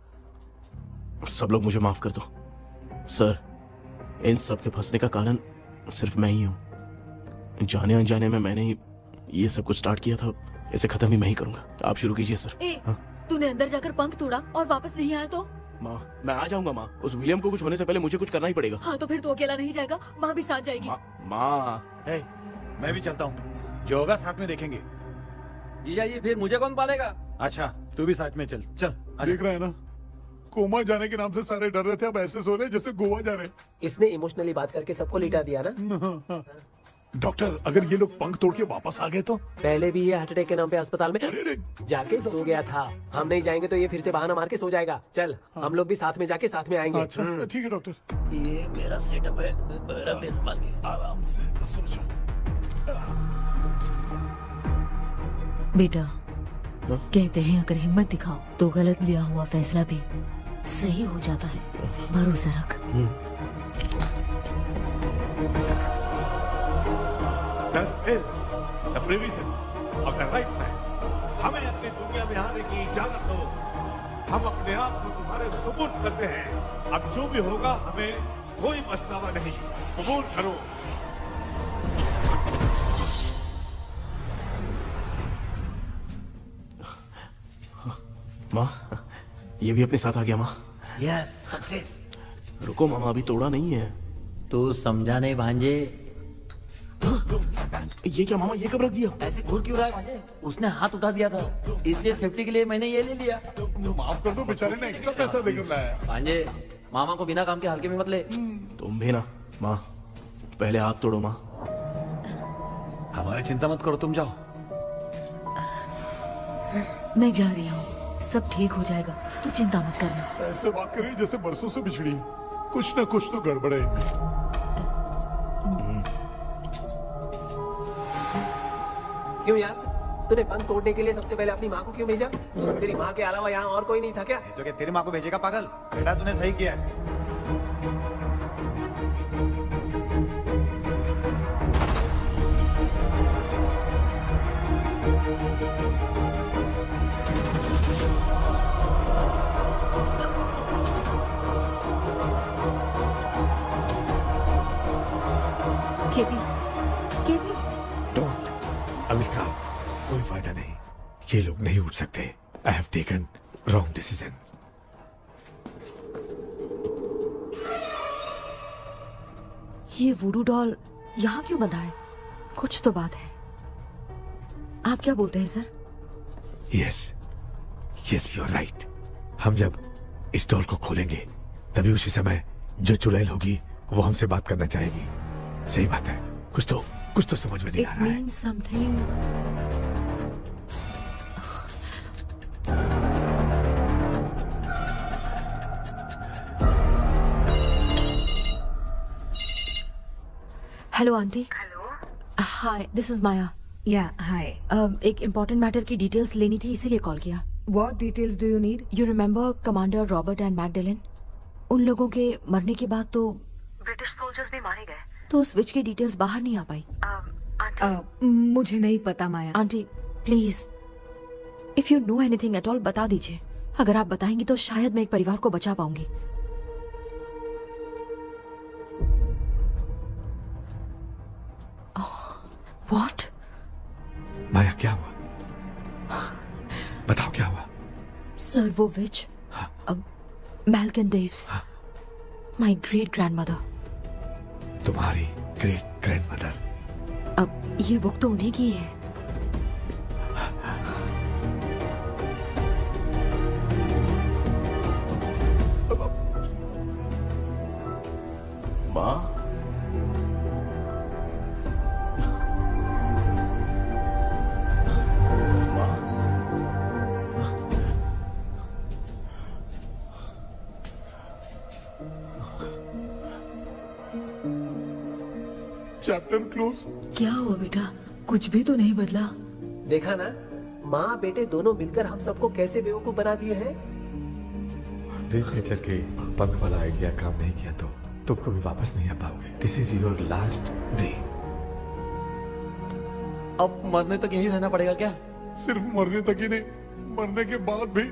सब लोग मुझे माफ कर दो सर। इन सब के फंसने का कारण सिर्फ मैं ही हूँ। जाने अनजाने में मैंने ही ये सब कुछ स्टार्ट किया था। इसे खत्म भी मैं ही करूंगा। आप शुरू कीजिए सर। तूने अंदर जाकर पंख तोड़ा और वापस नहीं आया तो? माँ, मैं आ जाऊंगा माँ। उस विलियम को कुछ होने से पहले मुझे कुछ करना ही पड़ेगा। हाँ, तो फिर तू अकेला नहीं जाएगा, माँ भी साथ जाएगी। माँ, मैं भी चलता हूँ। जो होगा साथ में देखेंगे। जीजा जी, फिर मुझे कौन पालेगा? अच्छा, तू भी साथ में चल। चल देख रहा है ना, कोमा जाने के नाम से सारे डर रहे थे, अब ऐसे सो रहे जैसे गोवा जा रहे। इसने इमोशनली बात करके सबको लिटा दिया ना। डॉक्टर, अगर ये लोग पंख तोड़ के वापस आ गए तो? पहले भी ये हार्ट अटैक के नाम पे अस्पताल में जाके सो गया था। हम नहीं जाएंगे तो ये फिर से बहाना मार के सो जाएगा। चल, हम लोग भी साथ में जाके साथ में आएंगे। अच्छा, ठीक है डॉक्टर। ये मेरा सेटअप है, रख दे संभाल के। आराम से सो जाओ। बेटा, कहते हैं अगर हिम्मत दिखाओ तो गलत लिया हुआ फैसला भी सही हो जाता है। भरोसा रख। हमें अपनी दुनिया में आने की इजाजत दो। हम अपने आप को तुम्हारे सुपुर्द करते हैं। अब जो भी होगा हमें कोई पछतावा नहीं। कबूल करो। माँ, ये भी अपने साथ आ गया। माँ, यस, सक्सेस। रुको मामा, अभी तोड़ा नहीं है। तू समझा नहीं भांजे। ये क्या मामा, ये कब रख दिया? ऐसे घूर क्यों रहा है भांजे? उसने हाथ उठा दिया था, इसलिए सेफ्टी के लिए मैंने ये ले लिया। माफ कर दो, बेचारे ने एक्स्ट्रा पैसा देकर लाया। भांजे, मामा को बिना काम के हल्के में मत ले। तुम भी ना। माँ, पहले हाथ तोड़ो। माँ, हमारी चिंता मत करो, तुम जाओ। मैं जा रही हूँ, सब ठीक हो जाएगा, तू चिंता मत करना। ऐसे बात कर रही जैसे बरसों से बिछड़ी। कुछ ना कुछ तो गड़बड़ है इनमें। क्यों यार, तूने बंद तोड़ने के लिए सबसे पहले अपनी माँ को क्यों भेजा? तेरी माँ के अलावा यहाँ और कोई नहीं था क्या? तो क्या तेरी माँ को भेजेगा पागल? बेटा तूने सही किया है। KP, KP. डोंट, अनुष्का, कोई फायदा नहीं। ये लोग नहीं उठ सकते। I have taken wrong decision. ये वुडू डॉल यहाँ क्यों बंधा है? कुछ तो बात है। आप क्या बोलते हैं sir? Yes, yes, you are right. हम जब इस डॉल को खोलेंगे तभी उसी समय जो चुड़ैल होगी वो हमसे बात करना चाहेगी। सही बात है। कुछ तो समझ में नहीं आ रहा है। It means something. Hello aunty. Hello. Hi, this is Maya. Yeah hi. एक इम्पोर्टेंट मैटर की डिटेल्स लेनी थी, इसीलिए कॉल किया। What details do you need? You remember commander Robert and Magdalene? उन लोगों के मरने के बाद तो ब्रिटिश सोल्जर्स भी मारे गए। तो स्विच की डिटेल्स बाहर नहीं आ पाई। मुझे नहीं पता Maya. Aunty please, if you know anything at all बता दीजिए। अगर आप बताएंगी तो शायद मैं एक परिवार को बचा पाऊंगी। व्हाट? माया क्या हुआ? बताओ क्या हुआ? सर वो विच, मैल्कन डेव्स, माय ग्रेट ग्रैंडमदर। तुम्हारी ग्रेट ग्रैंडमदर? अब ये बुक तो उन्हीं की है। माँ? Chapter close. क्या हुआ बेटा? कुछ भी तो नहीं बदला। देखा ना, माँ बेटे दोनों मिलकर हम सबको कैसे बेवकूफ बना दिए हैं। ड्रीम कैचर के पंख वाला आइडिया काम नहीं किया तो तुम कभी वापस नहीं आ पाओगे। This is your last dream. अब मरने तक यहीं रहना पड़ेगा क्या? सिर्फ मरने तक ही नहीं, मरने के बाद भी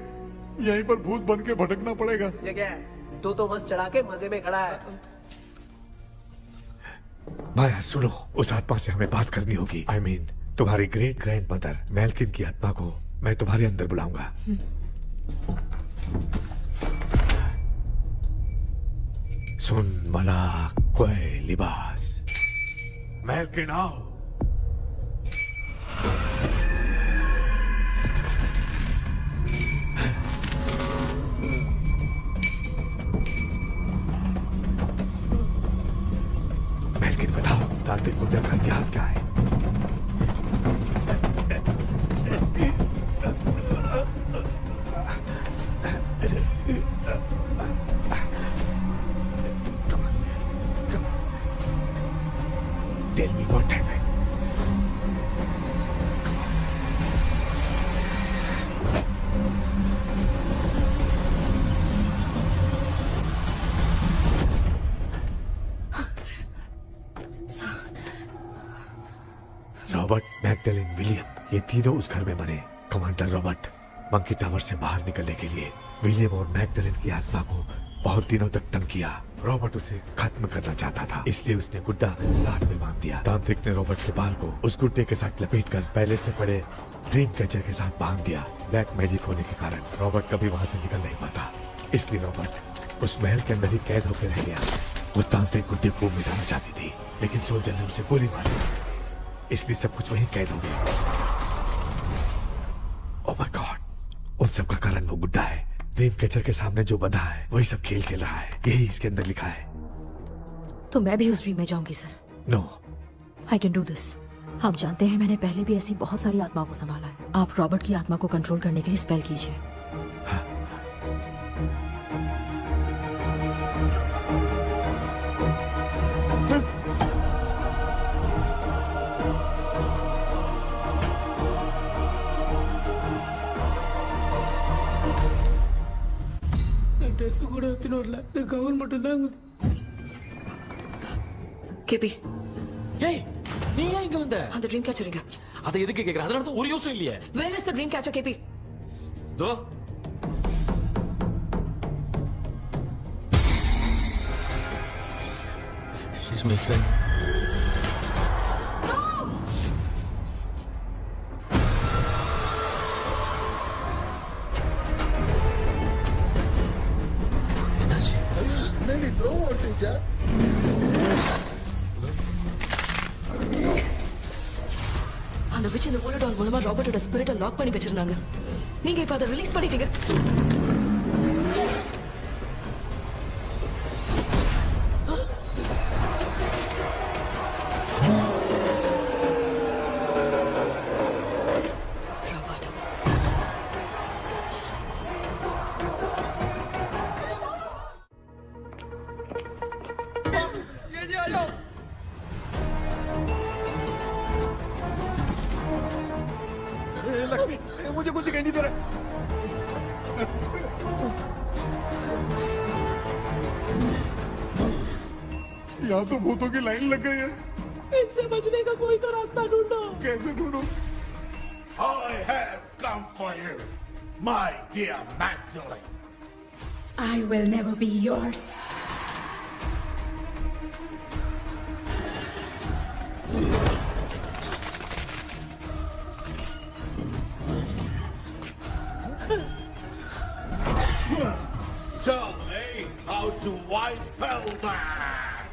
यहीं पर भूत बन के भटकना पड़ेगा। जगह तू तो बस चढ़ा के मजे में खड़ा है। माया सुनो, उस आत्मा से हमें बात करनी होगी। I mean, तुम्हारी ग्रेट ग्रैंड मदर मैल्किन की आत्मा को मैं तुम्हारे अंदर बुलाऊंगा। सुन मला कोई लिबास, मैल्किन आओ। मैल्किन बताओ, तांत्रिक मुद्रा का इतिहास क्या है? Tell me what happened. Robert, Magdalene, William, ये तीनों उस घर में मरे। कमांडर रॉबर्ट मंकी टावर से बाहर निकलने के लिए विलियम और मैगडेलिन की आत्मा को बहुत दिनों तक तंग किया। रॉबर्ट उसे खत्म करना चाहता था, इसलिए उसने गुड्डा साथ में बांध दिया। तांत्रिक ने रॉबर्ट के बाल को उस गुड्डे के साथ लपेटकर पैलेस में पड़े ड्रीम कैचर के साथ बांध दिया। ब्लैक मैजिक होने के कारण रॉबर्ट कभी वहां से निकल नहीं पाता, इसलिए रॉबर्ट उस महल के अंदर ही कैद होकर रह गया। वो तांत्रिक गुड्डे को मिटाना चाहती थी, लेकिन सोल्जर ने उसे गोली मारी, इसलिए सब कुछ वहीं कैद हो गया। ओह माय गॉड, उन सब का कारण वो गुड्डा है। ड्रीम कैचर के सामने जो बंधा है वही सब खेल खेल रहा है, यही इसके अंदर लिखा है। तो मैं भी उस ड्रीम में जाऊंगी sir. No, I can do this. आप जानते हैं मैंने पहले भी ऐसी बहुत सारी आत्माओं को संभाला है। आप रॉबर्ट की आत्मा को कंट्रोल करने के लिए स्पेल कीजिए। ட்ரெஸ் கூட எடுத்துன்னு வரல. இந்த கவுன் மட்டும் தான். கேபி, ஏய் நீ ஏன் இங்க வந்த? அந்த ட்ரீம் கேச்சர் எங்க? அதை எதுக்கு கேக்குற? அதனால தான் ஒரு யூஸும் இல்லையே. Where is the dream catcher, கேபி? தோ she's my friend. என்னடி ப்ரோ ஓட்டிச்சா? அந்த விச் இந்த ஓலடால் மூலமா ராபர்ட்டோட ஸ்பிரிட்டை லாக் பண்ணி வச்சிருந்தாங்க. நீங்க இப்ப அதை ரிலீஸ் பண்ணிட்டீங்க. लक्ष्मी, मुझे कुछ दिखाई नहीं दे रहा। यहाँ तो भूतों की लाइन लग गई है। इनसे बचने का कोई तो रास्ता ढूंढो। कैसे ढूंढूं? I have come for you, my dear Magdalene. I will never be yours. Tell me how to wipe spell that.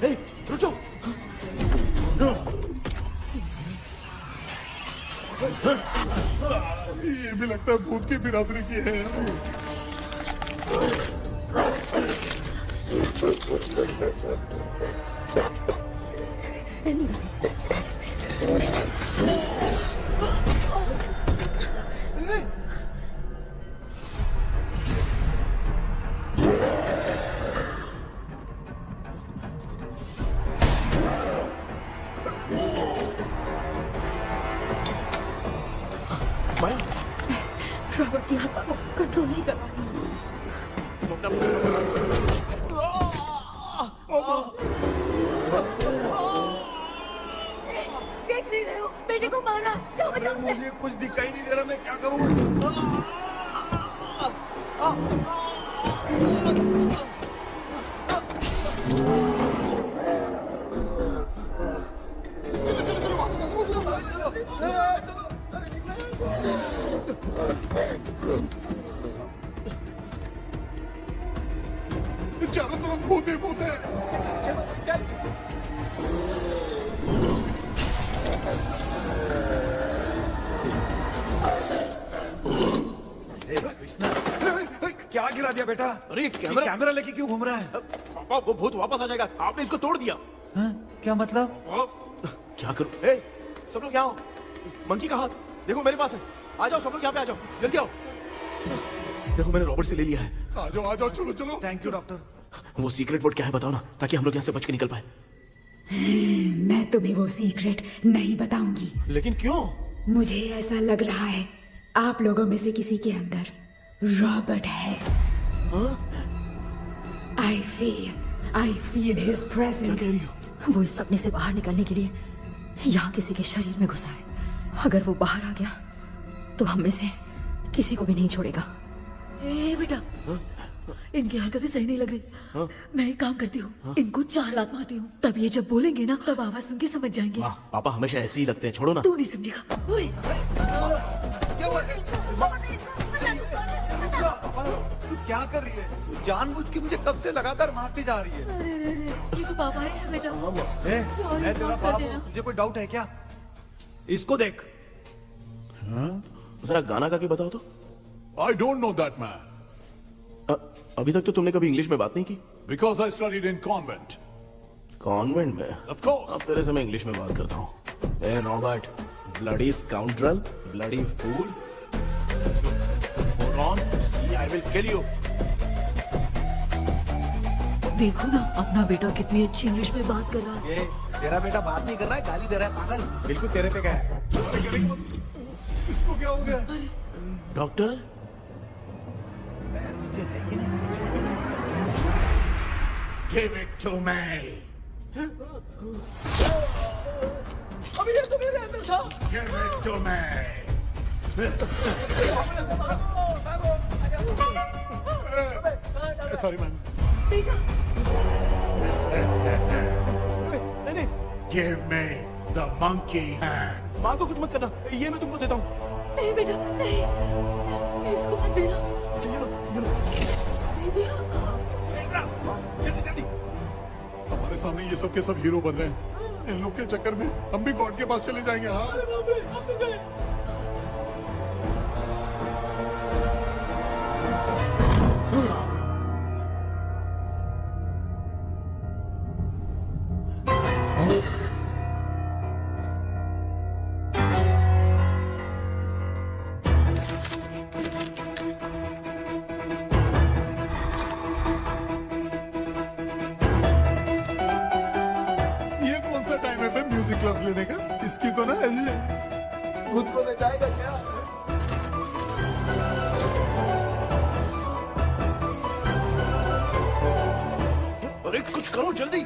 Hey, रुको। ये भी लगता है भूत की बिरादरी की है। रॉबर्ट की आत्मा को कंट्रोल नहीं कर पाती। देख नहीं रहे हो? बेटे को मारा। जाओ बचाओ उसे। मुझे कुछ दिखाई नहीं दे रहा, मैं क्या करूं? चारों तरफ भूत ही भूत है। क्या गिरा दिया बेटा? अरे कैमरा लेके क्यों घूम रहा है? पापा वो भूत वापस आ जाएगा। आपने इसको तोड़ दिया। क्या मतलब? क्या करूं? ए, सब लोग यहाँ आओ। मंकी का हाथ देखो मेरे पास है। आ जाओ सब लोग यहाँ पे आ जाओ, जल्दी आओ। देखो मैंने रॉबर्ट से ले लिया है। आ जाओ, चलो चलो। Thank you doctor. वो सीक्रेट वर्ड क्या है बताओ ना, ताकि हम लोग यहाँ से बच के निकल पाए। मैं तुम्हें वो सीक्रेट नहीं बताऊंगी। लेकिन क्यों? मुझे ऐसा लग रहा है आप लोगों में से किसी के अंदर रॉबर्ट है। I feel his presence. क्या कह रही हो? वो इस सपने से बाहर निकलने के लिए यहाँ किसी के शरीर में घुसा है। अगर वो बाहर आ गया तो हम में से किसी को भी नहीं छोड़ेगा। ए बेटा, इनकी हरकतें सही नहीं लग रही। मैं एक काम करती हूँ, इनको 4 लात मारती हूँ, तब ये जब बोलेंगे ना तब आवाज सुन के समझ जाएंगे। पापा हमेशा ऐसे ही लगते हैं, छोड़ो ना। तू नहीं समझेगा। ओए, तू क्या कर रही है? तू जानबूझ के मुझे कब से लगातार मारती जा रही है। अरे ये तो पापा है बेटा। मैं तेरा बाप हूँ, तुझे कोई डाउट है क्या? इसको देख। जरा गाना गा के बताओ तो। I don't know that man. अभी तक तो तुमने कभी इंग्लिश में बात नहीं की। Because I studied in convent. Convent में? Of course. अब तेरे से मैं इंग्लिश में बात करता हूँ। ए Robert, bloody scoundrel, bloody fool. Hold on, see, I will kill you. देखो ना अपना बेटा कितनी अच्छी इंग्लिश में बात कर रहा है। ये तेरा बेटा बात नहीं कर रहा है, गाली दे रहा है पागल। बिल्कुल तेरे पे क्या है? इसको क्या हो गया? Doctor? Give it to me. अभी ये तो मेरे अंदर था। Give it to me. Sorry man. नहीं। Give me the monkey hand. माँ को कुछ मत करना, ये मैं तुमको देता हूँ। नहीं बेटा नहीं, इसको मत देना। हमारे सामने ये सब के सब हीरो बन रहे हैं। इन लोग के चक्कर में हम भी गॉड के पास चले जाएंगे। हाँ क्लास लेने का। इसकी तो ना खुद को नचाएगा क्या? अरे कुछ करो जल्दी।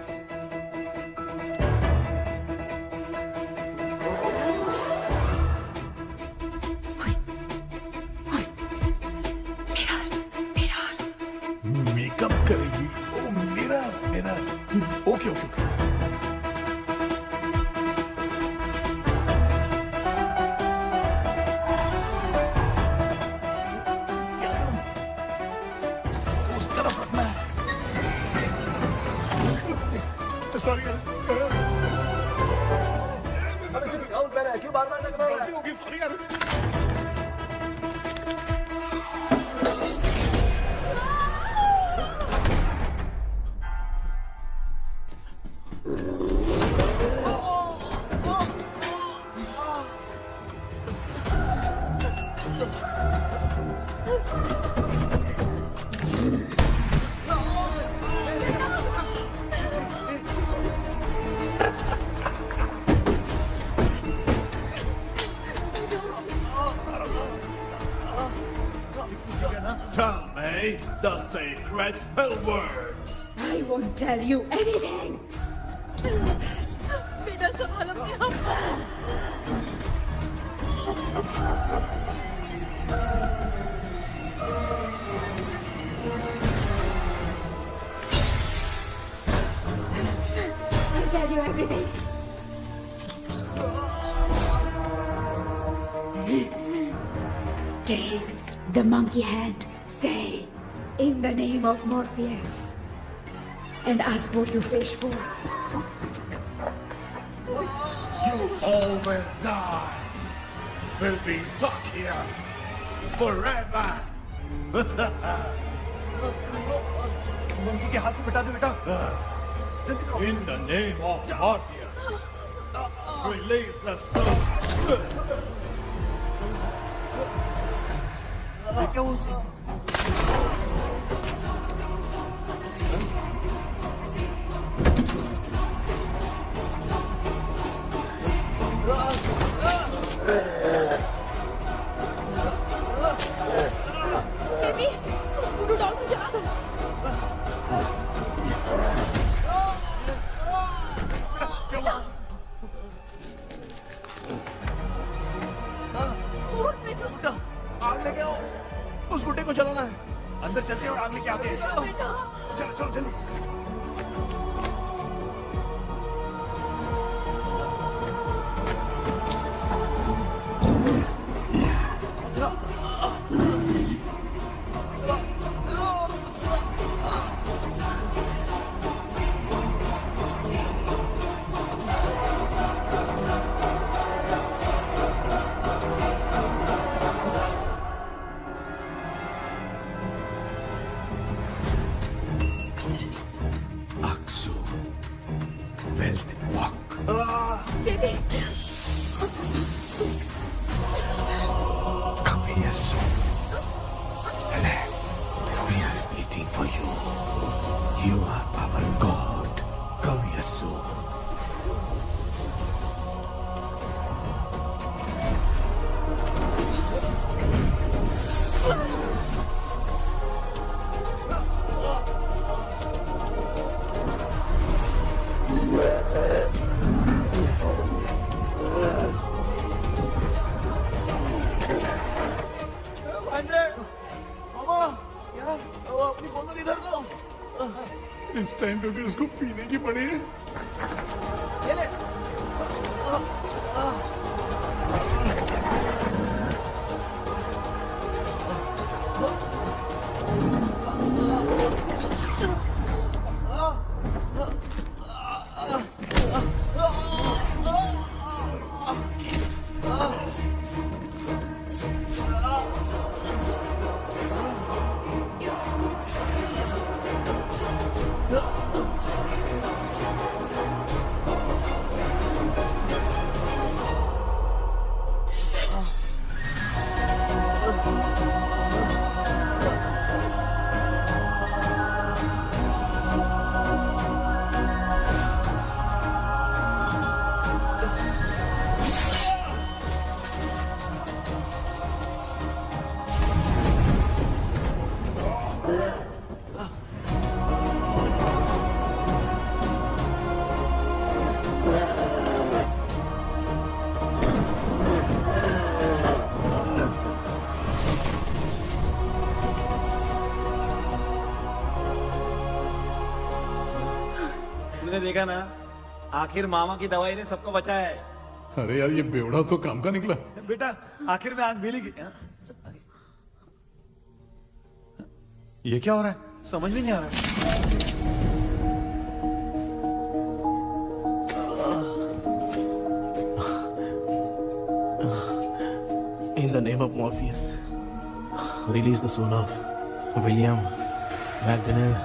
मेकअप करेगी? ओ मेरा मेरा okay okay okay. Tell me the sacred spell words. I won't tell you anything. बेटा संभाल अपने आप। I'll tell you everything. Take the monkey hand. Say, in the name of Morpheus, and ask what you fish for. You all will die. We'll be stuck here forever. Monkey के हाथ में बिठा दे बेटा। In the name of Morpheus, release the soul. क्या वो baby, scooter doll को चला दो। आग लेके आओ, उस गुड्डे को चलाना है। अंदर चलते हैं और आग लेके आते हैं। चलो चलो जल्दी। You are our God. Come here soon. अपनी बोतल इधर लो। इस टाइम पे भी उसको पीने की पड़ी है। ये ले। देखा ना, आखिर मामा की दवाई ने सबको बचाया है। अरे यार, ये बेवड़ा तो काम का निकला। बेटा आखिर में आंख मिली। ये क्या हो रहा है? समझ में नहीं आ रहा है। In the name of Morpheus, release the soul of William Magdalene.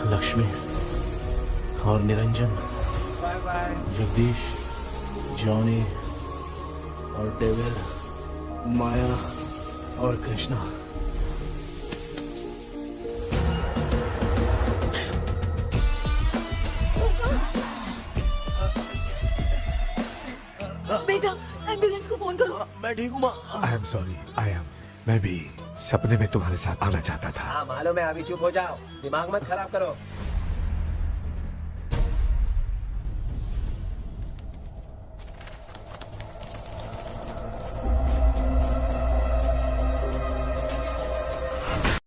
Lakshmi और निरंजन, जगदीश, जॉनी और डेविड, माया और कृष्णा। बेटा एम्बुलेंस को फोन करो। मैं ठीक हूँ माँ। आई एम सॉरी, मैं भी सपने में तुम्हारे साथ आना चाहता था। हाँ मालूम है, अभी चुप हो जाओ, दिमाग मत खराब करो।